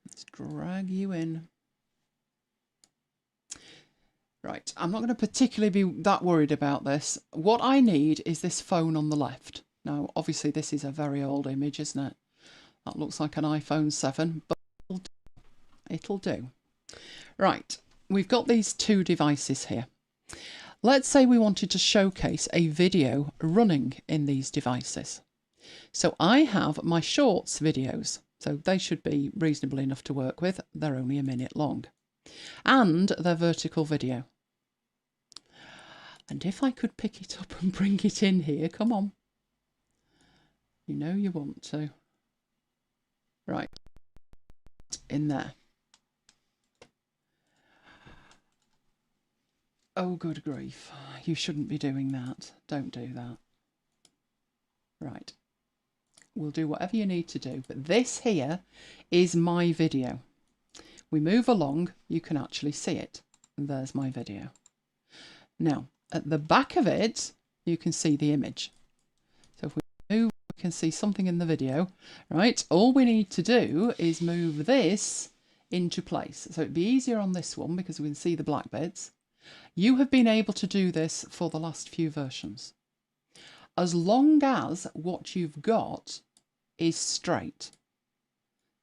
A: Let's drag you in. Right, I'm not going to particularly be that worried about this. What I need is this phone on the left. Now, obviously, this is a very old image, isn't it? That looks like an iPhone 7, but it'll do. Right, we've got these two devices here. Let's say we wanted to showcase a video running in these devices. So I have my shorts videos, so they should be reasonable enough to work with. They're only a minute long. And they're vertical video. And if I could pick it up and bring it in here, come on. You know you want to. Right, in there. Oh, good grief. You shouldn't be doing that. Don't do that. Right. We'll do whatever you need to do. But this here is my video. We move along, you can actually see it. And there's my video. Now, at the back of it, you can see the image. So if we move, we can see something in the video. Right. All we need to do is move this into place. So it'd be easier on this one because we can see the black bits. You have been able to do this for the last few versions. As long as what you've got is straight.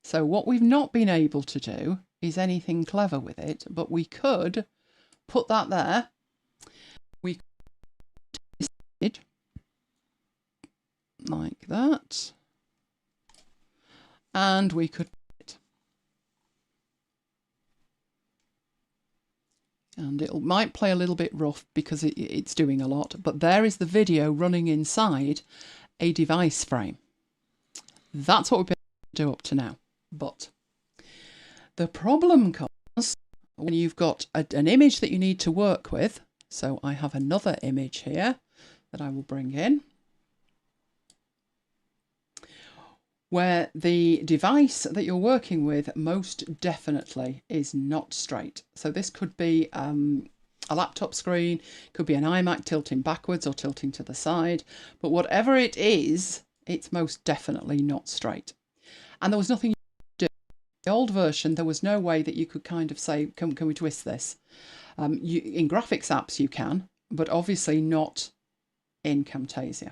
A: So what we've not been able to do is anything clever with it, but we could put that there. We could like that. And we could and it might play a little bit rough because it's doing a lot, but there is the video running inside a device frame. That's what we've been able to do up to now. But the problem comes when you've got an image that you need to work with. So I have another image here that I will bring in, where the device that you're working with most definitely is not straight. So this could be a laptop screen, could be an iMac tilting backwards or tilting to the side, but whatever it is, it's most definitely not straight. And there was nothing you could do. The old version, there was no way that you could kind of say, can we twist this? In graphics apps you can, but obviously not in Camtasia.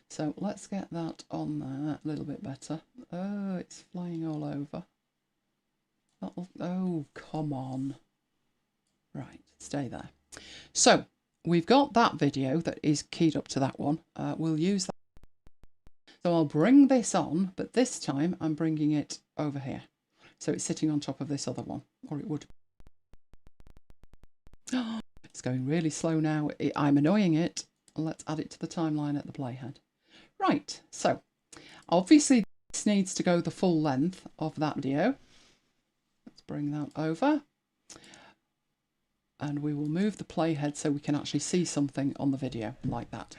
A: So let's get that on there a little bit better. Oh, it's flying all over. Oh, come on. Right, stay there. So we've got that video that is keyed up to that one. We'll use that. So I'll bring this on, but this time I'm bringing it over here. So it's sitting on top of this other one, or it would. Oh, it's going really slow now. I'm annoying it. Let's add it to the timeline at the playhead. Right, so obviously this needs to go the full length of that video. Let's bring that over. And we will move the playhead so we can actually see something on the video like that.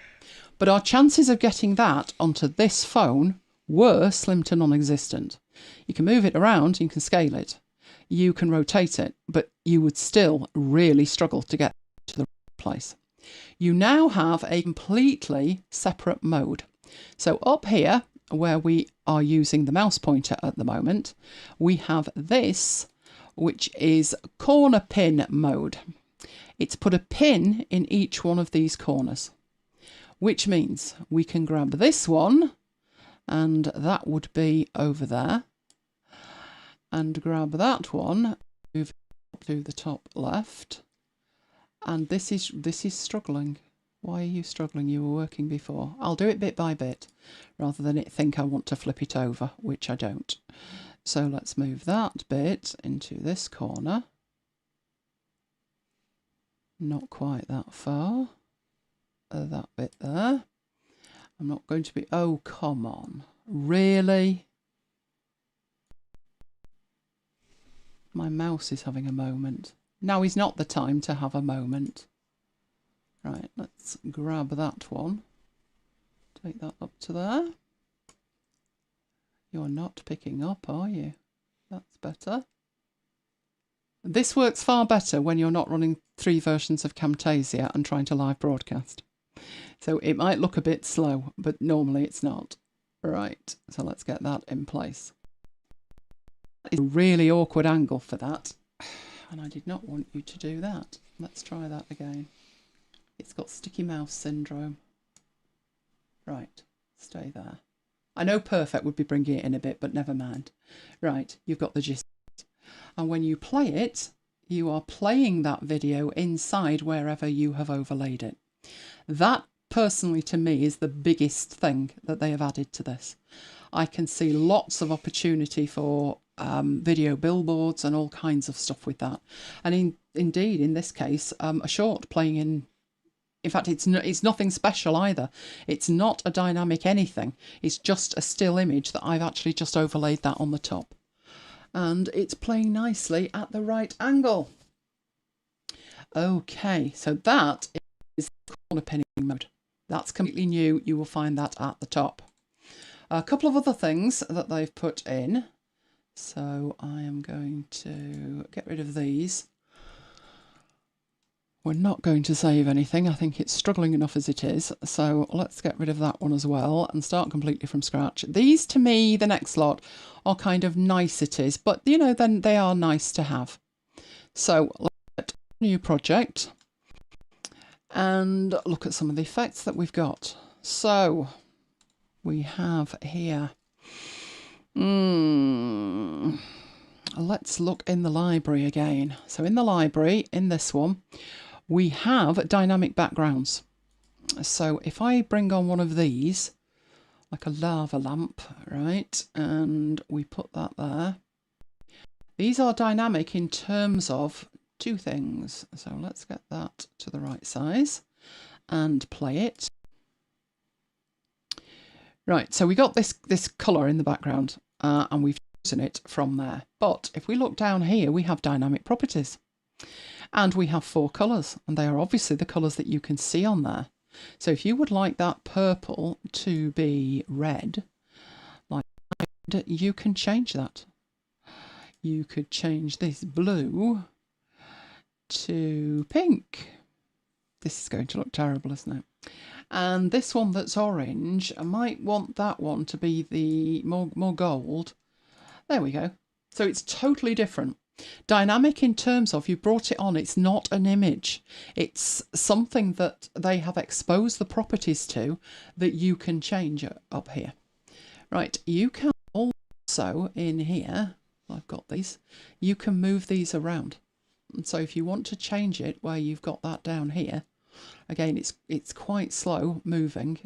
A: But our chances of getting that onto this phone were slim to non-existent. You can move it around, you can scale it, you can rotate it, but you would still really struggle to get to the right place. You now have a completely separate mode. So up here, where we are using the mouse pointer at the moment, we have this, which is corner pin mode. It's put a pin in each one of these corners, which means we can grab this one, and that would be over there, and grab that one, move it to the top left, and this is struggling. Why are you struggling? You were working before. I'll do it bit by bit rather than it think I want to flip it over, which I don't. So let's move that bit into this corner. Not quite that far. That bit there. I'm not going to be... Oh, come on. Really? My mouse is having a moment. Now is not the time to have a moment. Right, let's grab that one. Take that up to there. You're not picking up, are you? That's better. This works far better when you're not running 3 versions of Camtasia and trying to live broadcast. So it might look a bit slow, but normally it's not. Right, so let's get that in place. It's a really awkward angle for that, and I did not want you to do that. Let's try that again. It's got sticky mouse syndrome. Right, stay there. I know perfect would be bringing it in a bit, but never mind. Right, you've got the gist. And when you play it, you are playing that video inside wherever you have overlaid it. That, personally, to me, is the biggest thing that they have added to this. I can see lots of opportunity for video billboards and all kinds of stuff with that. And indeed, in this case, a short playing in... In fact, it's nothing special either. It's not a dynamic anything. It's just a still image that I've actually just overlaid that on the top. And it's playing nicely at the right angle. Okay, so that is corner pinning mode. That's completely new. You will find that at the top. A couple of other things that they've put in. So I am going to get rid of these. We're not going to save anything. I think it's struggling enough as it is. So let's get rid of that one as well and start completely from scratch. These, to me, the next lot, are kind of niceties, but, you know, then they are nice to have. So let's get a new project and look at some of the effects that we've got. So we have here... Let's look in the library again. So in the library, in this one, we have dynamic backgrounds. So if I bring on one of these, like a lava lamp, right, and we put that there. These are dynamic in terms of 2 things. So let's get that to the right size and play it. Right, so we got this colour in the background and we've chosen it from there. But if we look down here, we have dynamic properties. And we have 4 colours, and they are obviously the colours that you can see on there. So if you would like that purple to be red, like that, you can change that. You could change this blue to pink. This is going to look terrible, isn't it? And this one that's orange, I might want that one to be the more gold. There we go. So it's totally different. Dynamic in terms of you brought it on, it's not an image. It's something that they have exposed the properties to that you can change up here. Right, you can also in here, I've got these, you can move these around. And so if you want to change it where you've got that down here, again, it's quite slow moving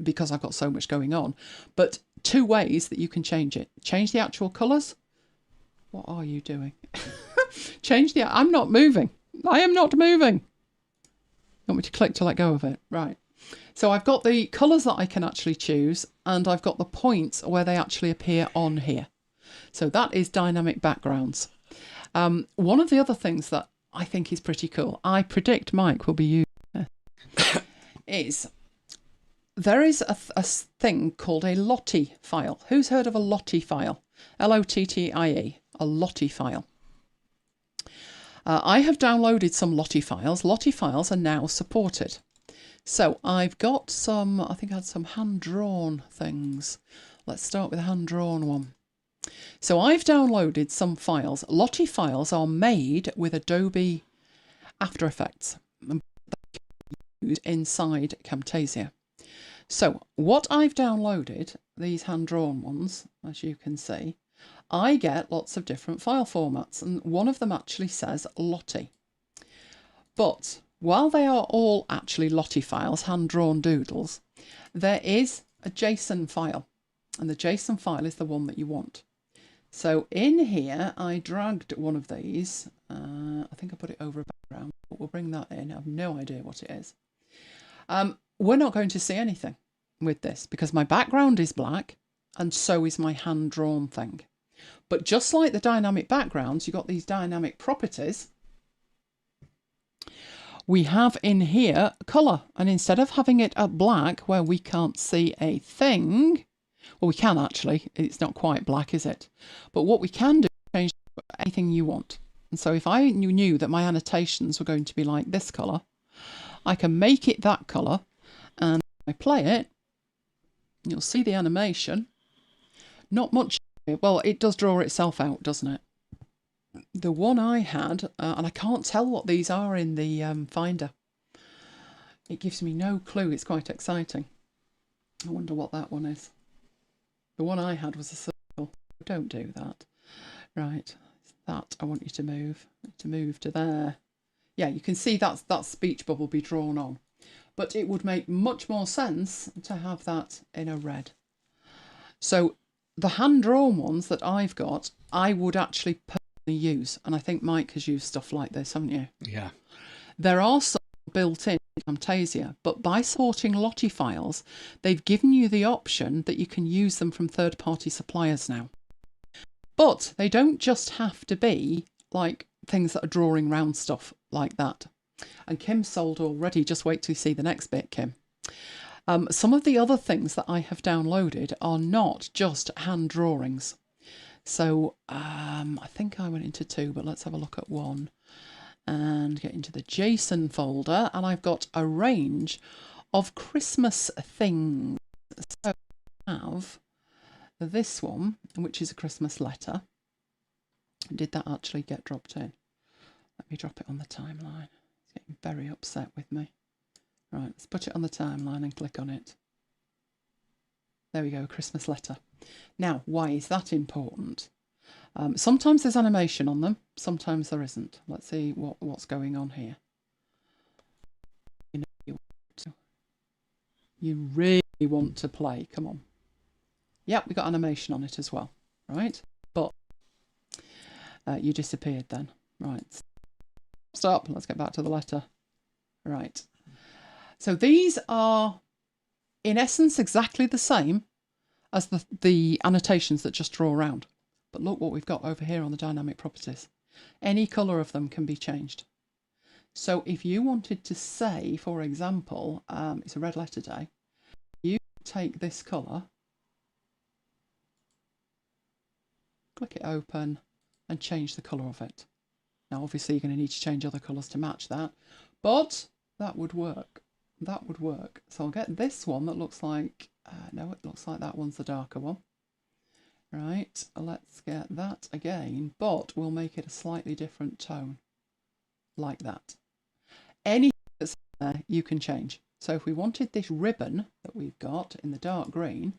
A: because I've got so much going on, but 2 ways that you can change it. Change the actual colours. What are you doing? Change the... I'm not moving. I am not moving. You want me to click to let go of it? Right. So I've got the colours that I can actually choose, and I've got the points where they actually appear on here. So that is dynamic backgrounds. One of the other things that I think is pretty cool, I predict Mike will be using is there is a thing called a Lottie file. Who's heard of a Lottie file? Lottie, a Lottie file. I have downloaded some Lottie files. Lottie files are now supported. So I've got some, I think I had some hand-drawn things. Let's start with a hand-drawn one. So I've downloaded some files. Lottie files are made with Adobe After Effects inside Camtasia. So what I've downloaded, these hand-drawn ones, as you can see, I get lots of different file formats, and one of them actually says Lottie. But while they are all actually Lottie files, hand-drawn doodles, there is a JSON file, and the JSON file is the one that you want. So in here, I dragged one of these. I think I put it over a background, but we'll bring that in. I have no idea what it is. We're not going to see anything with this because my background is black and so is my hand-drawn thing. But just like the dynamic backgrounds, you've got these dynamic properties. we have in here colour. And instead of having it at black where we can't see a thing, well, we can actually, it's not quite black, is it? But what we can do is change anything you want. And so if I knew that my annotations were going to be like this colour, I can make it that colour, and I play it, you'll see the animation. Not much, well, it does draw itself out, doesn't it? The one I had, and I can't tell what these are in the Finder. It gives me no clue. It's quite exciting. I wonder what that one is. The one I had was a circle. Don't do that. Right, that I want you to move. To move to there. Yeah, you can see that speech bubble be drawn on. But it would make much more sense to have that in a red. So the hand-drawn ones that I've got, I would actually use, and I think Mike has used stuff like this, haven't you?
B: Yeah.
A: There are some built in Camtasia, but by supporting Lottie files, they've given you the option that you can use them from third-party suppliers now. But they don't just have to be like things that are drawing round stuff like that. And Kim's sold already. Just wait till you see the next bit, Kim. Some of the other things that I have downloaded are not just hand drawings. So I think I went into 2, but let's have a look at 1 and get into the JSON folder. And I've got a range of Christmas things. So I have this one, which is a Christmas letter. Did that actually get dropped in? Let me drop it on the timeline. It's getting very upset with me. Right, let's put it on the timeline and click on it. There we go, Christmas letter. Now, why is that important? Sometimes there's animation on them, sometimes there isn't. Let's see what's going on here. You really want to play, come on. Yep, we got animation on it as well, right? But you disappeared then. Right, stop, let's get back to the letter. Right, so these are in essence exactly the same as the annotations that just draw around. But look what we've got over here on the dynamic properties. Any colour of them can be changed. So if you wanted to say, for example, it's a red letter day, you take this colour, click it open and change the colour of it. Now obviously you're going to need to change other colours to match that, but that would work. That would work. So I'll get this one that looks like, no, it looks like that one's the darker one. Right, let's get that again, but we'll make it a slightly different tone, like that. Anything that's there, you can change. So if we wanted this ribbon that we've got in the dark green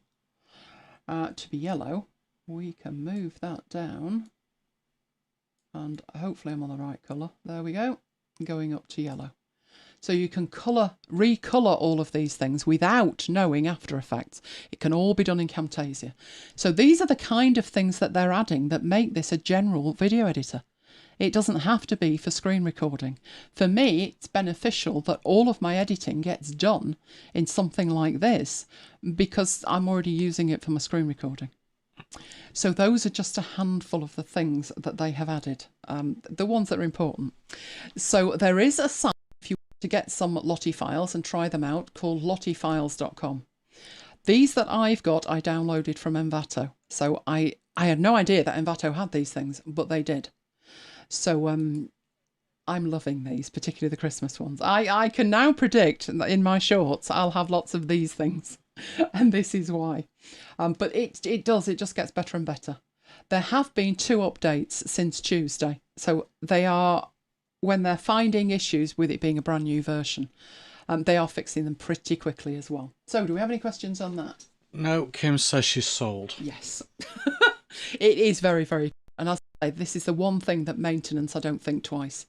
A: to be yellow, we can move that down, and hopefully I'm on the right colour. There we go, going up to yellow. So you can recolour all of these things without knowing After Effects. It can all be done in Camtasia. So these are the kind of things that they're adding that make this a general video editor. It doesn't have to be for screen recording. For me, it's beneficial that all of my editing gets done in something like this because I'm already using it for my screen recording. So those are just a handful of the things that they have added, the ones that are important. So there is a site to get some Lottie files and try them out called lottiefiles.com. These that I've got I downloaded from Envato. So I had no idea that Envato had these things, but they did. So I'm loving these, particularly the Christmas ones. I can now predict that in my shorts I'll have lots of these things, and this is why. But it just gets better and better. There have been 2 updates since Tuesday, so they are, when they're finding issues with it being a brand new version, they are fixing them pretty quickly as well. So do we have any questions on that?
B: No, Kim says she's sold.
A: Yes. It is very, very, and as I say, this is the one thing that maintenance I don't think twice.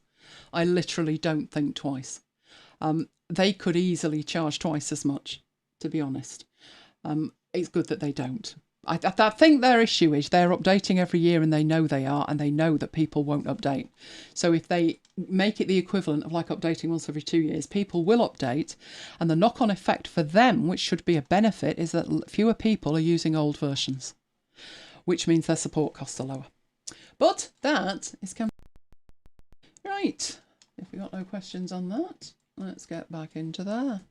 A: I literally don't think twice. They could easily charge twice as much, to be honest. It's good that they don't. I think their issue is they're updating every year, and they know they are, and they know that people won't update. So if they make it the equivalent of like updating once every 2 years, people will update, and the knock-on effect for them, which should be a benefit, is that fewer people are using old versions, which means their support costs are lower. But that is right. If we got no questions on that, let's get back into there.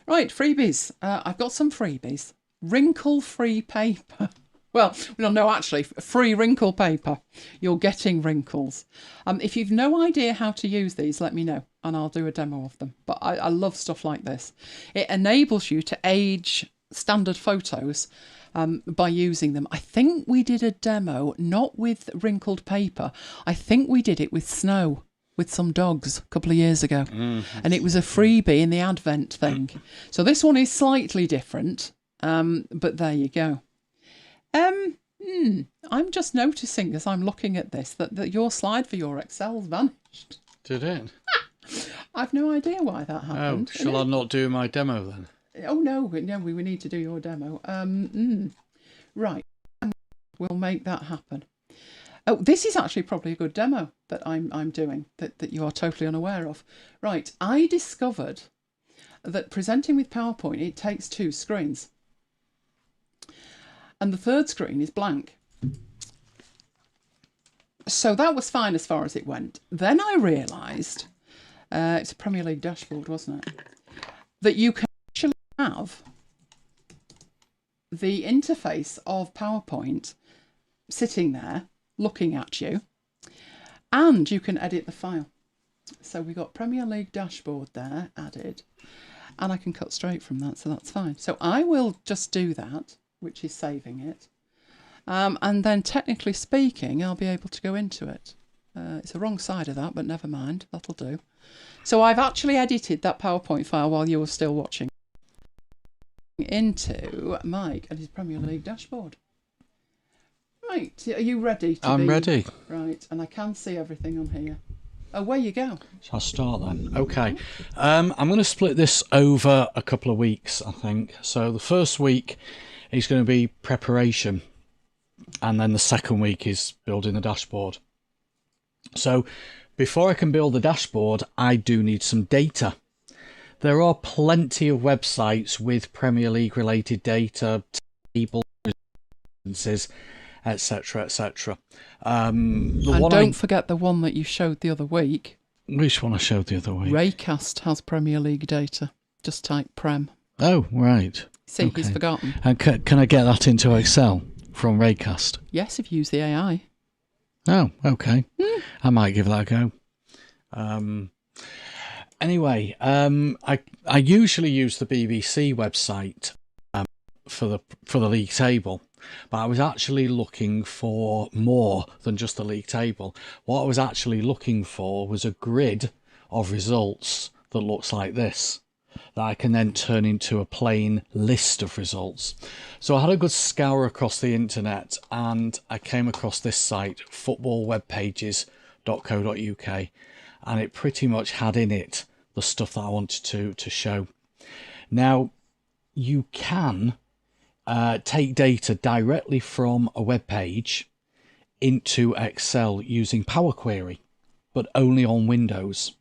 A: Right, freebies. I've got some freebies. Wrinkle-free paper. Well, no, actually, free wrinkle paper. You're getting wrinkles. If you've no idea how to use these, let me know, and I'll do a demo of them. But I love stuff like this. It enables you to age standard photos by using them. I think we did a demo, not with wrinkled paper. I think we did it with snow, with some dogs a couple of years ago. And it was a freebie in the Advent thing. So this one is slightly different, but there you go. I'm just noticing as I'm looking at this that your slide for your Excel's vanished.
B: Did it?
A: I've no idea why that happened.
B: Oh, shall I not do my demo then?
A: Oh no, we need to do your demo. Right, we'll make that happen. Oh, this is actually probably a good demo that I'm doing that you are totally unaware of. Right, I discovered that presenting with PowerPoint, it takes 2 screens. And the third screen is blank. So that was fine as far as it went. Then I realised, it's a Premier League dashboard, wasn't it? That you can actually have the interface of PowerPoint sitting there looking at you, and you can edit the file. So we got Premier League dashboard there added, and I can cut straight from that, so that's fine. So I will just do that, which is saving it. And then technically speaking, I'll be able to go into it. It's the wrong side of that, but never mind, that'll do. So I've actually edited that PowerPoint file while you were still watching. Into Mike and his Premier League dashboard. Right, are you ready?
B: I'm ready.
A: Right, and I can see everything on here. Away you go.
B: Shall I start then? Okay. I'm going to split this over a couple of weeks, I think. So the first week is going to be preparation, and then the second week is building the dashboard. So before I can build the dashboard, I do need some data. There are plenty of websites with Premier League related data, tables, etc, etc.
A: And don't forget the one that you showed the other week.
B: Which one I showed the other week?
A: Raycast has Premier League data. Just type Prem.
B: Oh, right.
A: See, okay. He's forgotten.
B: And can I get that into Excel from Raycast?
A: Yes, if you use the AI.
B: Oh, okay. I might give that a go. Anyway, I usually use the BBC website for the league table, but I was actually looking for more than just the league table. What I was actually looking for was a grid of results that looks like this, that I can then turn into a plain list of results. So I had a good scour across the internet, and I came across this site, footballwebpages.co.uk, and it pretty much had in it the stuff that I wanted to show. Now, you can take data directly from a web page into Excel using Power Query, but only on Windows.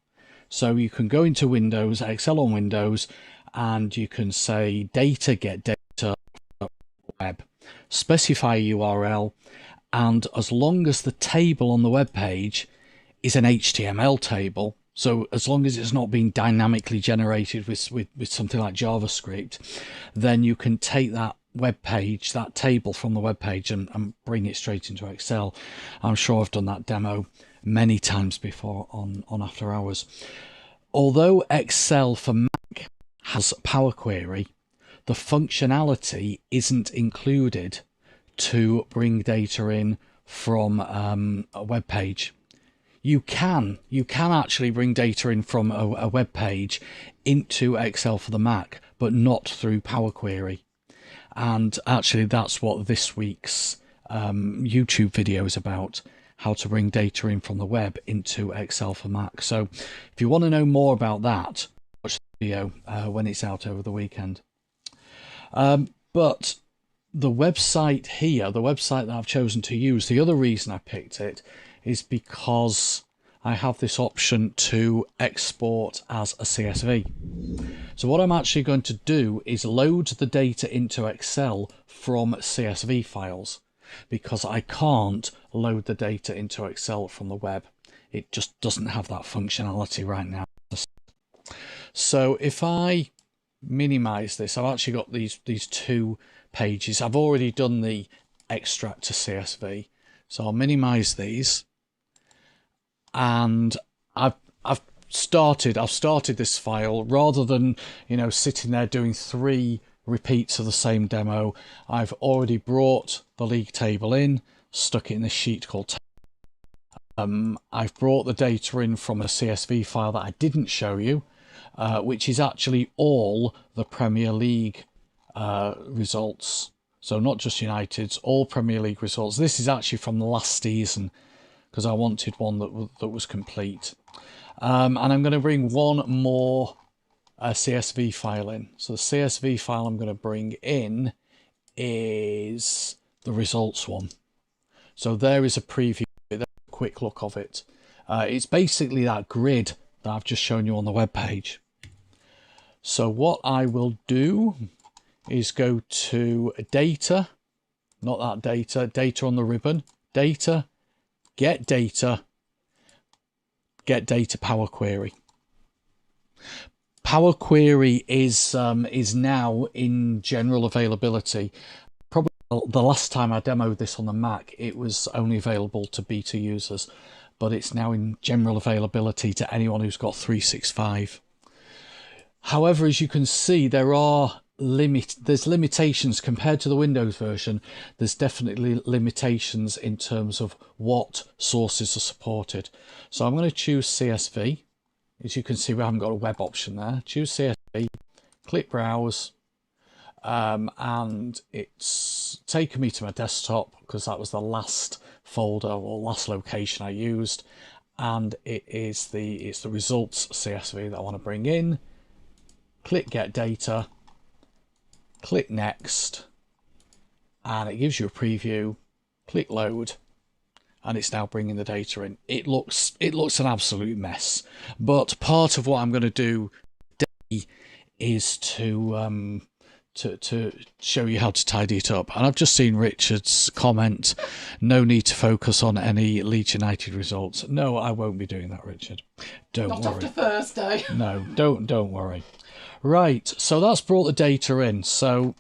B: So you can go into Windows, Excel on Windows, and you can say data, get data, web, specify a URL, and as long as the table on the web page is an HTML table, so as long as it's not being dynamically generated with something like JavaScript, then you can take that web page, that table from the web page, and bring it straight into Excel. I'm sure I've done that demo many times before on After Hours. Although Excel for Mac has Power Query, the functionality isn't included to bring data in from a web page. You can actually bring data in from a web page into Excel for the Mac, but not through Power Query. And actually that's what this week's YouTube video is about, how to bring data in from the web into Excel for Mac. So if you want to know more about that, watch the video when it's out over the weekend. But the website here, the website that I've chosen to use, the other reason I picked it is because I have this option to export as a CSV. So what I'm actually going to do is load the data into Excel from CSV files, because I can't load the data into Excel from the web. it just doesn't have that functionality right now. So if I minimize this, I've actually got these 2 pages. I've already done the extract to CSV, so I'll minimize these, and I've started this file rather than sitting there doing 3 repeats of the same demo. I've already brought the league table in, stuck it in this sheet called I've brought the data in from a CSV file that I didn't show you, which is actually all the Premier League results. So not just United's, all Premier League results. This is actually from the last season because I wanted one that was complete. And I'm going to bring one more CSV file in. So the CSV file I'm going to bring in is the results one. So there is a preview, a quick look of it. It's basically that grid that I've just shown you on the web page. So what I will do is go to data, not that data, data on the ribbon, data, get data Power Query. Power Query is now in general availability. Probably the last time I demoed this on the Mac, it was only available to beta users, but it's now in general availability to anyone who's got 365. However, as you can see, there's limitations compared to the Windows version. There's definitely limitations in terms of what sources are supported. So I'm going to choose CSV. As you can see, we haven't got a web option there. Choose CSV, click browse, and it's taken me to my desktop because that was the last folder or last location I used, and it's the results CSV that I want to bring in. Click get data, click next, and it gives you a preview. Click load, and it's now bringing the data in. It looks an absolute mess, but part of what I'm going to do today is to show you how to tidy it up. And I've just seen Richard's comment, no need to focus on any Leeds United results. No, I won't be doing that, Richard. Don't worry.
A: Not after Thursday.
B: No, don't worry. Right, so that's brought the data in. So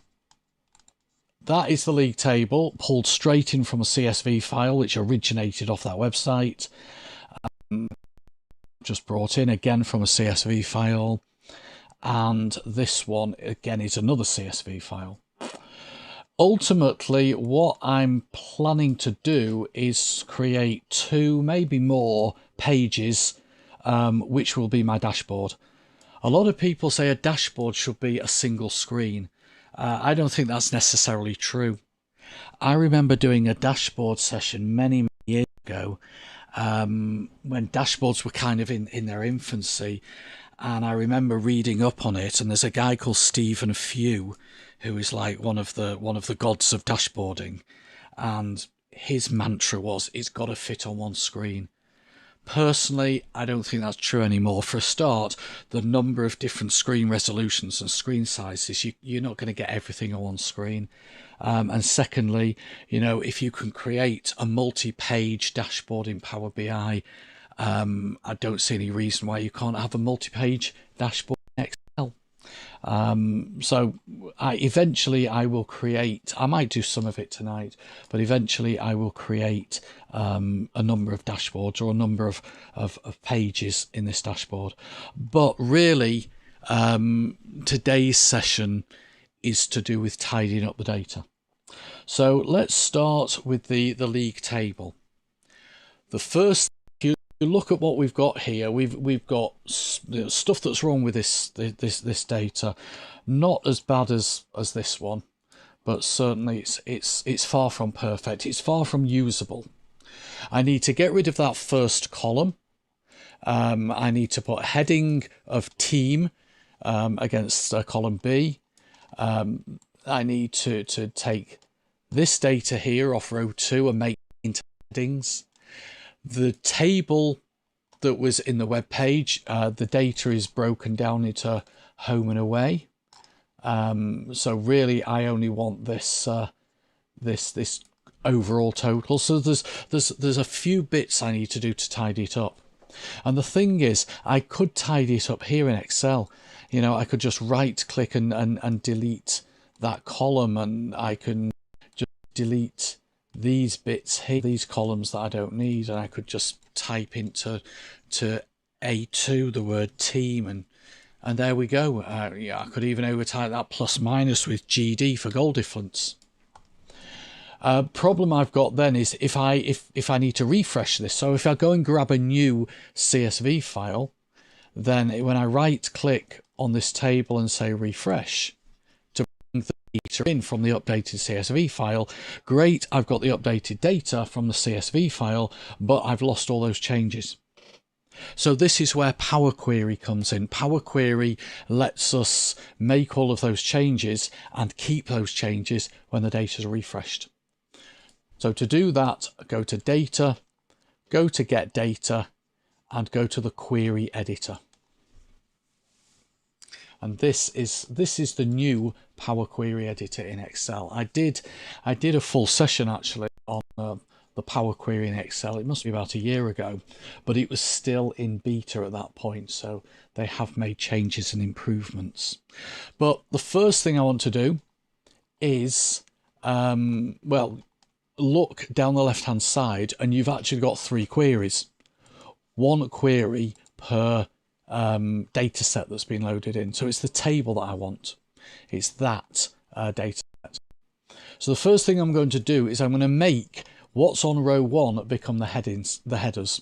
B: that is the league table pulled straight in from a CSV file which originated off that website. Just brought in again from a CSV file, and this one again is another CSV file. Ultimately, what I'm planning to do is create 2, maybe more pages, which will be my dashboard. A lot of people say a dashboard should be a single screen. I don't think that's necessarily true. I remember doing a dashboard session many years ago, when dashboards were kind of in their infancy, and I remember reading up on it, and there's a guy called Stephen Few who is like one of the gods of dashboarding, and his mantra was it's got to fit on one screen. Personally, I don't think that's true anymore. For a start, the number of different screen resolutions and screen sizes, you're not going to get everything on one screen. And secondly, if you can create a multi-page dashboard in Power BI, I don't see any reason why you can't have a multi-page dashboard in Excel. So eventually I will create, I might do some of it tonight, but eventually I will create a number of dashboards or a number of pages in this dashboard. But really, today's session is to do with tidying up the data. So let's start with the league table. The first, if you look at what we've got here, we've got stuff that's wrong with this data. Not as bad as this one, but certainly it's far from perfect. It's far from usable. I need to get rid of that first column. I need to put heading of team against column B. I need to take this data here off row 2 and make it into headings. The table that was in the web page, the data is broken down into home and away. So really, I only want this overall total. So there's a few bits I need to do to tidy it up. And the thing is, I could tidy it up here in Excel. You know, I could just right click and delete that column, and I can just delete these bits here, these columns that I don't need, and I could just type into A2 the word team, and there we go. Yeah, I could even overtype that plus minus with GD for goal difference. Problem I've got then is if I need to refresh this, so if I go and grab a new CSV file, then when I right click on this table and say refresh to bring the data in from the updated CSV file, great, I've got the updated data from the CSV file, but I've lost all those changes. So this is where Power Query comes in. Power Query lets us make all of those changes and keep those changes when the data is refreshed. So to do that, go to Data, go to Get Data, and go to the Query Editor. And this is the new Power Query Editor in Excel. I did a full session actually on the Power Query in Excel. It must be about a year ago, but it was still in beta at that point. So they have made changes and improvements. But the first thing I want to do is, well, look down the left hand side, and you've actually got 3 queries. One query per data set that's been loaded in. So it's the table that I want. It's that data set. So the first thing I'm going to do is I'm going to make what's on row 1 become the headers,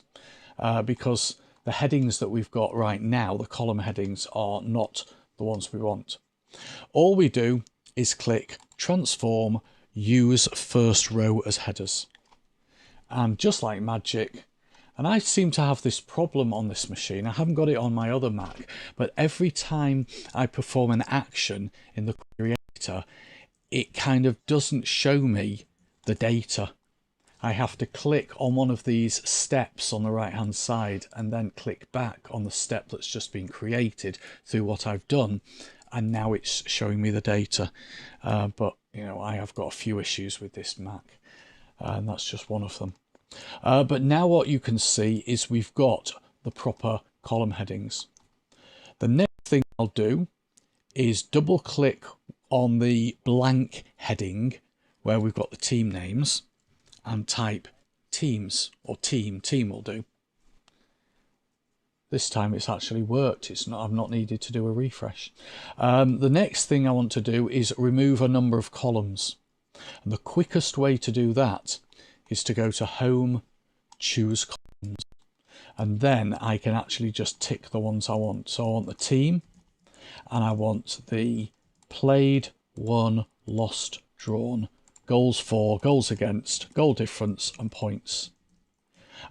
B: because the headings that we've got right now, the column headings, are not the ones we want. All we do is click Transform, Use First Row as Headers. And just like magic, and I seem to have this problem on this machine, I haven't got it on my other Mac, but every time I perform an action in the Query Editor, it kind of doesn't show me the data. I have to click on one of these steps on the right hand side and then click back on the step that's just been created through what I've done, and now it's showing me the data. But you know, I have got a few issues with this Mac, and that's just one of them. But now what you can see is we've got the proper column headings. The next thing I'll do is double click on the blank heading where we've got the team names and type teams, or team will do. This time it's actually worked. I've not needed to do a refresh. The next thing I want to do is remove a number of columns. And the quickest way to do that is to go to Home, choose columns, and then I can actually just tick the ones I want. So I want the team, and I want the played, won, lost, drawn, goals for, goals against, goal difference, and points.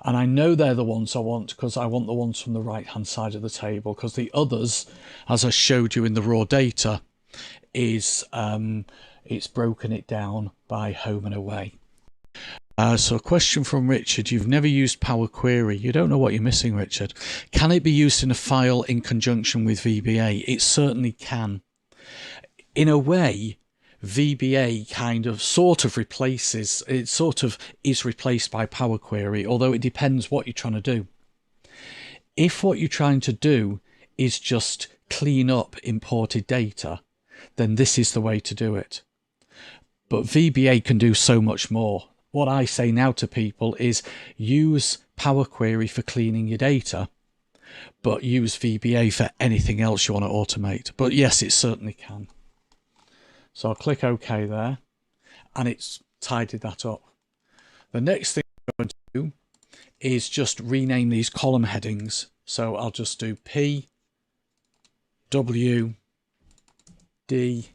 B: And I know they're the ones I want because I want the ones from the right hand side of the table, because the others, as I showed you in the raw data, is it's broken it down by home and away. So a question from Richard: you've never used Power Query. You don't know what you're missing, Richard. Can it be used in a file in conjunction with VBA? It certainly can. In a way, VBA kind of sort of replaces, it sort of is replaced by Power Query, although it depends what you're trying to do. If what you're trying to do is just clean up imported data, then this is the way to do it. But VBA can do so much more. What I say now to people is use Power Query for cleaning your data, but use VBA for anything else you want to automate. But yes, it certainly can. So I'll click OK there, and it's tidied that up. The next thing I'm going to do is just rename these column headings. So I'll just do P, W, D,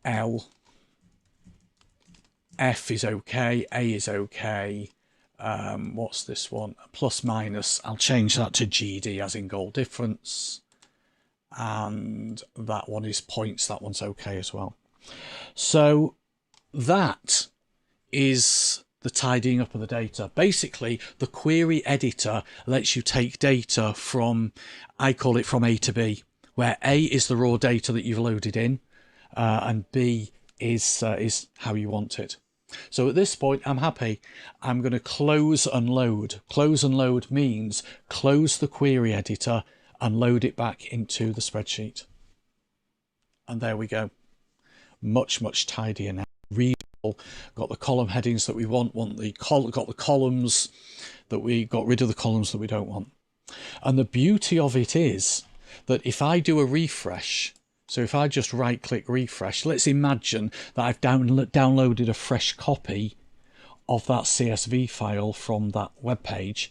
B: L, F is okay, A is okay. What's this one? Plus minus, I'll change that to GD as in goal difference. And that one is points, that one's okay as well. So that is the tidying up of the data. Basically, the query editor lets you take data from, I call it from A to B, where A is the raw data that you've loaded in, and B is how you want it. So at this point, I'm happy. I'm going to close and load. Close and load means close the query editor and load it back into the spreadsheet. And there we go. Much tidier now. Readable. Got the column headings that we want got the columns that we got rid of the columns that we don't want. And the beauty of it is that if I do a refresh, so if I just right click refresh, let's imagine that I've downloaded a fresh copy of that CSV file from that web page,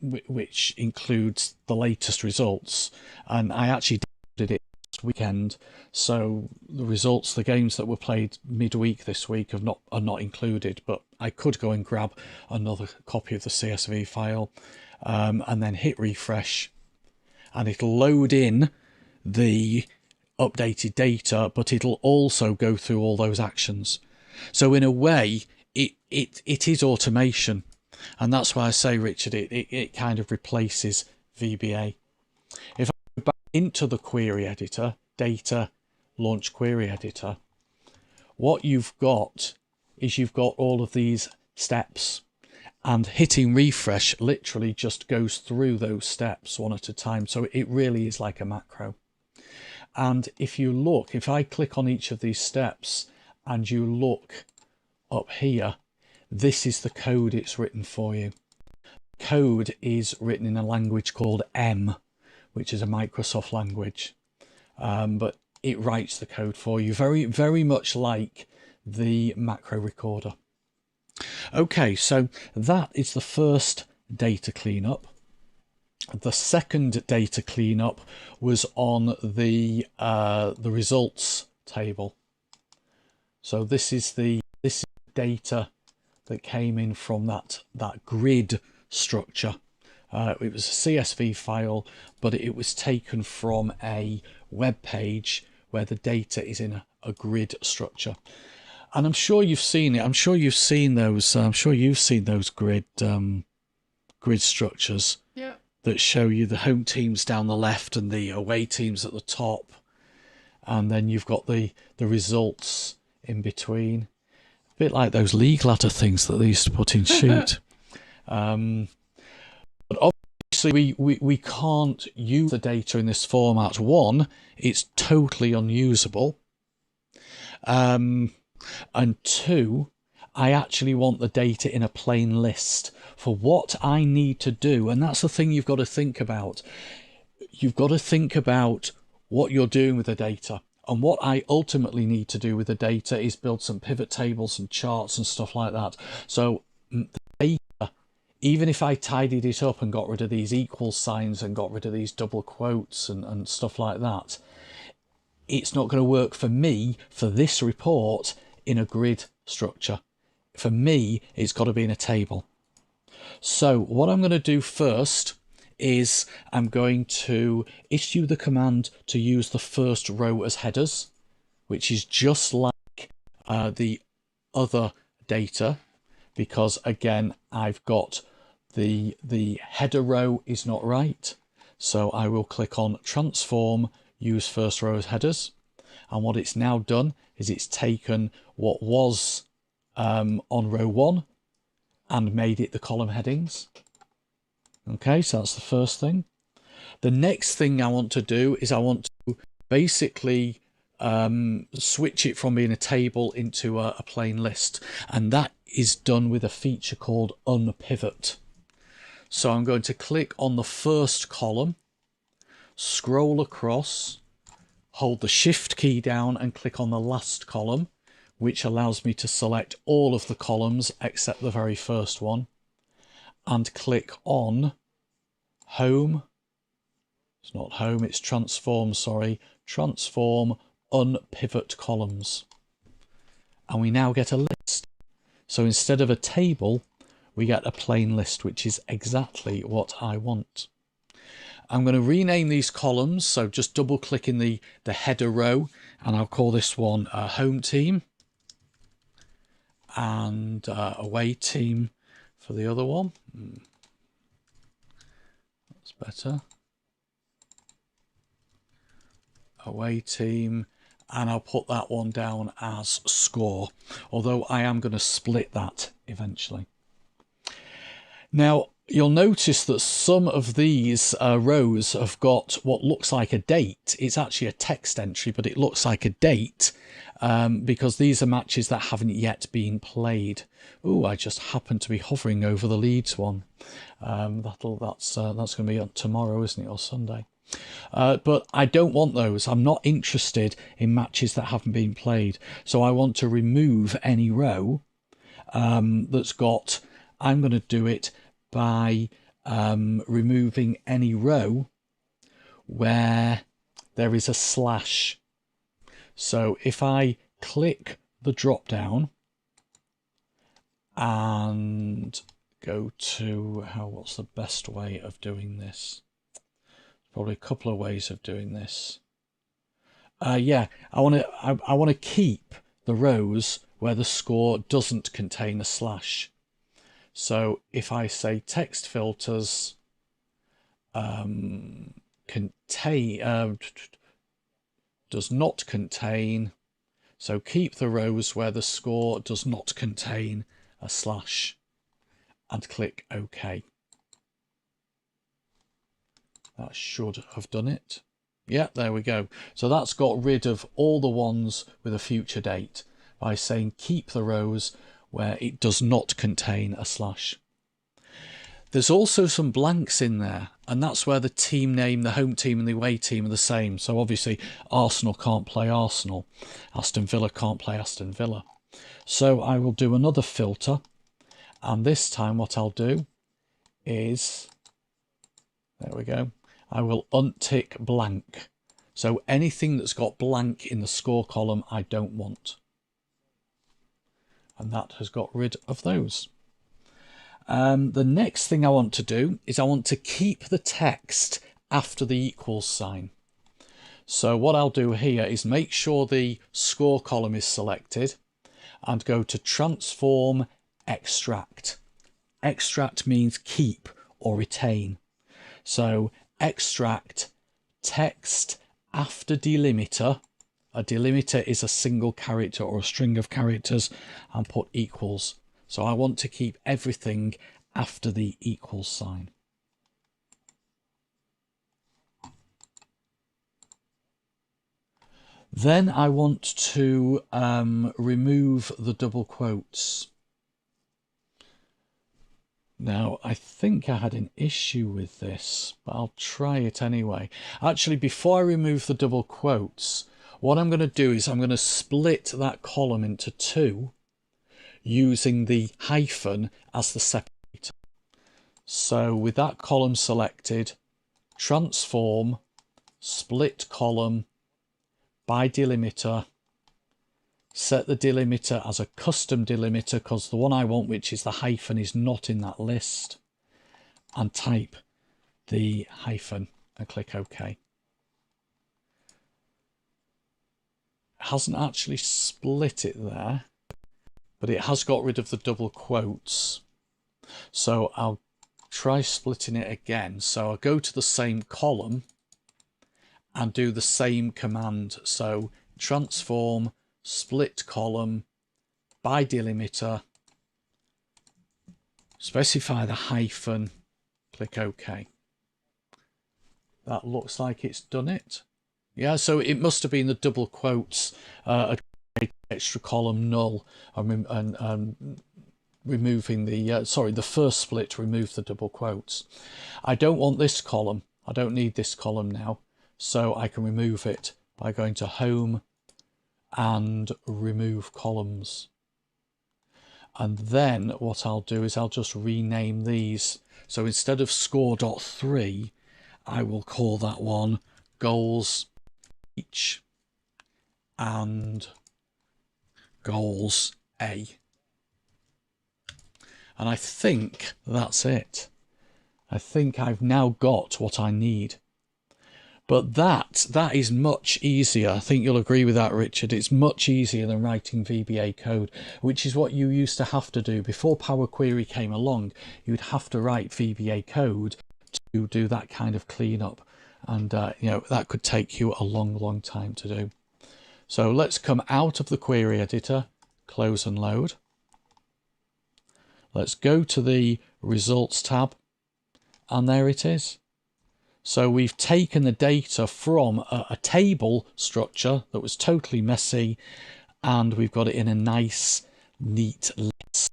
B: which includes the latest results, and I actually downloaded it last weekend, so the results, the games that were played midweek this week are not included, but I could go and grab another copy of the CSV file, and then hit refresh, and it'll load in the updated data, but it'll also go through all those actions. So in a way, it is automation, and that's why I say, Richard, it kind of replaces VBA. If I go back into the query editor, data, launch query editor, what you've got is you've got all of these steps, and hitting refresh literally just goes through those steps one at a time. So it really is like a macro. And if you look, if I click on each of these steps and you look up here, this is the code it's written for you. Code is written in a language called M, which is a Microsoft language, but it writes the code for you, very much like the macro recorder. Okay, so that is the first data cleanup. The second data cleanup was on the results table. So this is the data that came in from that grid structure. It was a CSV file, but it was taken from a web page where the data is in a grid structure. And I'm sure you've seen it. I'm sure you've seen those. I'm sure you've seen those grid structures.
A: Yeah. That
B: show you the home teams down the left and the away teams at the top, and then you've got the results in between. A bit like those league ladder things that they used to put in Shoot. But obviously we can't use the data in this format. One, it's totally unusable. And two, I actually want the data in a plain list for what I need to do. And that's the thing you've got to think about. You've got to think about what you're doing with the data. And what I ultimately need to do with the data is build some pivot tables and charts and stuff like that. So the data, even if I tidied it up and got rid of these equal signs and got rid of these double quotes and stuff like that, it's not going to work for me for this report in a grid structure. For me, it's got to be in a table. So what I'm going to do first is I'm going to issue the command to use the first row as headers, which is just like the other data, because again, I've got the header row is not right. So I will click on transform, use first row as headers. And what it's now done is it's taken what was on row 1 and made it the column headings. Okay, so that's the first thing. The next thing I want to do is I want to basically switch it from being a table into a plain list, and that is done with a feature called unpivot. So I'm going to click on the first column, scroll across, hold the shift key down and click on the last column, which allows me to select all of the columns except the very first one, and click on home. It's not home, it's transform, sorry. Transform unpivot columns. And we now get a list. So instead of a table, we get a plain list, which is exactly what I want. I'm going to rename these columns, so just double click in the header row, and I'll call this one home team, and away team for the other one. That's better. Away team, and I'll put that one down as score, although I am going to split that eventually. Now, you'll notice that some of these rows have got what looks like a date. It's actually a text entry, but it looks like a date because these are matches that haven't yet been played. Oh, I just happen to be hovering over the Leeds one. That's going to be on tomorrow, isn't it, or Sunday? But I don't want those. I'm not interested in matches that haven't been played. So I want to remove any row that's got... I'm going to do it by removing any row where there is a slash. So if I click the drop down and go to what's the best way of doing this? Probably a couple of ways of doing this. Yeah, I want to keep the rows where the score doesn't contain a slash. So if I say text filters contain does not contain, so keep the rows where the score does not contain a slash, and click OK. That should have done it. Yeah, there we go. So that's got rid of all the ones with a future date by saying keep the rows where it does not contain a slash. There's also some blanks in there, and that's where the team name, the home team and the away team are the same. So obviously Arsenal can't play Arsenal, Aston Villa can't play Aston Villa. So I will do another filter, and this time what I'll do is, there we go, I will untick blank. So anything that's got blank in the score column I don't want. And that has got rid of those. The next thing I want to do is I want to keep the text after the equals sign. So what I'll do here is make sure the score column is selected and go to transform extract. Extract means keep or retain. So extract text after delimiter. A delimiter is a single character or a string of characters, and put equals. So I want to keep everything after the equals sign. Then I want to remove the double quotes. Now, I think I had an issue with this, but I'll try it anyway. Actually, before I remove the double quotes, what I'm going to do is I'm going to split that column into two using the hyphen as the separator. So with that column selected, transform, split column by delimiter, set the delimiter as a custom delimiter because the one I want, which is the hyphen, is not in that list, and type the hyphen and click OK. It hasn't actually split it there, but it has got rid of the double quotes. So I'll try splitting it again. So I'll go to the same column and do the same command. So transform, split column by delimiter, specify the hyphen, click OK. That looks like it's done it. Yeah, so it must have been the double quotes, extra column null, and removing the, the first split removed the double quotes. I don't want this column. I don't need this column now. So I can remove it by going to Home and Remove Columns. And then what I'll do is I'll just rename these. So instead of score.3, I will call that one goals each and goals A. And I think that's it. I think I've now got what I need. But that is much easier. I think you'll agree with that, Richard. It's much easier than writing VBA code, which is what you used to have to do. Before Power Query came along, you'd have to write VBA code to do that kind of cleanup. And, you know, that could take you a long, long time to do. So let's come out of the query editor, close and load. Let's go to the results tab, and there it is. So we've taken the data from a table structure that was totally messy, and we've got it in a nice, neat list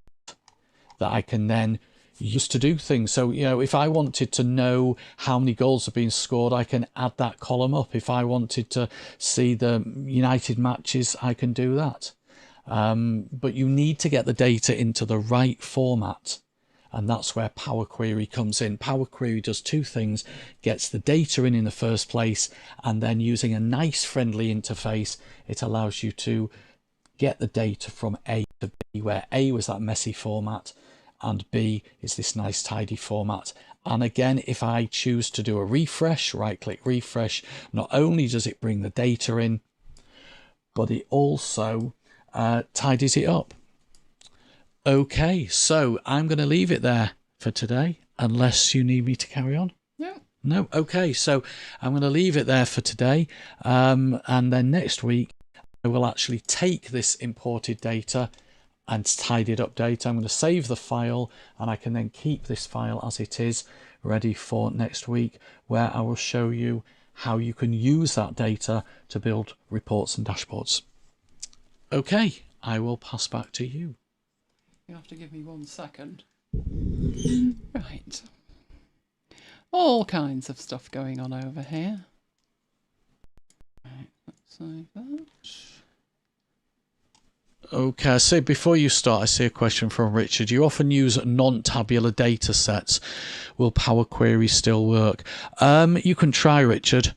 B: that I can then use to do things. So, you know, if I wanted to know how many goals have been scored, I can add that column up. If I wanted to see the United matches, I can do that. But you need to get the data into the right format. And that's where Power Query comes in. Power Query does two things: gets the data in the first place, and then using a nice friendly interface, it allows you to get the data from A to B, where A was that messy format and B is this nice tidy format. And again, if I choose to do a refresh, right click refresh, not only does it bring the data in, but it also tidies it up. Okay, so I'm going to leave it there for today, unless you need me to carry on. No? Okay, so I'm going to leave it there for today. And then next week, I will actually take this imported data and tidied up data. I'm going to save the file, and I can then keep this file as it is, ready for next week, where I will show you how you can use that data to build reports and dashboards. Okay, I will pass back to you.
A: You have to give me 1 second. Right. All kinds of stuff going on over here. Right, let's save that.
B: Okay, so before you start, I see a question from Richard. You often use non-tabular data sets. Will Power Query still work? You can try, Richard.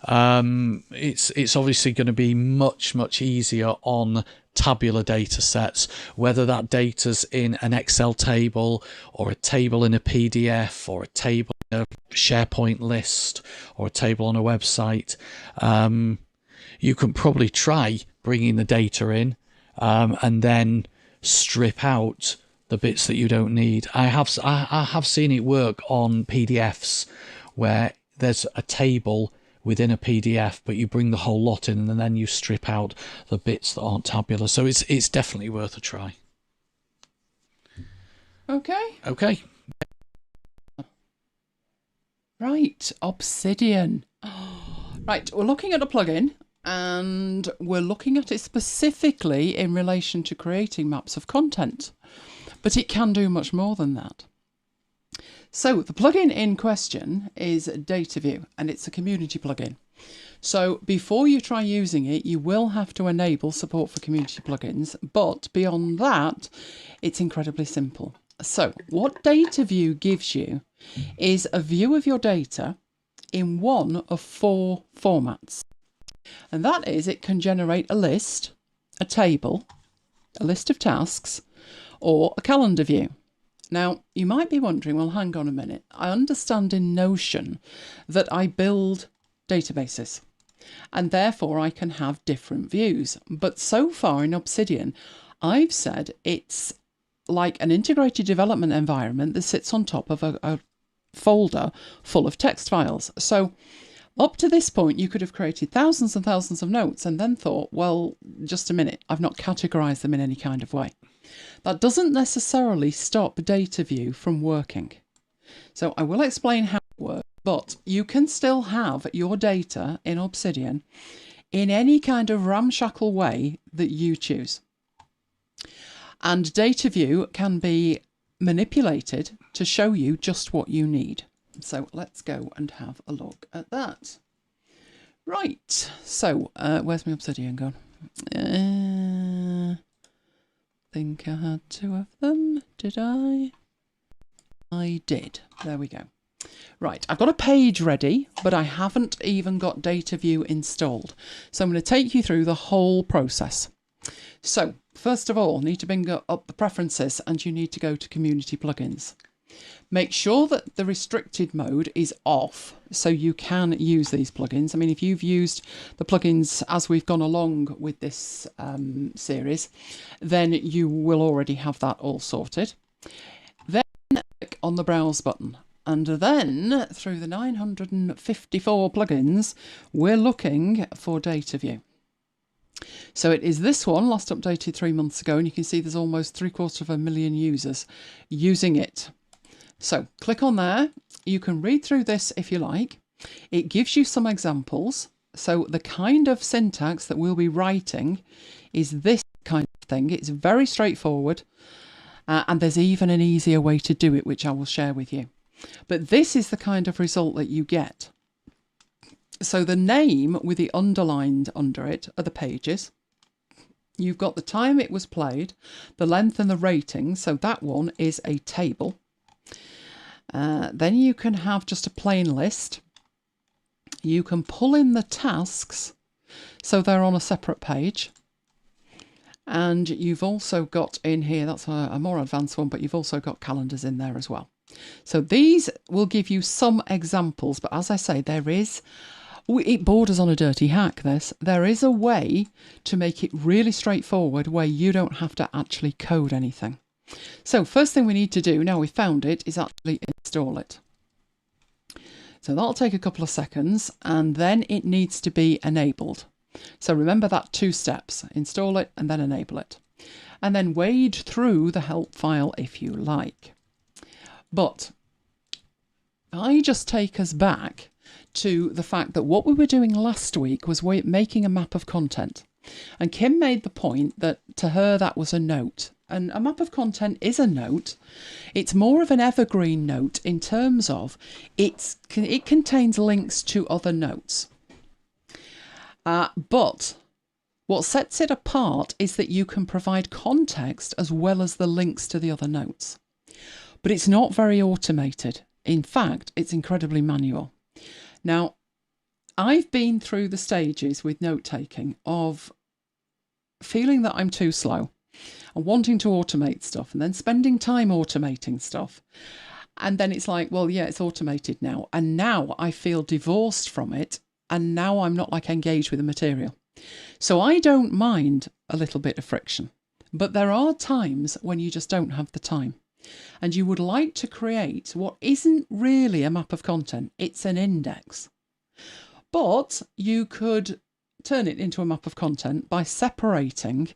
B: It's obviously going to be much easier on tabular data sets, whether that data's in an Excel table or a table in a PDF or a table in a SharePoint list or a table on a website. You can probably try bringing the data in and then strip out the bits that you don't need. I have seen it work on PDFs where there's a table within a PDF, but you bring the whole lot in and then you strip out the bits that aren't tabular. So it's definitely worth a try. Okay.
A: Right, Obsidian. Right, we're looking at a plugin, and we're looking at it specifically in relation to creating maps of content, but it can do much more than that. So the plugin in question is DataView, and it's a community plugin. So before you try using it, you will have to enable support for community plugins, but beyond that, it's incredibly simple. So what DataView gives you is a view of your data in one of 4 formats. And that is, it can generate a list, a table, a list of tasks, or a calendar view. Now, you might be wondering, well, hang on a minute. I understand in Notion that I build databases, and therefore I can have different views. But so far in Obsidian, I've said it's like an integrated development environment that sits on top of a folder full of text files. So up to this point, you could have created thousands and thousands of notes and then thought, well, just a minute, I've not categorized them in any kind of way. That doesn't necessarily stop DataView from working. So I will explain how it works, but you can still have your data in Obsidian in any kind of ramshackle way that you choose. And DataView can be manipulated to show you just what you need. So let's go and have a look at that. Right, so where's my Obsidian gone? Think I had 2 of them, did I? I did. There we go. Right, I've got a page ready, but I haven't even got DataView installed. So I'm going to take you through the whole process. So, first of all, need to bring up the preferences, and you need to go to Community Plugins. Make sure that the restricted mode is off so you can use these plugins. I mean, if you've used the plugins as we've gone along with this series, then you will already have that all sorted. Then click on the Browse button. And then through the 954 plugins, we're looking for DataView. So it is this one, last updated 3 months ago, and you can see there's almost 750,000 users using it. So click on there. You can read through this if you like. It gives you some examples. So the kind of syntax that we'll be writing is this kind of thing. It's very straightforward, and there's even an easier way to do it, which I will share with you. But this is the kind of result that you get. So the name with the underlined under it are the pages. You've got the time it was played, the length and the rating. So that one is a table. Then you can have just a plain list. You can pull in the tasks, so they're on a separate page. And you've also got in here, that's a more advanced one, but you've also got calendars in there as well. So these will give you some examples, but as I say, it borders on a dirty hack, this. There is a way to make it really straightforward where you don't have to actually code anything. So first thing we need to do, now we've found it, is actually install it. So that'll take a couple of seconds, and then it needs to be enabled. So remember that 2 steps, install it and then enable it. And then wade through the help file if you like. But I just take us back to the fact that what we were doing last week was making a map of content. And Kim made the point that to her that was a note. And a map of content is a note. It's more of an evergreen note in terms of it contains links to other notes. But what sets it apart is that you can provide context as well as the links to the other notes. But it's not very automated. In fact, it's incredibly manual. Now, I've been through the stages with note-taking of feeling that I'm too slow and wanting to automate stuff and then spending time automating stuff. And then it's like, well, yeah, it's automated now. And now I feel divorced from it. And now I'm not like engaged with the material. So I don't mind a little bit of friction. But there are times when you just don't have the time. And you would like to create what isn't really a map of content. It's an index. But you could turn it into a map of content by separating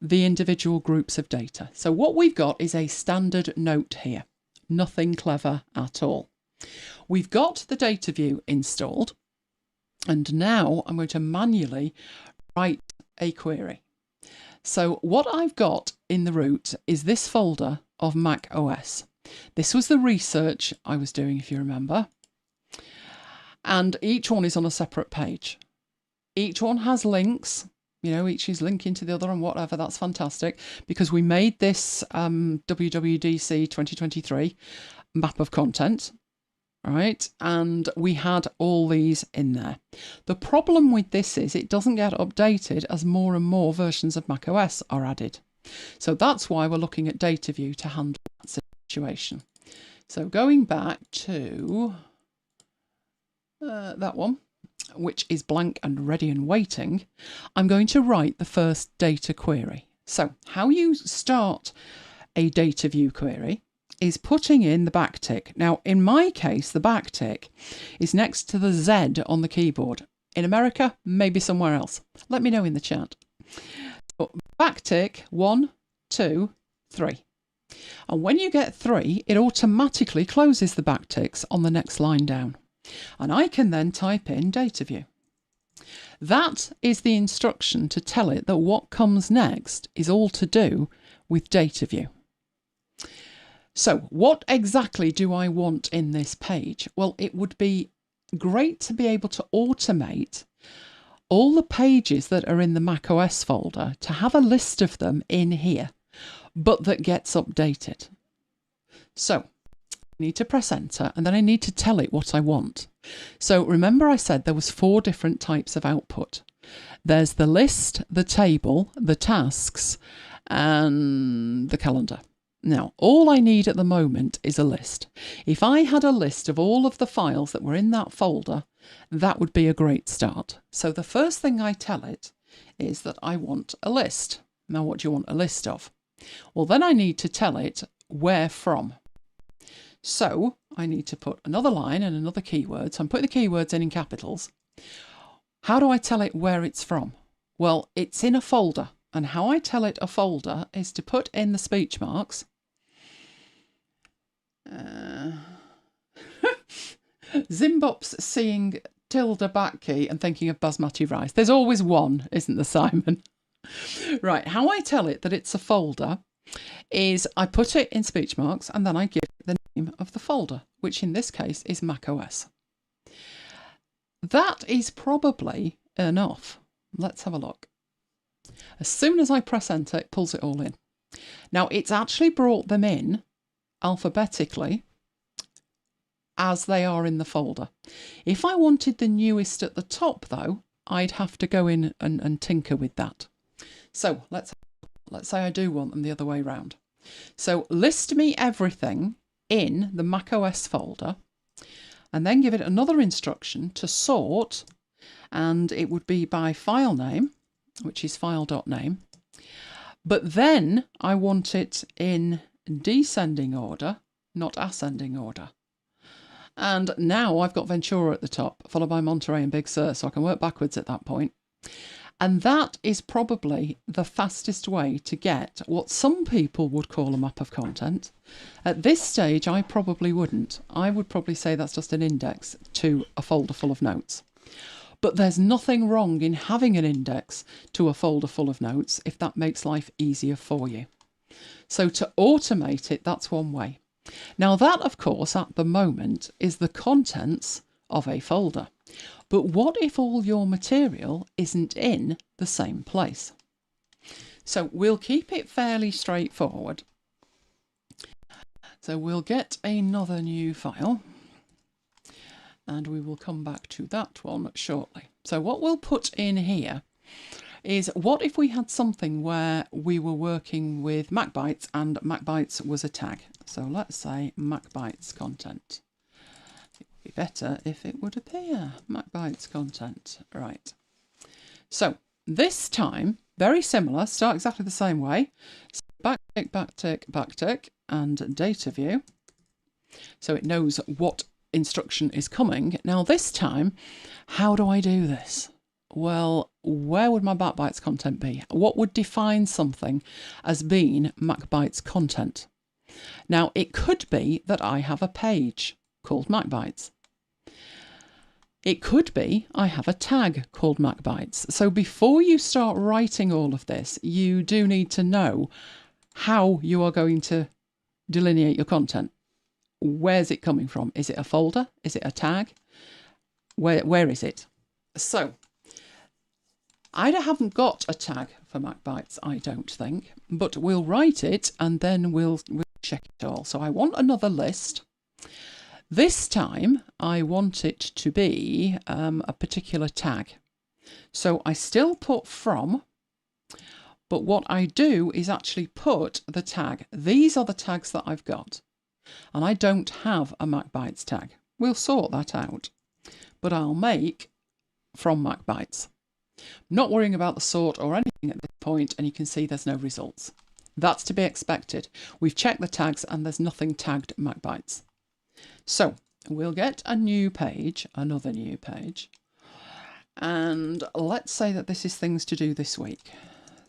A: the individual groups of data. So what we've got is a standard note here. Nothing clever at all. We've got the data view installed. And now I'm going to manually write a query. So what I've got in the root is this folder of Mac OS. This was the research I was doing, if you remember. And each one is on a separate page. Each one has links. You know, each is linking to the other and whatever. That's fantastic because we made this WWDC 2023 map of content. Right, and we had all these in there. The problem with this is it doesn't get updated as more and more versions of macOS are added. So that's why we're looking at data view to handle that situation. So going back to that one, which is blank and ready and waiting, I'm going to write the first data query. So how you start a data view query is putting in the backtick. Now, in my case, the backtick is next to the Z on the keyboard. In America, maybe somewhere else. Let me know in the chat. So, backtick 1, 2, 3. And when you get 3, it automatically closes the backticks on the next line down. And I can then type in data view. That is the instruction to tell it that what comes next is all to do with data view. So what exactly do I want in this page? Well, it would be great to be able to automate all the pages that are in the macOS folder, to have a list of them in here, but that gets updated. So I need to press enter and then I need to tell it what I want. So remember I said there was 4 different types of output. There's the list, the table, the tasks, and the calendar. Now, all I need at the moment is a list. If I had a list of all of the files that were in that folder, that would be a great start. So the first thing I tell it is that I want a list. Now, what do you want a list of? Well, then I need to tell it where from. So I need to put another line and another keyword. So I'm putting the keywords in capitals. How do I tell it where it's from? Well, it's in a folder, and how I tell it a folder is to put in the speech marks. Zimbop's seeing Tilda Batki and thinking of basmati rice. There's always one, isn't there, Simon? Right, how I tell it that it's a folder is I put it in speech marks and then I give it the name of the folder, which in this case is macOS. That is probably enough. Let's have a look. As soon as I press enter, it pulls it all in. Now, it's actually brought them in alphabetically as they are in the folder. If I wanted the newest at the top, though, I'd have to go in and tinker with that. So let's say I do want them the other way round. So list me everything in the macOS folder and then give it another instruction to sort, and it would be by file name, which is file.name. But then I want it in descending order, not ascending order. And now I've got Ventura at the top, followed by Monterey and Big Sur, so I can work backwards at that point. And that is probably the fastest way to get what some people would call a map of content. At this stage, I probably wouldn't. I would probably say that's just an index to a folder full of notes. But there's nothing wrong in having an index to a folder full of notes if that makes life easier for you. So to automate it, that's one way. Now that, of course, at the moment is the contents of a folder. But what if all your material isn't in the same place? So we'll keep it fairly straightforward. So we'll get another new file and we will come back to that one shortly. So what we'll put in here is, what if we had something where we were working with MacBytes and MacBytes was a tag? So let's say MacBytes content. It would be better if it would appear MacBytes content. Right. So this time, very similar, start exactly the same way. So backtick, backtick, backtick, and data view. So it knows what instruction is coming. Now this time, how do I do this? Well, where would my MacBytes content be? What would define something as being MacBytes content? Now, it could be that I have a page called MacBytes. It could be I have a tag called MacBytes. So before you start writing all of this, you do need to know how you are going to delineate your content. Where's it coming from? Is it a folder? Is it a tag? Where is it? So I haven't got a tag for MacBytes, I don't think, but we'll write it and then we'll check it all. So I want another list. This time I want it to be a particular tag. So I still put from, but what I do is actually put the tag. These are the tags that I've got, and I don't have a MacBytes tag. We'll sort that out, but I'll make from MacBytes. Not worrying about the sort or anything at this point, and you can see there's no results. That's to be expected. We've checked the tags and there's nothing tagged MacBytes. So we'll get a new page, another new page, and let's say that this is things to do this week.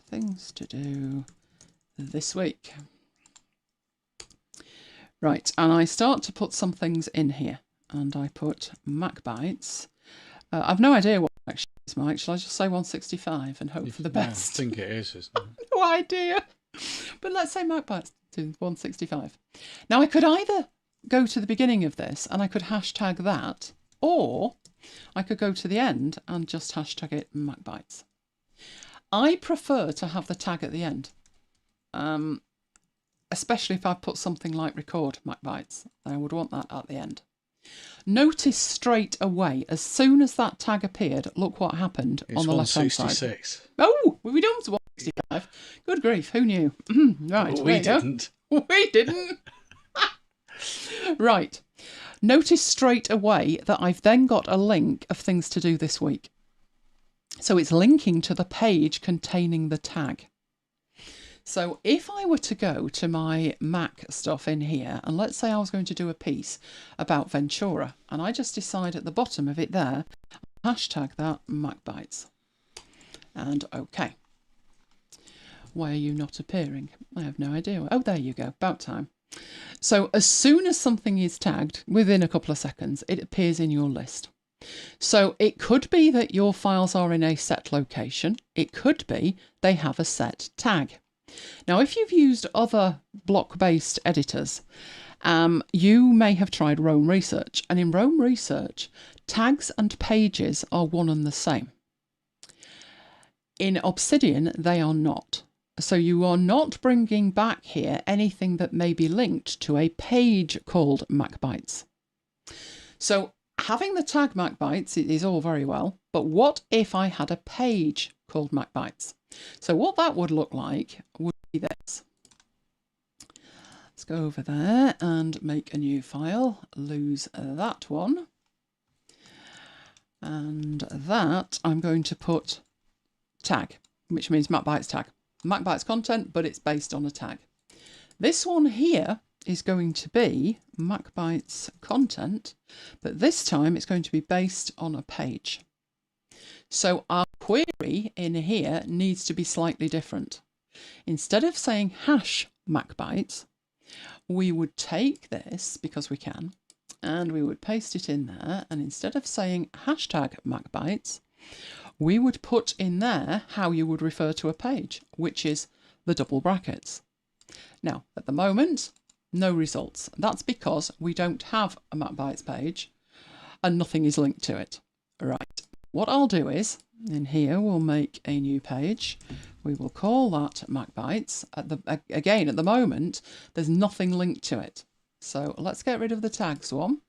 A: Things to do this week. Right, and I start to put some things in here, and I put MacBytes. I've no idea what actually is, Mike. Shall I just say 165 and hope for the best?
B: I think it is, isn't it?
A: No idea. But let's say MacBytes to 165. Now I could either go to the beginning of this and I could hashtag that, or I could go to the end and just hashtag it MacBytes. I prefer to have the tag at the end, especially if I put something like record MacBytes. I would want that at the end. Notice straight away, as soon as that tag appeared, look what happened on the left-hand side.
B: 166.
A: Oh, we done to 165. Good grief, who knew? Right,
B: Well, we didn't.
A: We didn't. Right. Notice straight away that I've then got a link of things to do this week. So it's linking to the page containing the tag. So if I were to go to my Mac stuff in here, and let's say I was going to do a piece about Ventura, and I just decide at the bottom of it there, hashtag that MacBytes. and OK. Why are you not appearing? I have no idea. Oh, there you go. About time. So as soon as something is tagged, within a couple of seconds, it appears in your list. So it could be that your files are in a set location. It could be they have a set tag. Now, if you've used other block-based editors, you may have tried Roam Research. And in Roam Research, tags and pages are one and the same. In Obsidian, they are not. So you are not bringing back here anything that may be linked to a page called MacBytes. So having the tag MacBytes is all very well, but what if I had a page called MacBytes? So what that would look like would be this. Let's go over there and make a new file, lose that one. And that I'm going to put tag, which means MacBytes tag. MacBytes content, but it's based on a tag. This one here is going to be MacBytes content, but this time it's going to be based on a page. So our query in here needs to be slightly different. Instead of saying hash MacBytes, we would take this, because we can, and we would paste it in there, and instead of saying hashtag MacBytes, we would put in there how you would refer to a page, which is the double brackets. Now, at the moment, no results. That's because we don't have a MacBytes page and nothing is linked to it. Right. What I'll do is, in here, we'll make a new page. We will call that MacBytes. Again, at the moment, there's nothing linked to it. So let's get rid of the tags one.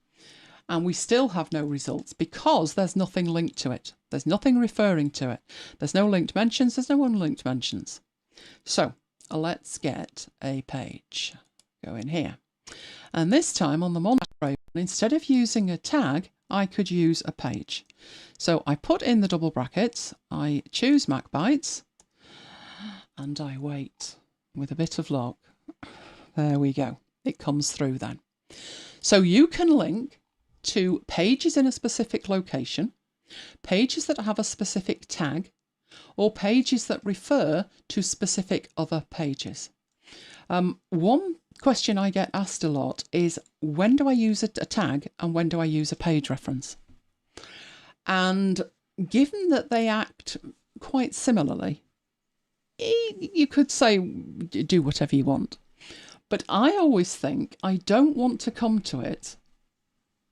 A: And we still have no results because there's nothing linked to it. There's nothing referring to it. There's no linked mentions. There's no unlinked mentions. So let's get a page. Go in here. And this time on the Monterey, instead of using a tag, I could use a page. So I put in the double brackets. I choose MacBytes and I wait with a bit of luck. There we go. It comes through then. So you can link to pages in a specific location, pages that have a specific tag, or pages that refer to specific other pages. One question I get asked a lot is, when do I use a tag and when do I use a page reference? And given that they act quite similarly, you could say do whatever you want. But I always think I don't want to come to it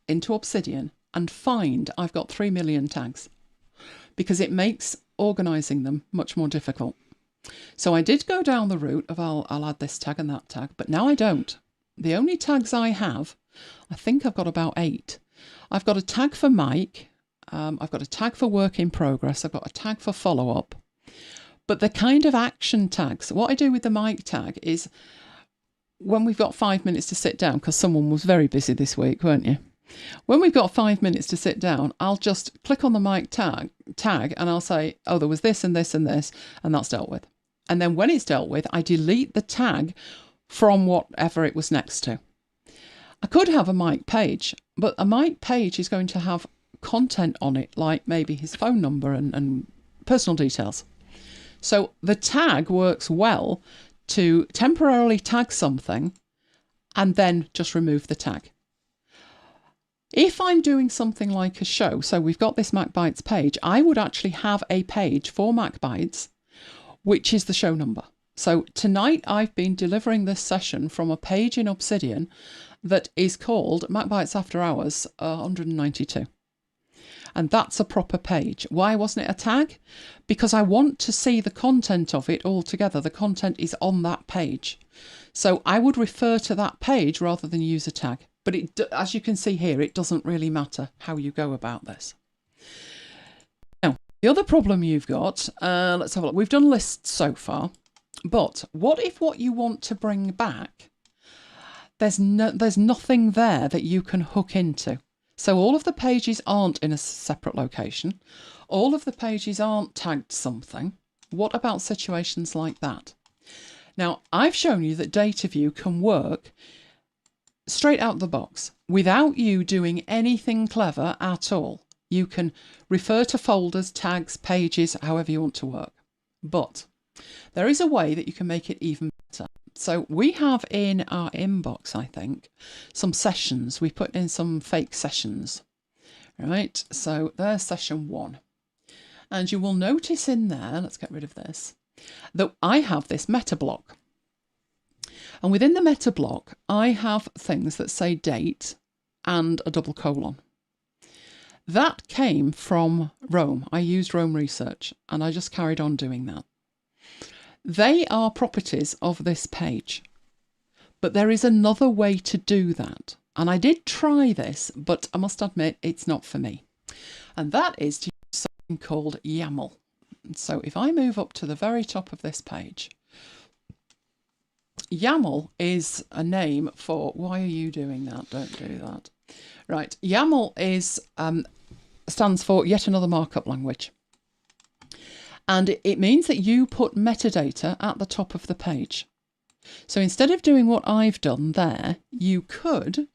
A: into Obsidian and find I've got 3 million tags, because it makes organising them much more difficult. So I did go down the route of I'll add this tag and that tag, but now I don't. The only tags I have, I think I've got about 8. I've got a tag for mic, I've got a tag for work in progress, I've got a tag for follow-up. But the kind of action tags, what I do with the mic tag is when we've got 5 minutes to sit down, because someone was very busy this week, weren't you? When we've got 5 minutes to sit down, I'll just click on the mic tag and I'll say, oh, there was this and this and this, and that's dealt with. And then when it's dealt with, I delete the tag from whatever it was next to. I could have a mic page, but a mic page is going to have content on it, like maybe his phone number and personal details. So the tag works well to temporarily tag something and then just remove the tag. If I'm doing something like a show, so we've got this MacBytes page, I would actually have a page for MacBytes, which is the show number. So tonight I've been delivering this session from a page in Obsidian that is called MacBytes After Hours 192. And that's a proper page. Why wasn't it a tag? Because I want to see the content of it all together. The content is on that page. So I would refer to that page rather than use a tag. But it, as you can see here, it doesn't really matter how you go about this. Now, the other problem you've got, let's have a look. We've done lists so far, but what if what you want to bring back, there's nothing there that you can hook into? So all of the pages aren't in a separate location. All of the pages aren't tagged something. What about situations like that? Now, I've shown you that data view can work straight out the box without you doing anything clever at all. You can refer to folders, tags, pages, however you want to work. But there is a way that you can make it even better. So we have in our inbox, I think, some sessions. We put in some fake sessions, right? So there's session 1. And you will notice in there, let's get rid of this, that I have this meta block. And within the meta block, I have things that say date and a double colon. That came from Rome. I used Rome Research and I just carried on doing that. They are properties of this page, but there is another way to do that. And I did try this, but I must admit it's not for me. And that is to use something called YAML. So if I move up to the very top of this page, YAML is a name for, why are you doing that? Don't do that. Right, YAML is stands for yet another markup language. And it means that you put metadata at the top of the page. So instead of doing what I've done there, you could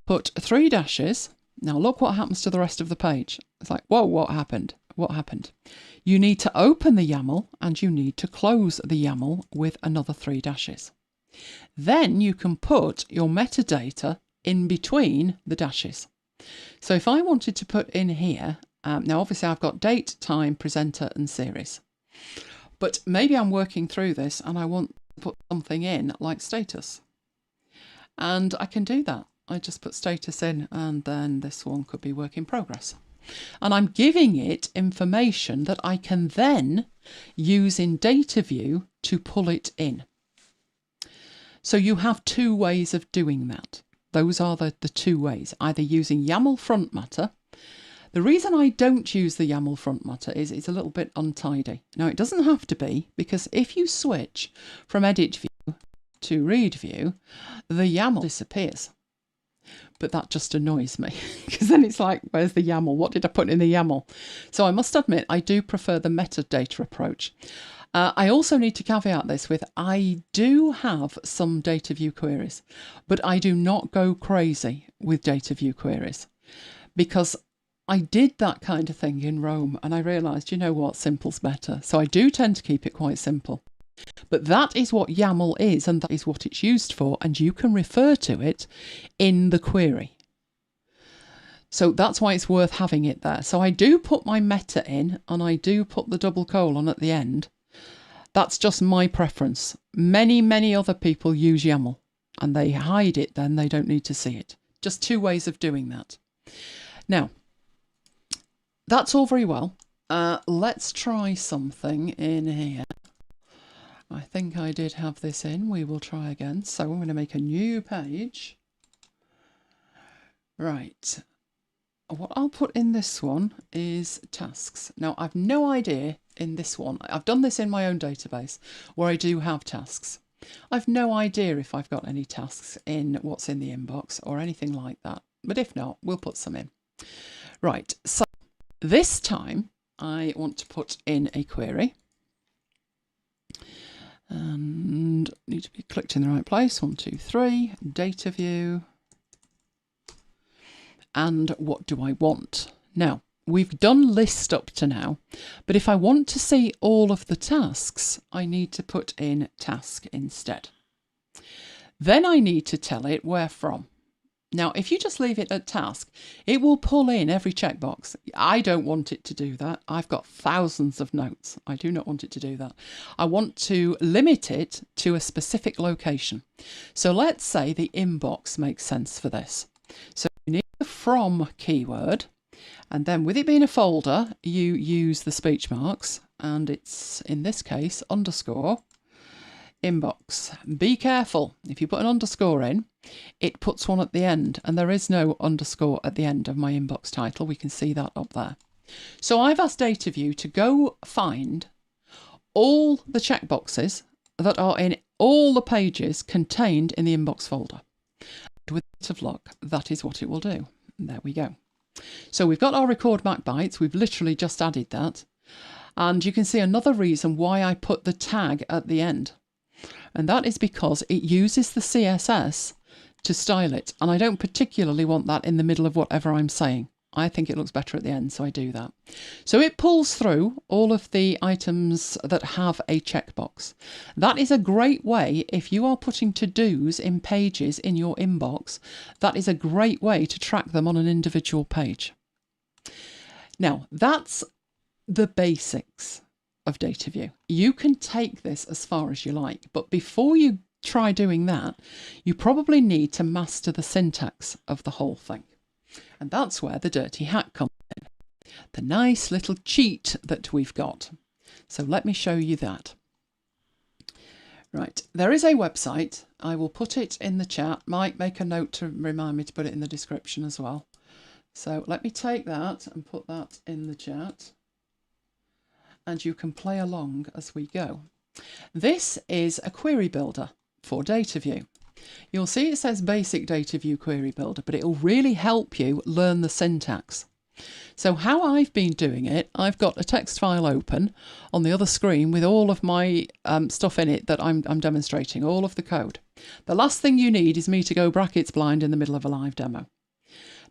A: put 3 dashes. Now look what happens to the rest of the page. It's like, whoa, what happened? What happened? You need to open the YAML and you need to close the YAML with another 3 dashes. Then you can put your metadata in between the dashes. So if I wanted to put in here, now obviously I've got date, time, presenter and series. But maybe I'm working through this and I want to put something in like status. And I can do that. I just put status in and then this one could be work in progress. And I'm giving it information that I can then use in data view to pull it in. So you have 2 ways of doing that. Those are the 2 ways, either using YAML front matter. The reason I don't use the YAML front matter is it's a little bit untidy. Now it doesn't have to be, because if you switch from edit view to read view, the YAML disappears. But that just annoys me because then it's like, where's the YAML? What did I put in the YAML? So I must admit, I do prefer the metadata approach. I also need to caveat this with, I do have some data view queries, but I do not go crazy with data view queries because I did that kind of thing in Rome and I realised, you know what, simple's better. So I do tend to keep it quite simple. But that is what YAML is and that is what it's used for, and you can refer to it in the query. So that's why it's worth having it there. So I do put my meta in and I do put the double colon at the end. That's just my preference. Many other people use YAML and they hide it, then they don't need to see it. Just 2 ways of doing that. Now, that's all very well. Let's try something in here. I think I did have this in. We will try again. So I'm going to make a new page. Right. What I'll put in this one is tasks. Now, I've no idea in this one. I've done this in my own database where I do have tasks. I've no idea if I've got any tasks in what's in the inbox or anything like that. But if not, we'll put some in. Right. So this time I want to put in a query. And need to be clicked in the right place. 1, 2, 3. Data view. And what do I want? Now, we've done list up to now, but if I want to see all of the tasks, I need to put in task instead. Then I need to tell it where from. Now, if you just leave it at task, it will pull in every checkbox. I don't want it to do that. I've got thousands of notes. I do not want it to do that. I want to limit it to a specific location. So let's say the inbox makes sense for this. So you need the from keyword, and then with it being a folder, you use the speech marks, and it's, in this case, underscore inbox. Be careful. If you put an underscore in, it puts one at the end, and there is no underscore at the end of my inbox title. We can see that up there. So I've asked DataView to go find all the checkboxes that are in all the pages contained in the inbox folder. With a bit of luck, that is what it will do. And there we go. So we've got our record Mac bytes. We've literally just added that. And you can see another reason why I put the tag at the end. And that is because it uses the CSS to style it. And I don't particularly want that in the middle of whatever I'm saying. I think it looks better at the end, so I do that. So it pulls through all of the items that have a checkbox. That is a great way, if you are putting to-dos in pages in your inbox, that is a great way to track them on an individual page. Now, that's the basics of data view. You can take this as far as you like, but before you try doing that, you probably need to master the syntax of the whole thing. And that's where the dirty hack comes in. The nice little cheat that we've got. So let me show you that. Right, there is a website. I will put it in the chat. Might make a note to remind me to put it in the description as well. So let me take that and put that in the chat. And you can play along as we go. This is a query builder for data view. You'll see it says basic data view query builder, but it'll really help you learn the syntax. So how I've been doing it, I've got a text file open on the other screen with all of my stuff in it that I'm demonstrating, all of the code. The last thing you need is me to go brackets blind in the middle of a live demo.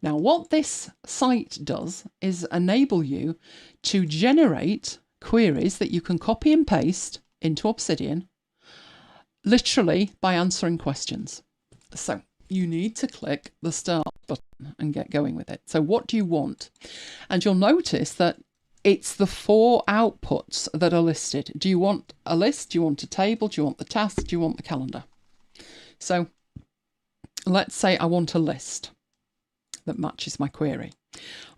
A: Now what this site does is enable you to generate queries that you can copy and paste into Obsidian, literally by answering questions. So you need to click the start button and get going with it. So what do you want? And you'll notice that it's the 4 outputs that are listed. Do you want a list? Do you want a table? Do you want the task? Do you want the calendar? So let's say I want a list that matches my query.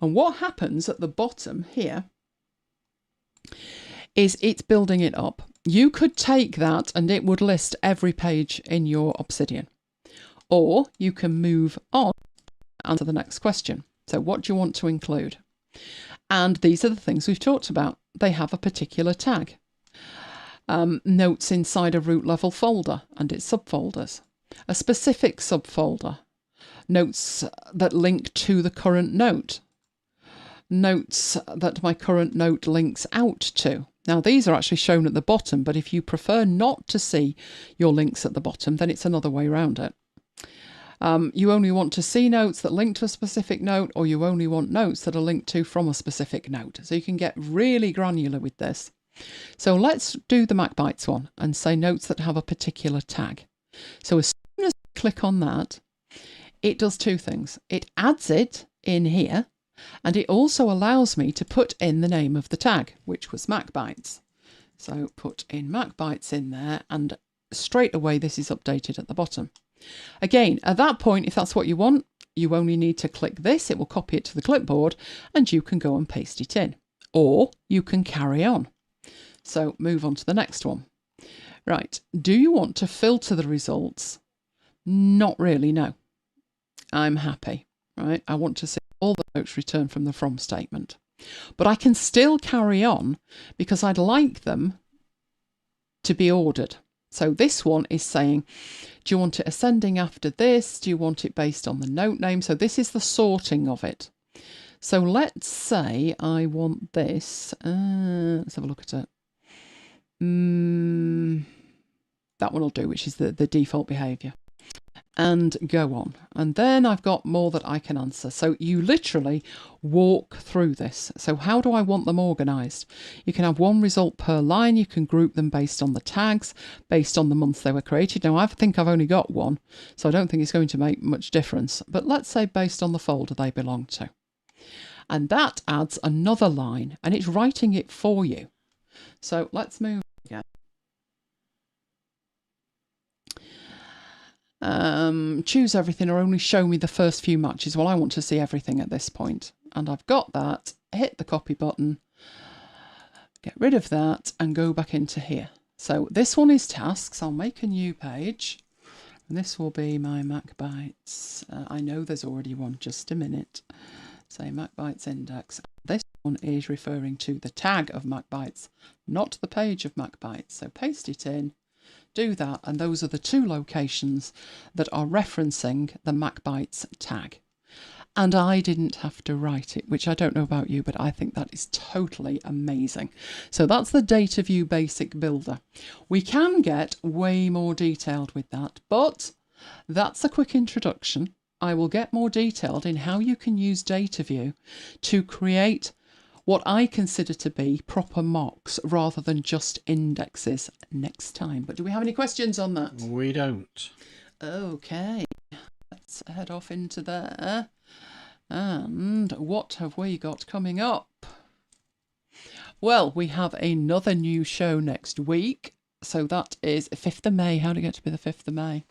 A: And what happens at the bottom here is it's building it up. You could take that and it would list every page in your Obsidian. Or you can move on and answer the next question. So what do you want to include? And these are the things we've talked about. They have a particular tag. Notes inside a root level folder and its subfolders. A specific subfolder. Notes that link to the current note. Notes that my current note links out to. Now these are actually shown at the bottom, but if you prefer not to see your links at the bottom, then it's another way around it. You only want to see notes that link to a specific note, or you only want notes that are linked to from a specific note. So you can get really granular with this. So let's do the MacBytes one and say notes that have a particular tag. So as soon as I click on that, it does 2 things. It adds it in here, and it also allows me to put in the name of the tag, which was MacBytes. So put in MacBytes in there, and straight away this is updated at the bottom. Again, at that point, if that's what you want, you only need to click this, it will copy it to the clipboard, and you can go and paste it in. Or you can carry on. So move on to the next one. Right, do you want to filter the results? Not really, no. I'm happy, right? I want to see all the notes returned from the from statement. But I can still carry on because I'd like them to be ordered. So this one is saying, do you want it ascending after this? Do you want it based on the note name? So this is the sorting of it. So let's say I want this. Let's have a look at it. That one will do, which is the default behavior. And go on. And then I've got more that I can answer. So you literally walk through this. So how do I want them organized? You can have 1 result per line. You can group them based on the tags, based on the months they were created. Now I think I've only got 1, so I don't think it's going to make much difference. But let's say based on the folder they belong to. And that adds another line, and it's writing it for you. So let's move again. Choose everything or only show me the first few matches. Well, I want to see everything at this point. And I've got that. Hit the copy button. Get rid of that and go back into here. So this one is tasks. I'll make a new page. And this will be my MacBytes. I know there's already one. Just a minute. Say MacBytes index. This one is referring to the tag of MacBytes, not the page of MacBytes. So paste it in. Do that, and those are the 2 locations that are referencing the MacBytes tag. And I didn't have to write it, which I don't know about you, but I think that is totally amazing. So that's the data view basic builder. We can get way more detailed with that, but that's a quick introduction. I will get more detailed in how you can use data view to create what I consider to be proper mocks rather than just indexes next time. But do we have any questions on that?
B: We don't.
A: Okay, let's head off into there. And what have we got coming up? Well, we have another new show next week. So that is 5th of May. How did it get to be the 5th of May?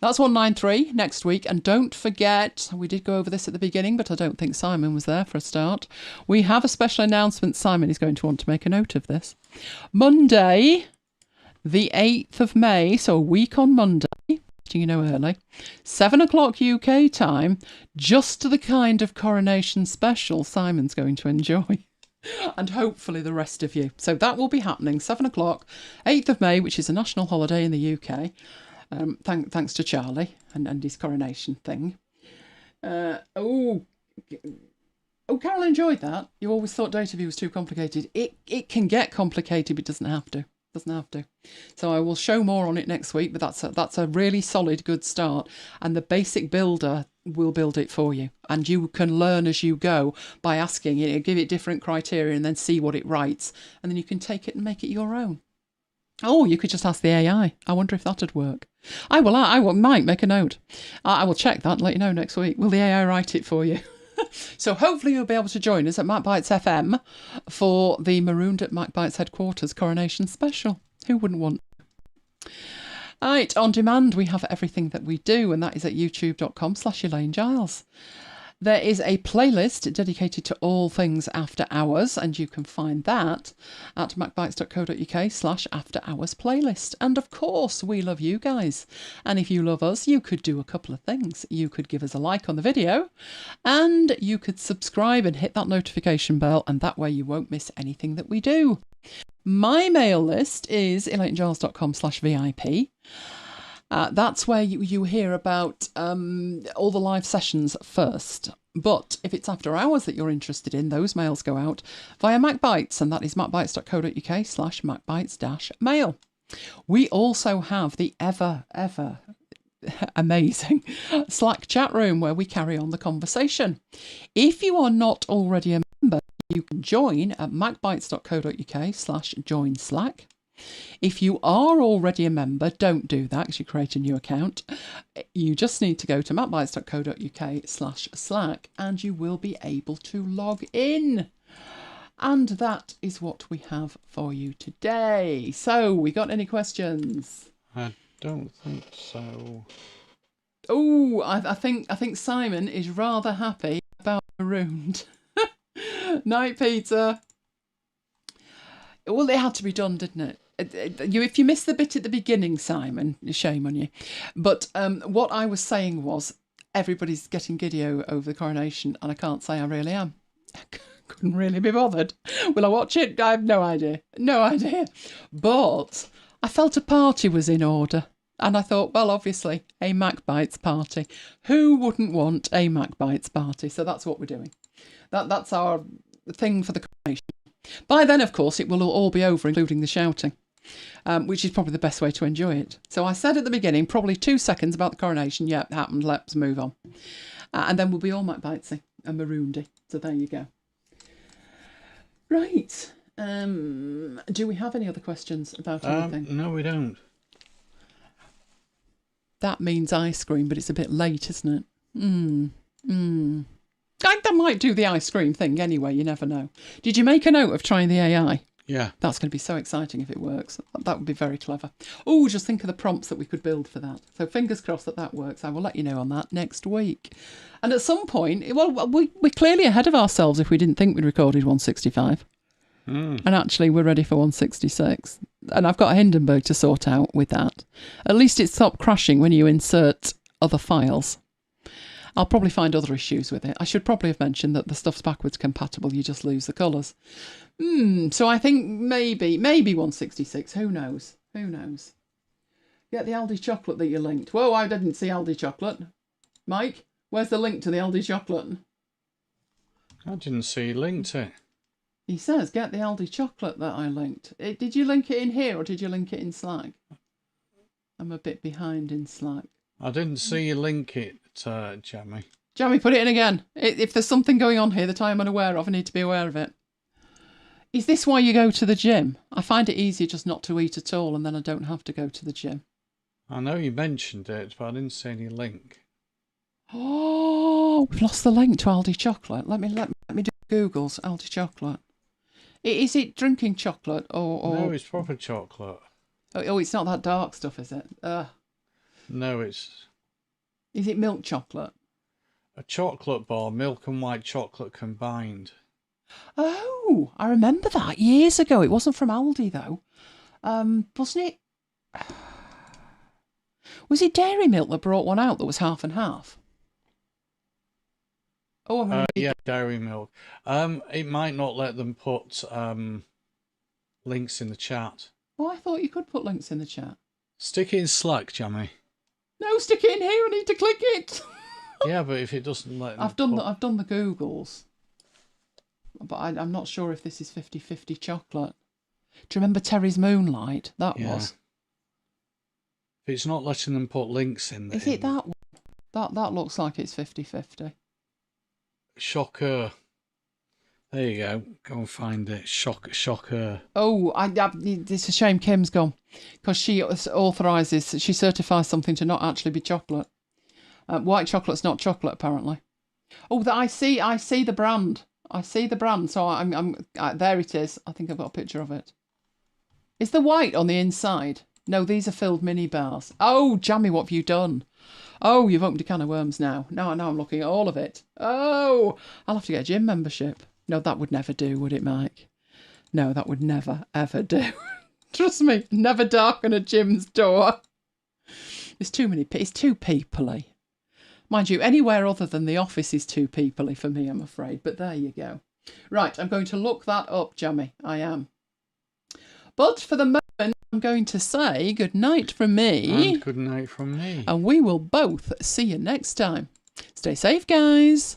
A: That's 193 next week. And don't forget, we did go over this at the beginning, but I don't think Simon was there for a start. We have a special announcement. Simon is going to want to make a note of this. Monday, the 8th of May, so a week on Monday, early, 7 o'clock UK time, just the kind of coronation special Simon's going to enjoy. And hopefully the rest of you. So that will be happening 7 o'clock, 8th of May, which is a national holiday in the UK. Thanks to Charlie and his coronation thing. Carol enjoyed that. You always thought data view was too complicated. It can get complicated, but it doesn't have to. So I will show more on it next week, but that's a really solid, good start. And the basic builder will build it for you. And you can learn as you go by asking it, give it different criteria and then see what it writes. And then you can take it and make it your own. Oh, you could just ask the AI. I wonder if that'd work. I might make a note. I will check that and let you know next week. Will the AI write it for you? So hopefully you'll be able to join us at MacBites FM for the Marooned at MacBites headquarters coronation special. Who wouldn't want? Right, on demand we have everything that we do, and that is at youtube.com/Elaine Giles. There is a playlist dedicated to all things after hours, and you can find that at macbites.co.uk/after hours playlist. And of course, we love you guys. And if you love us, you could do a couple of things. You could give us a like on the video, and you could subscribe and hit that notification bell, and that way you won't miss anything that we do. My mail list is elainegiles.com/VIP. That's where you hear about all the live sessions first. But if it's after hours that you're interested in, those mails go out via MacBites, and that is macbites.co.uk/macbites-mail. We also have the ever amazing Slack chat room where we carry on the conversation. If you are not already a member, you can join at macbites.co.uk/join Slack. If you are already a member, don't do that because you create a new account. You just need to go to macbites.co.uk/Slack and you will be able to log in. And that is what we have for you today. So, we got any questions?
B: I don't think so.
A: Oh, I think Simon is rather happy about Marooned. Night, Peter. Well, it had to be done, didn't it? If you missed the bit at the beginning, Simon, shame on you. But what I was saying was everybody's getting giddy over the coronation, and I can't say I really am. Couldn't really be bothered. Will I watch it? I have no idea. But I felt a party was in order. And I thought, well, obviously, a MacBites party. Who wouldn't want a MacBites party? So that's what we're doing. That's our thing for the coronation. By then, of course, it will all be over, including the shouting, which is probably the best way to enjoy it. So I said at the beginning, probably 2 seconds about the coronation. Yeah, it happened. Let's move on. And then we'll be all MacBitesy and Maroonedy. So there you go. Right. Do we have any other questions about anything?
B: No, we don't.
A: That means ice cream, but it's a bit late, isn't it? I might do the ice cream thing anyway, you never know. Did you make a note of trying the AI?
B: Yeah.
A: That's going to be so exciting if it works. That would be very clever. Oh, just think of the prompts that we could build for that. So fingers crossed that works. I will let you know on that next week. And at some point, well, we're clearly ahead of ourselves if we didn't think we'd recorded 165. And actually, we're ready for 166. And I've got Hindenburg to sort out with that. At least it stopped crashing when you insert other files. I'll probably find other issues with it. I should probably have mentioned that the stuff's backwards compatible. You just lose the colours. So I think maybe 166. Who knows? Get the Aldi chocolate that you linked. Whoa, I didn't see Aldi chocolate. Mike, where's the link to the Aldi chocolate?
B: I didn't see you linked it.
A: He says, get the Aldi chocolate that I linked. Did you link it in here or did you link it in Slack? I'm a bit behind in Slack.
B: I didn't see you link it, Jamie.
A: Jamie, put it in again. If there's something going on here that I am unaware of, I need to be aware of it. Is this why you go to the gym? I find it easier just not to eat at all, and then I don't have to go to the gym.
B: I know you mentioned it, but I didn't see any link.
A: Oh, we've lost the link to Aldi chocolate. Let me do Google's Aldi chocolate. Is it drinking chocolate or?
B: No, it's proper chocolate.
A: Oh, it's not that dark stuff, is it?
B: No, it's.
A: Is it milk chocolate?
B: A chocolate bar, milk and white chocolate combined.
A: Oh, I remember that years ago. It wasn't from Aldi though, wasn't it? Was it Dairy Milk that brought one out that was half and half? Oh,
B: yeah, Dairy Milk. It might not let them put links in the chat.
A: Oh, I thought you could put links in the chat.
B: Stick it in Slack, Jamie.
A: No, stick it in here. I need to click it.
B: Yeah, but if it doesn't let
A: I've done the Googles, but I'm not sure if this is 50-50 chocolate. Do you remember Terry's Moonlight? That was.
B: If it's not letting them put links in there.
A: Is it that one? That looks like it's 50-50.
B: Shocker. There you go. Go and find it. Shocker.
A: Oh, it's a shame Kim's gone because she authorises, she certifies something to not actually be chocolate. White chocolate's not chocolate, apparently. Oh, I see the brand. I see the brand. So I'm there. It is. I think I've got a picture of it. Is the white on the inside? No, these are filled mini bars. Oh, Jammy, what have you done? Oh, you've opened a can of worms now. Now I'm looking at all of it. Oh, I'll have to get a gym membership. No, that would never do, would it, Mike? No, that would never, ever do. Trust me, never darken a gym's door. It's too peoply. Mind you, anywhere other than the office is too peoply for me, I'm afraid. But there you go. Right, I'm going to look that up, Jammy. I am. But for the moment, I'm going to say good night from me.
B: And good night from me.
A: And we will both see you next time. Stay safe, guys.